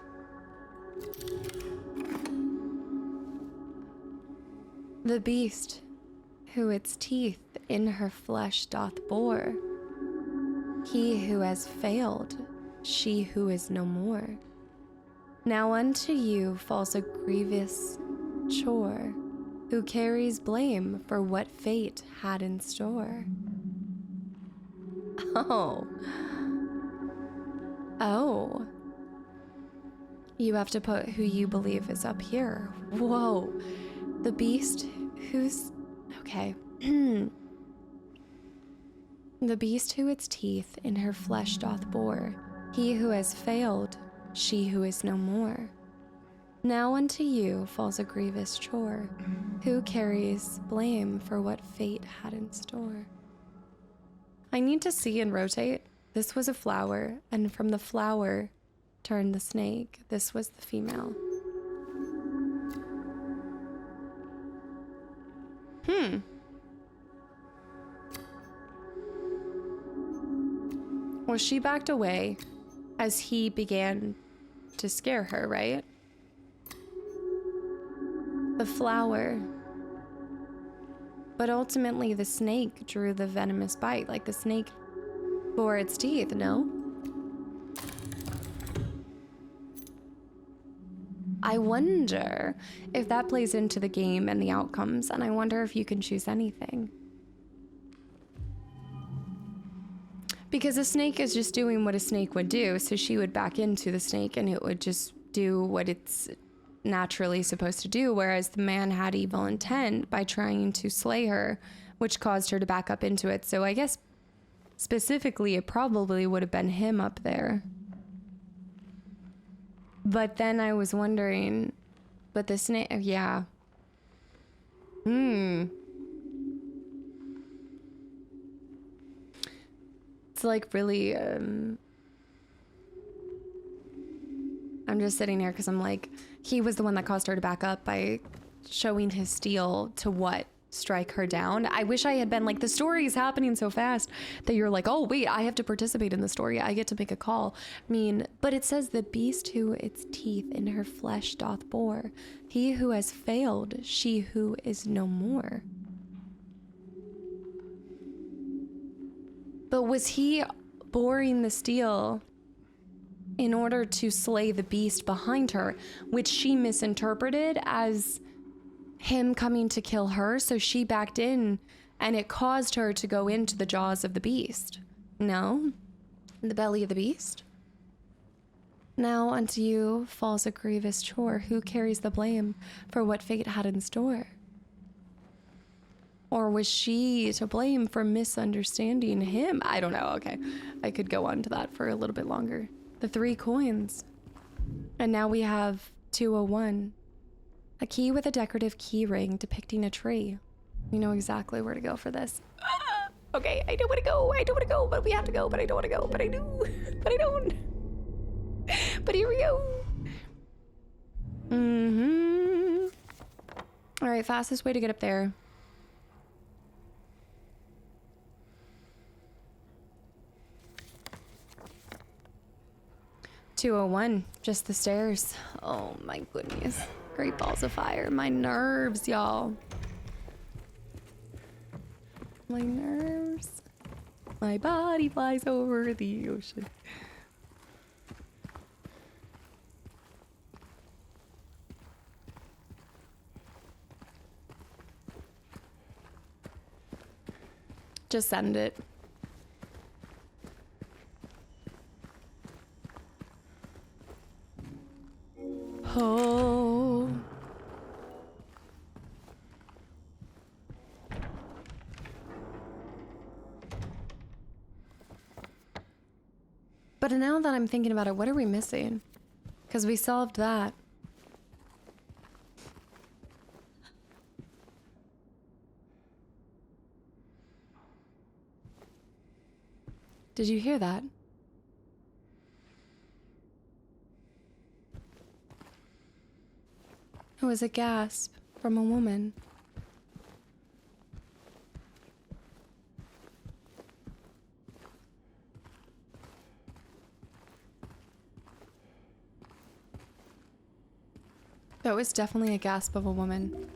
The beast, who its teeth in her flesh doth bore, he who has failed, she who is no more. Now unto you falls a grievous chore, who carries blame for what fate had in store. Oh. Oh. You have to put who you believe is up here. Whoa. The beast who's... Okay. The beast who its teeth in her flesh doth bore, he who has failed, she who is no more. Now unto you falls a grievous chore, who carries blame for what fate had in store. I need to see and rotate This was a flower, and from the flower turned the snake. This was the female. Well, she backed away as he began to scare her, right? The flower. But ultimately, the snake drew the venomous bite. Like, the snake bore its teeth, no? I wonder if that plays into the game and the outcomes, and I wonder if you can choose anything. Because a snake is just doing what a snake would do, so she would back into the snake and it would just do what it's naturally supposed to do, whereas the man had evil intent by trying to slay her, which caused her to back up into it. So I guess specifically it probably would have been him up there. But then I was wondering, but the snake, yeah. It's like really, I'm just sitting here because I'm like, he was the one that caused her to back up by showing his steel to what? Strike her down. I wish I had been like, the story is happening so fast that you're like, oh wait, I have to participate in the story. I get to make a call. I mean, but it says the beast who its teeth in her flesh doth bore. He who has failed, she who is no more. But was he boring the steel in order to slay the beast behind her, which she misinterpreted as him coming to kill her, so she backed in and it caused her to go into the jaws of the beast? No? The belly of the beast? Now unto you falls a grievous chore. Who carries the blame for what fate had in store? Or was she to blame for misunderstanding him? I don't know. Okay, I could go on to that for a little bit longer. The 3 coins. And now we have 201. A key with a decorative key ring depicting a tree. You know exactly where to go for this. Okay, I don't want to go. I don't want to go, but we have to go. But I don't want to go. But I do. But I don't. But here we go. All right, fastest way to get up there. $201, just the stairs. Oh my goodness. Great balls of fire. My nerves, y'all. My nerves. My body flies over the ocean. Just send it. Oh. But now that I'm thinking about it, what are we missing? Because we solved that. Did you hear that? It was a gasp from a woman. That was definitely a gasp of a woman.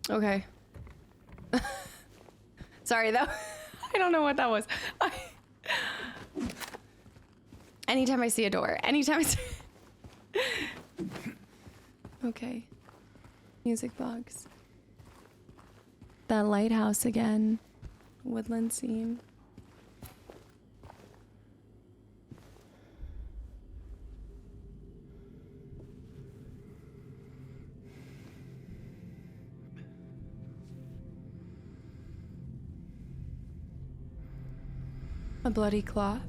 Okay. Sorry, that I don't know what that was. Anytime I see a door, anytime I see... Okay. Music box. That lighthouse again. Woodland scene. A bloody cloth.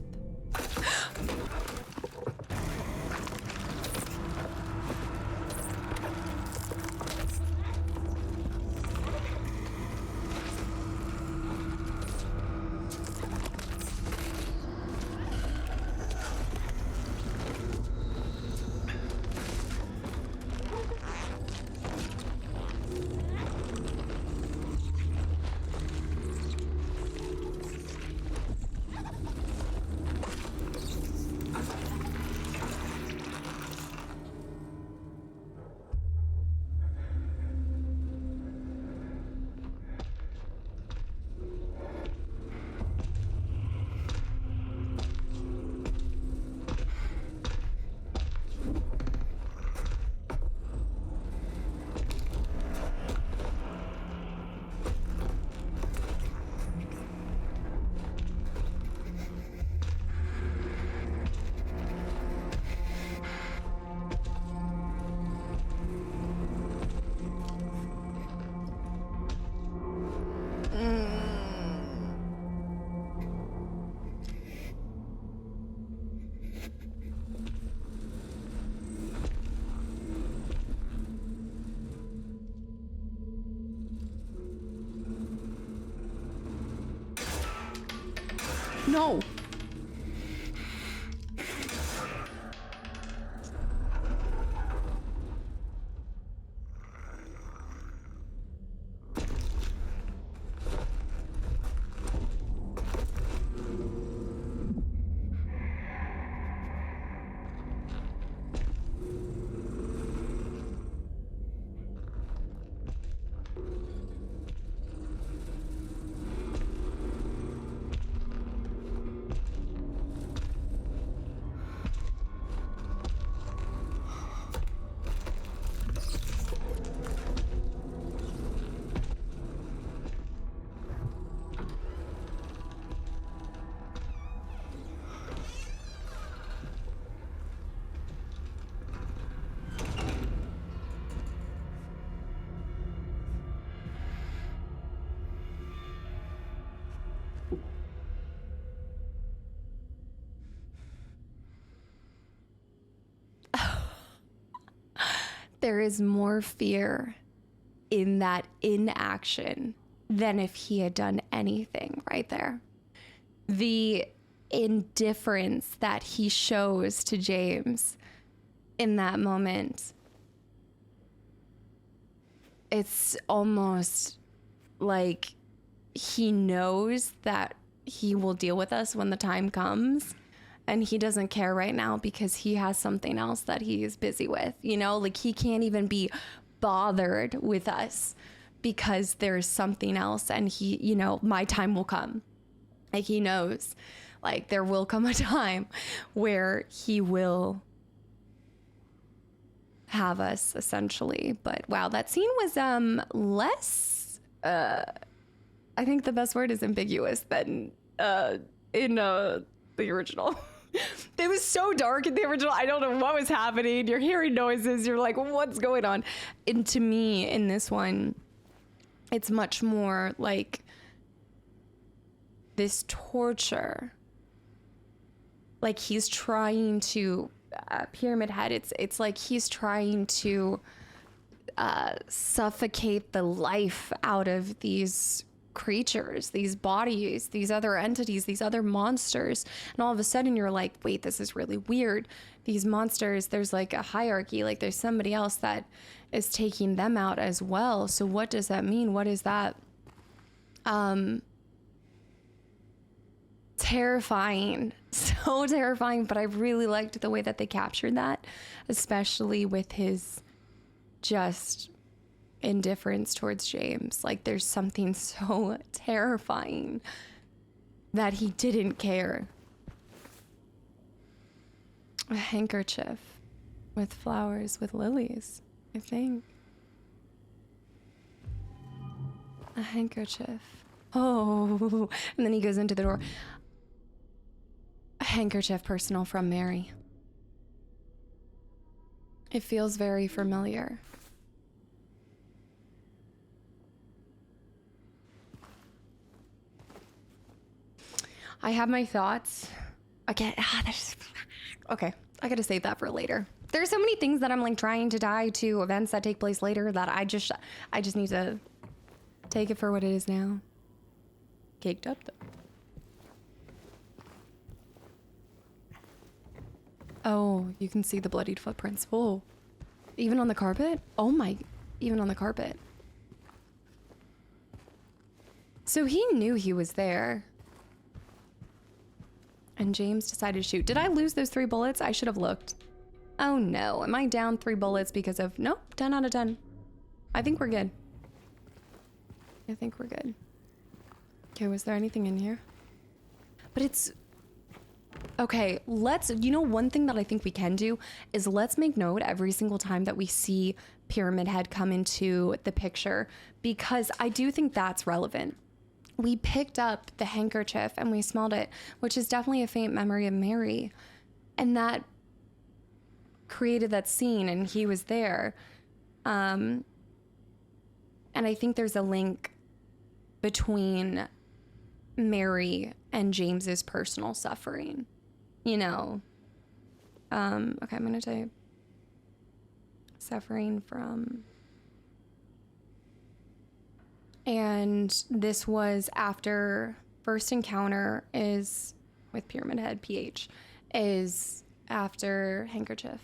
No. There is more fear in that inaction than if he had done anything right there. The indifference that he shows to James in that moment, it's almost like he knows that he will deal with us when the time comes. And he doesn't care right now because he has something else that he is busy with, you know, like he can't even be bothered with us because there's something else. And he, you know, my time will come. Like he knows, like there will come a time where he will have us essentially. But wow, that scene was less, I think the best word is ambiguous than in the original. It was so dark in the original. I don't know what was happening. You're hearing noises. You're like, what's going on? And to me, in this one, it's much more like this torture. Like he's trying to, Pyramid Head, it's like he's trying to suffocate the life out of these creatures, these bodies, these other entities, these other monsters. And all of a sudden you're like, wait, this is really weird. These monsters, there's like a hierarchy, like there's somebody else that is taking them out as well. So what does that mean? What is that? Terrifying, so terrifying, but I really liked the way that they captured that, especially with his just indifference towards James. Like there's something so terrifying that he didn't care. A handkerchief with flowers, with lilies, I think. A handkerchief. Oh, and then he goes into the door. A handkerchief personal from Mary. It feels very familiar. I have my thoughts. Okay, okay, I gotta save that for later. There's so many things that I'm like trying to tie to events that take place later that I just need to take it for what it is now. Caked up though. Oh, you can see the bloodied footprints. Oh, even on the carpet? Oh my, even on the carpet. So he knew he was there. And James decided to shoot. Did I lose those 3 bullets? I should have looked. Oh no, am I down 3 bullets because of, nope, 10 out of 10. I think we're good. I think we're good. Okay, was there anything in here? But it's, okay, let's, you know, one thing that I think we can do is let's make note every single time that we see Pyramid Head come into the picture, because I do think that's relevant. We picked up the handkerchief and we smelled it, which is definitely a faint memory of Mary. And that created that scene and he was there. And I think there's a link between Mary and James's personal suffering, you know. Okay, I'm gonna type suffering from, and this was after first encounter is with Pyramid Head PH is after handkerchief.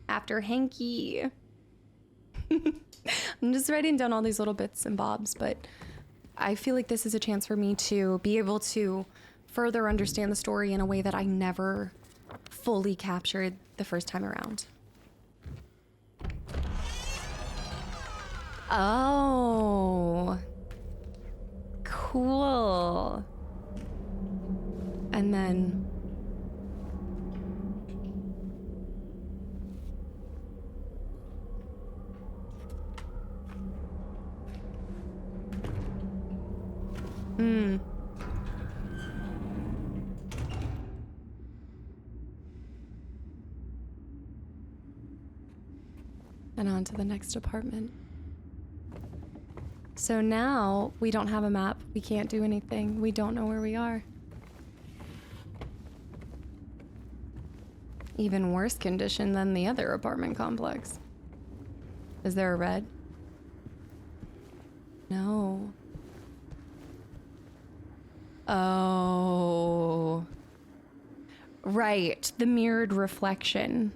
After hanky. I'm just writing down all these little bits and bobs, but I feel like this is a chance for me to be able to further understand the story in a way that I never fully captured the first time around. Oh, cool. And then and on to the next apartment. So now we don't have a map. We can't do anything. We don't know where we are. Even worse condition than the other apartment complex. Is there a red? No. Oh. Right, the mirrored reflection.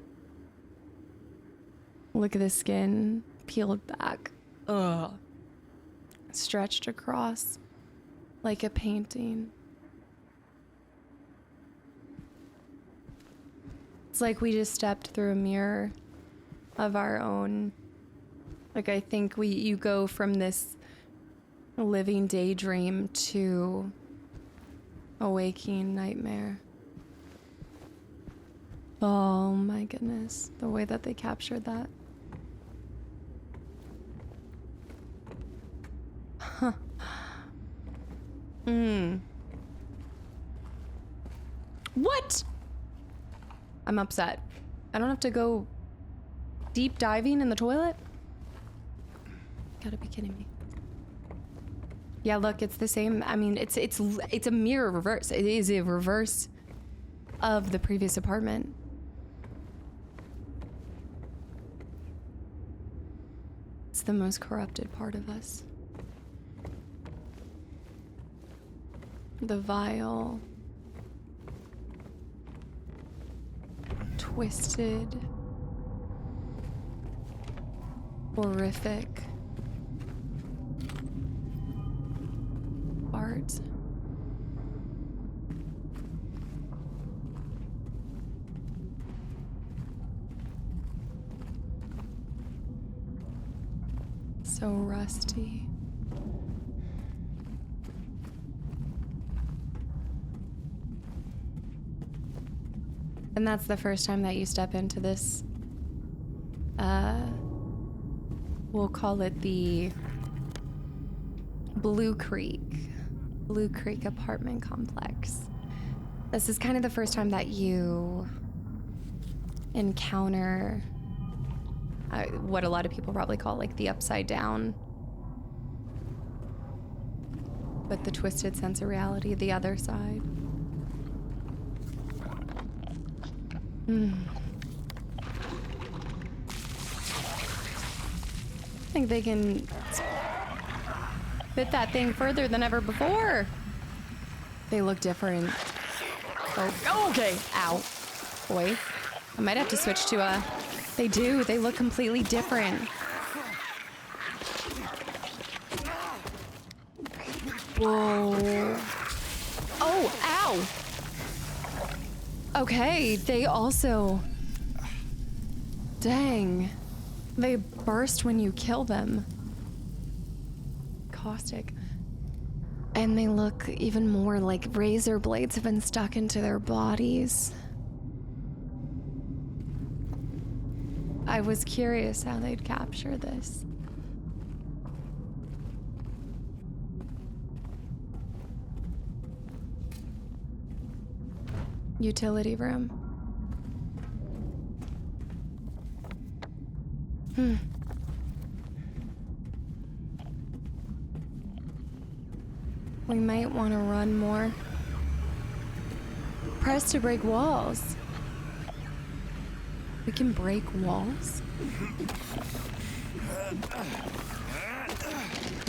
Look at the skin peeled back. Ugh. Stretched across like a painting. It's like we just stepped through a mirror of our own. Like I think you go from this living daydream to a waking nightmare. Oh my goodness, the way that they captured that. Huh. What? I'm upset. I don't have to go deep diving in the toilet? Gotta be kidding me. Yeah, look, it's the same. I mean, it's a mirror reverse. It is a reverse of the previous apartment. It's the most corrupted part of us. The vile, twisted, horrific art. So rusty. And that's the first time that you step into this, we'll call it the Blue Creek apartment complex. This is kind of the first time that you encounter what a lot of people probably call like the upside down, but the twisted sense of reality, the other side. I think they can fit that thing further than ever before. They look different. Oh, okay. Ow. Boy. I might have to switch to a... They do. They look completely different. Whoa. Oh, ow. Okay, they also... Dang. They burst when you kill them. Caustic. And they look even more like razor blades have been stuck into their bodies. I was curious how they'd capture this. Utility room. We might want to run more. Press to break walls. We can break walls?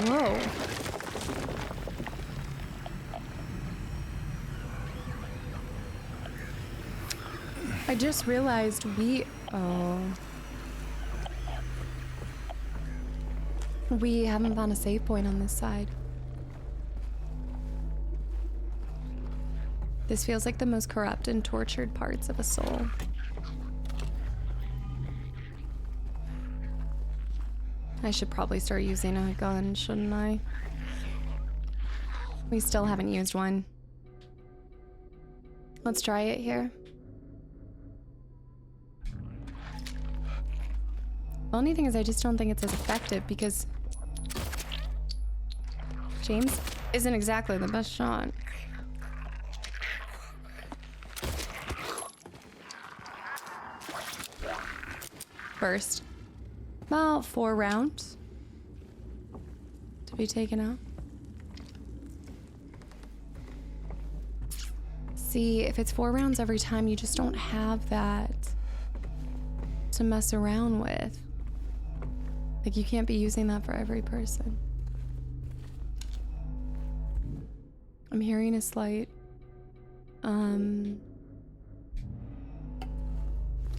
Whoa. I just realized we haven't found a save point on this side. This feels like the most corrupt and tortured parts of a soul. I should probably start using a gun, shouldn't I? We still haven't used one. Let's try it here. The only thing is I just don't think it's as effective because James isn't exactly the best shot. First, about 4 rounds to be taken out. See, if it's 4 rounds every time, you just don't have that to mess around with. Like, you can't be using that for every person. I'm hearing a slight,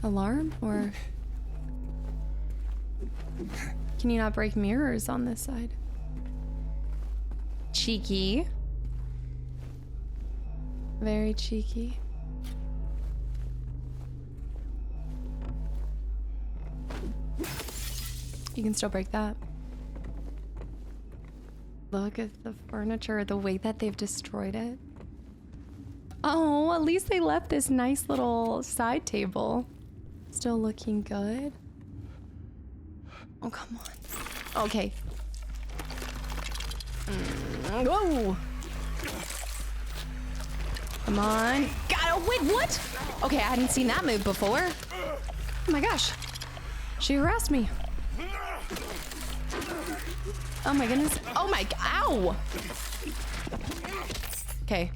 alarm, or can you not break mirrors on this side? Cheeky. Very cheeky. You can still break that. Look at the furniture, the way that they've destroyed it. Oh, at least they left this nice little side table. Still looking good. Oh, come on. Okay. Whoa! Come on. God, wait, what? Okay, I hadn't seen that move before. Oh my gosh. She harassed me. Oh my goodness. Oh my, ow! Okay.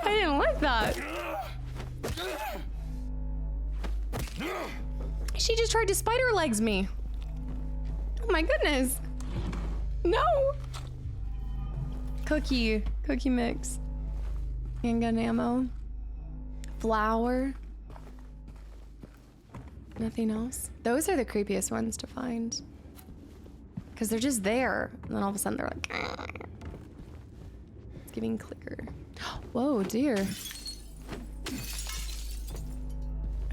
I didn't like that. She just tried to spider legs me. Oh my goodness. No. Cookie mix. Handgun ammo. Flour. Nothing else. Those are the creepiest ones to find. Because they're just there. And then all of a sudden they're like... It's getting clicker. Whoa, dear.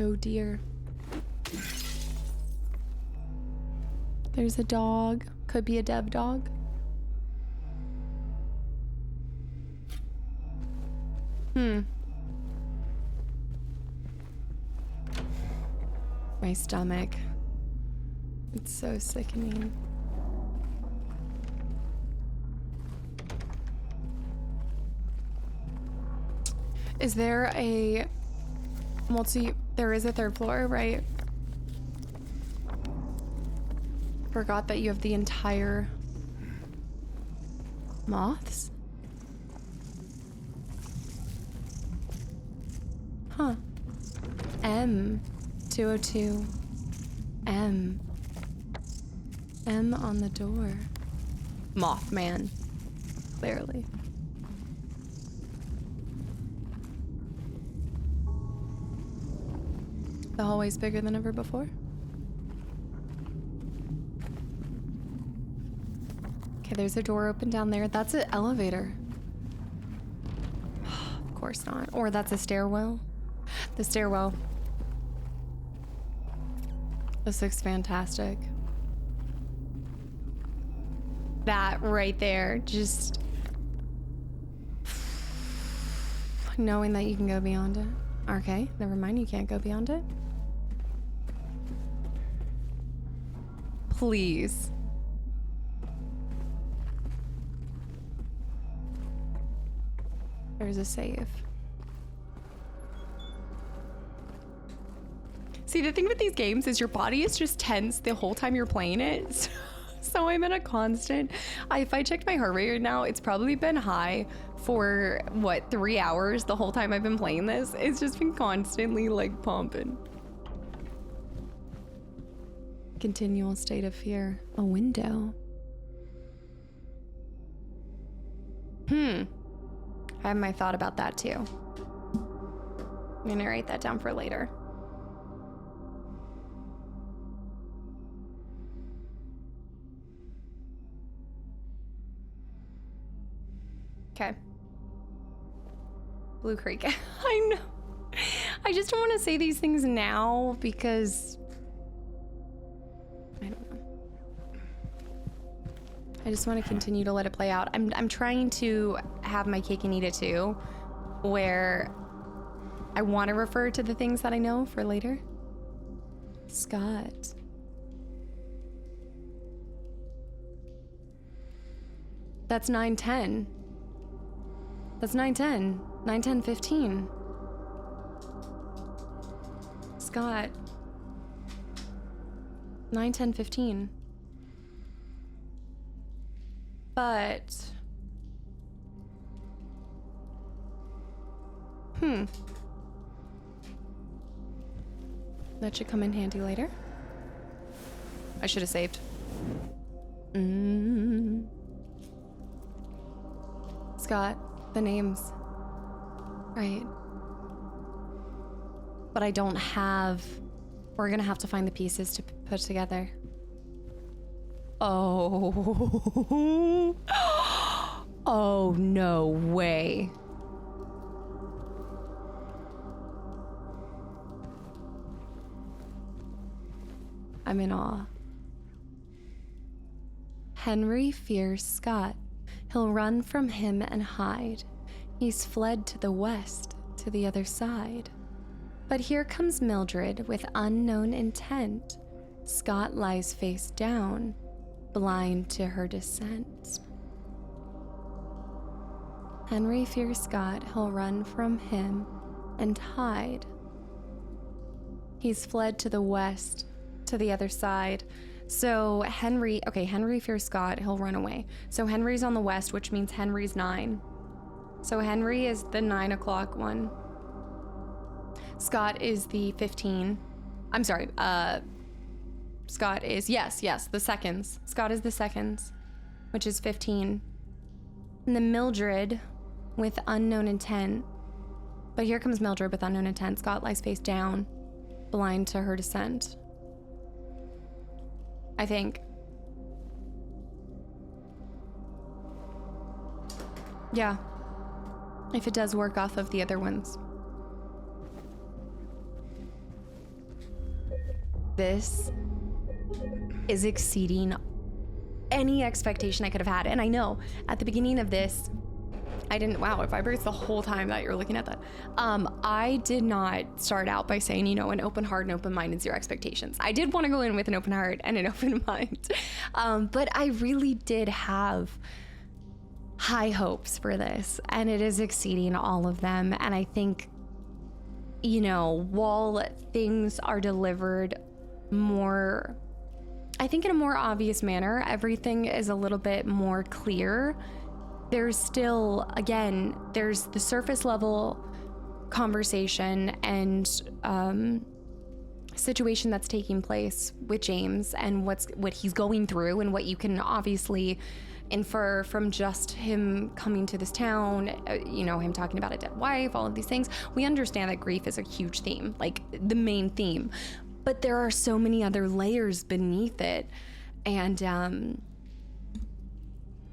Oh, dear. There's a dog. Could be a dev dog. My stomach. It's so sickening. Is there a there is a 3rd floor, right? Forgot that you have the entire moths? Huh. M202. M on the door. Mothman. Clearly. The hallway's bigger than ever before. Okay, there's a door open down there. That's an elevator. Of course not. Or that's a stairwell. The stairwell. This looks fantastic. That right there, just knowing that you can go beyond it. Okay, never mind, you can't go beyond it. Please. There's a save. See, the thing with these games is your body is just tense the whole time you're playing it. So I'm in a constant... if I checked my heart rate right now, it's probably been high for, what, 3 hours the whole time I've been playing this. It's just been constantly, like, pumping. Continual state of fear. A window. I have my thought about that, too. I'm gonna write that down for later. Okay. Blue Creek. I know. I just don't want to say these things now because I don't know. I just want to continue to let it play out. I'm trying to have my cake and eat it too, where I want to refer to the things that I know for later. Scott. That's 9:10. That's 9:10. 9:10:15. Scott. 9:10:15. But that should come in handy later. I should have saved. Scott, the names. Right. But I don't have... We're gonna have to find the pieces to put together. Oh. Oh, no way. I'm in awe. Henry fears Scott. He'll run from him and hide. He's fled to the west, to the other side. But here comes Mildred with unknown intent. Scott lies face down, blind to her descent. Henry fears Scott. He'll run from him and hide. He's fled to the west, to the other side. So Henry fears Scott. He'll run away. So Henry's on the west, which means Henry's 9. So Henry is the 9 o'clock one. Scott is the 15. I'm sorry. Scott is, yes, the seconds. Scott is the seconds, which is 15. And then Mildred with unknown intent. But here comes Mildred with unknown intent. Scott lies face down, blind to her descent. I think. Yeah. If it does work off of the other ones. This is exceeding any expectation I could have had. And I know at the beginning of this, I didn't, wow, it vibrates the whole time that you're looking at that. I did not start out by saying, you know, an open heart and open mind and zero expectations. I did want to go in with an open heart and an open mind. But I really did have high hopes for this, and it is exceeding all of them. And I think, you know, while things are delivered more, I think in a more obvious manner, everything is a little bit more clear. There's still, again, there's the surface level conversation and situation that's taking place with James and what he's going through and what you can obviously infer from just him coming to this town, you know, him talking about a dead wife, all of these things. We understand that grief is a huge theme, like the main theme, but there are so many other layers beneath it. And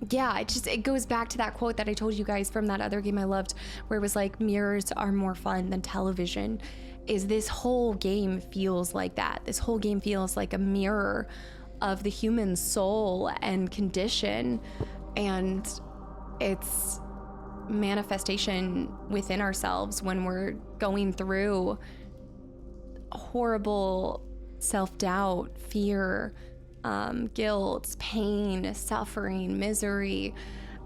yeah, it goes back to that quote that I told you guys from that other game I loved, where it was like, mirrors are more fun than television. Is this whole game feels like that. This whole game feels like a mirror of the human soul and condition, and its manifestation within ourselves when we're going through horrible self-doubt, fear, guilt, pain, suffering, misery.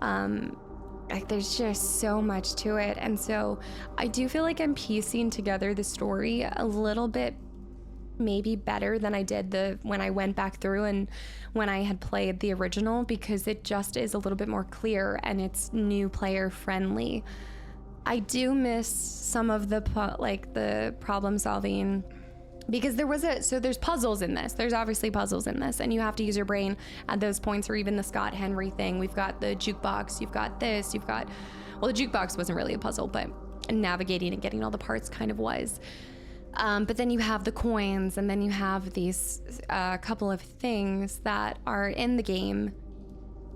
Like there's just so much to it. And so I do feel like I'm piecing together the story a little bit maybe better than I did when I went back through and when I had played the original, because it just is a little bit more clear and it's new player friendly. I do miss some of the problem solving, because there's puzzles in this. There's obviously puzzles in this, and you have to use your brain at those points, or even the Scott Henry thing. We've got the jukebox, you've got this, well, the jukebox wasn't really a puzzle, but navigating and getting all the parts kind of was. But then you have the coins, and then you have these couple of things that are in the game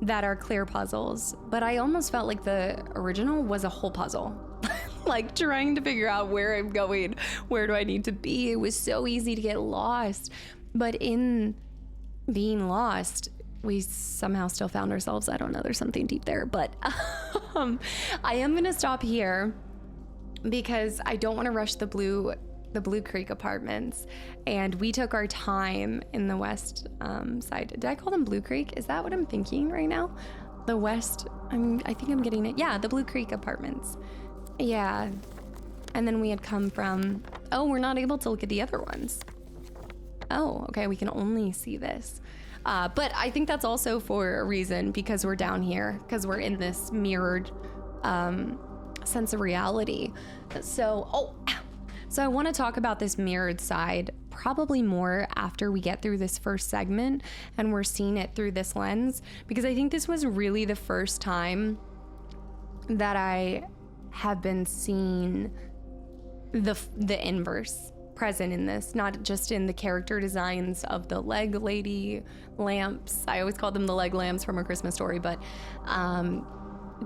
that are clear puzzles. But I almost felt like the original was a whole puzzle. Like trying to figure out where I'm going, where do I need to be. It was so easy to get lost. But in being lost, we somehow still found ourselves. I don't know, there's something deep there. But I am gonna stop here because I don't want to rush the Blue Creek apartments, and we took our time in the west side. Did I call them Blue Creek? Is that what I'm thinking right now? The west, I think I'm getting it. Yeah, the Blue Creek apartments. Yeah. And then we had come from, oh, we're not able to look at the other ones. Oh, okay, we can only see this. But I think that's also for a reason, because we're down here, because we're in this mirrored sense of reality. So I want to talk about this mirrored side probably more after we get through this first segment and we're seeing it through this lens, because I think this was really the first time that I have been seeing the inverse present in this, not just in the character designs of the leg lady lamps. I always call them the leg lamps from A Christmas Story, but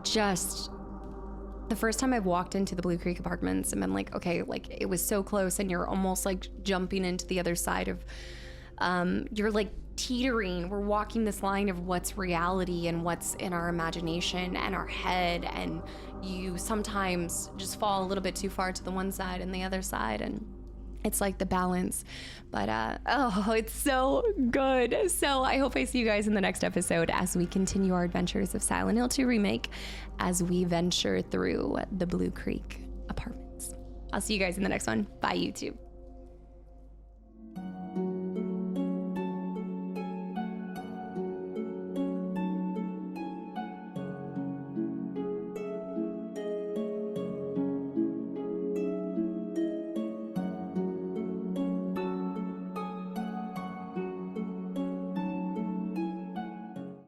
just the first time I've walked into the Blue Creek apartments and been like, okay, like it was so close, and you're almost like jumping into the other side of, you're like teetering. We're walking this line of what's reality and what's in our imagination and our head, and you sometimes just fall a little bit too far to the one side and the other side, and it's like the balance. But oh, it's so good. So I hope I see you guys in the next episode as we continue our adventures of Silent Hill 2 Remake, as we venture through the Blue Creek apartments. I'll see you guys in the next one. Bye, YouTube.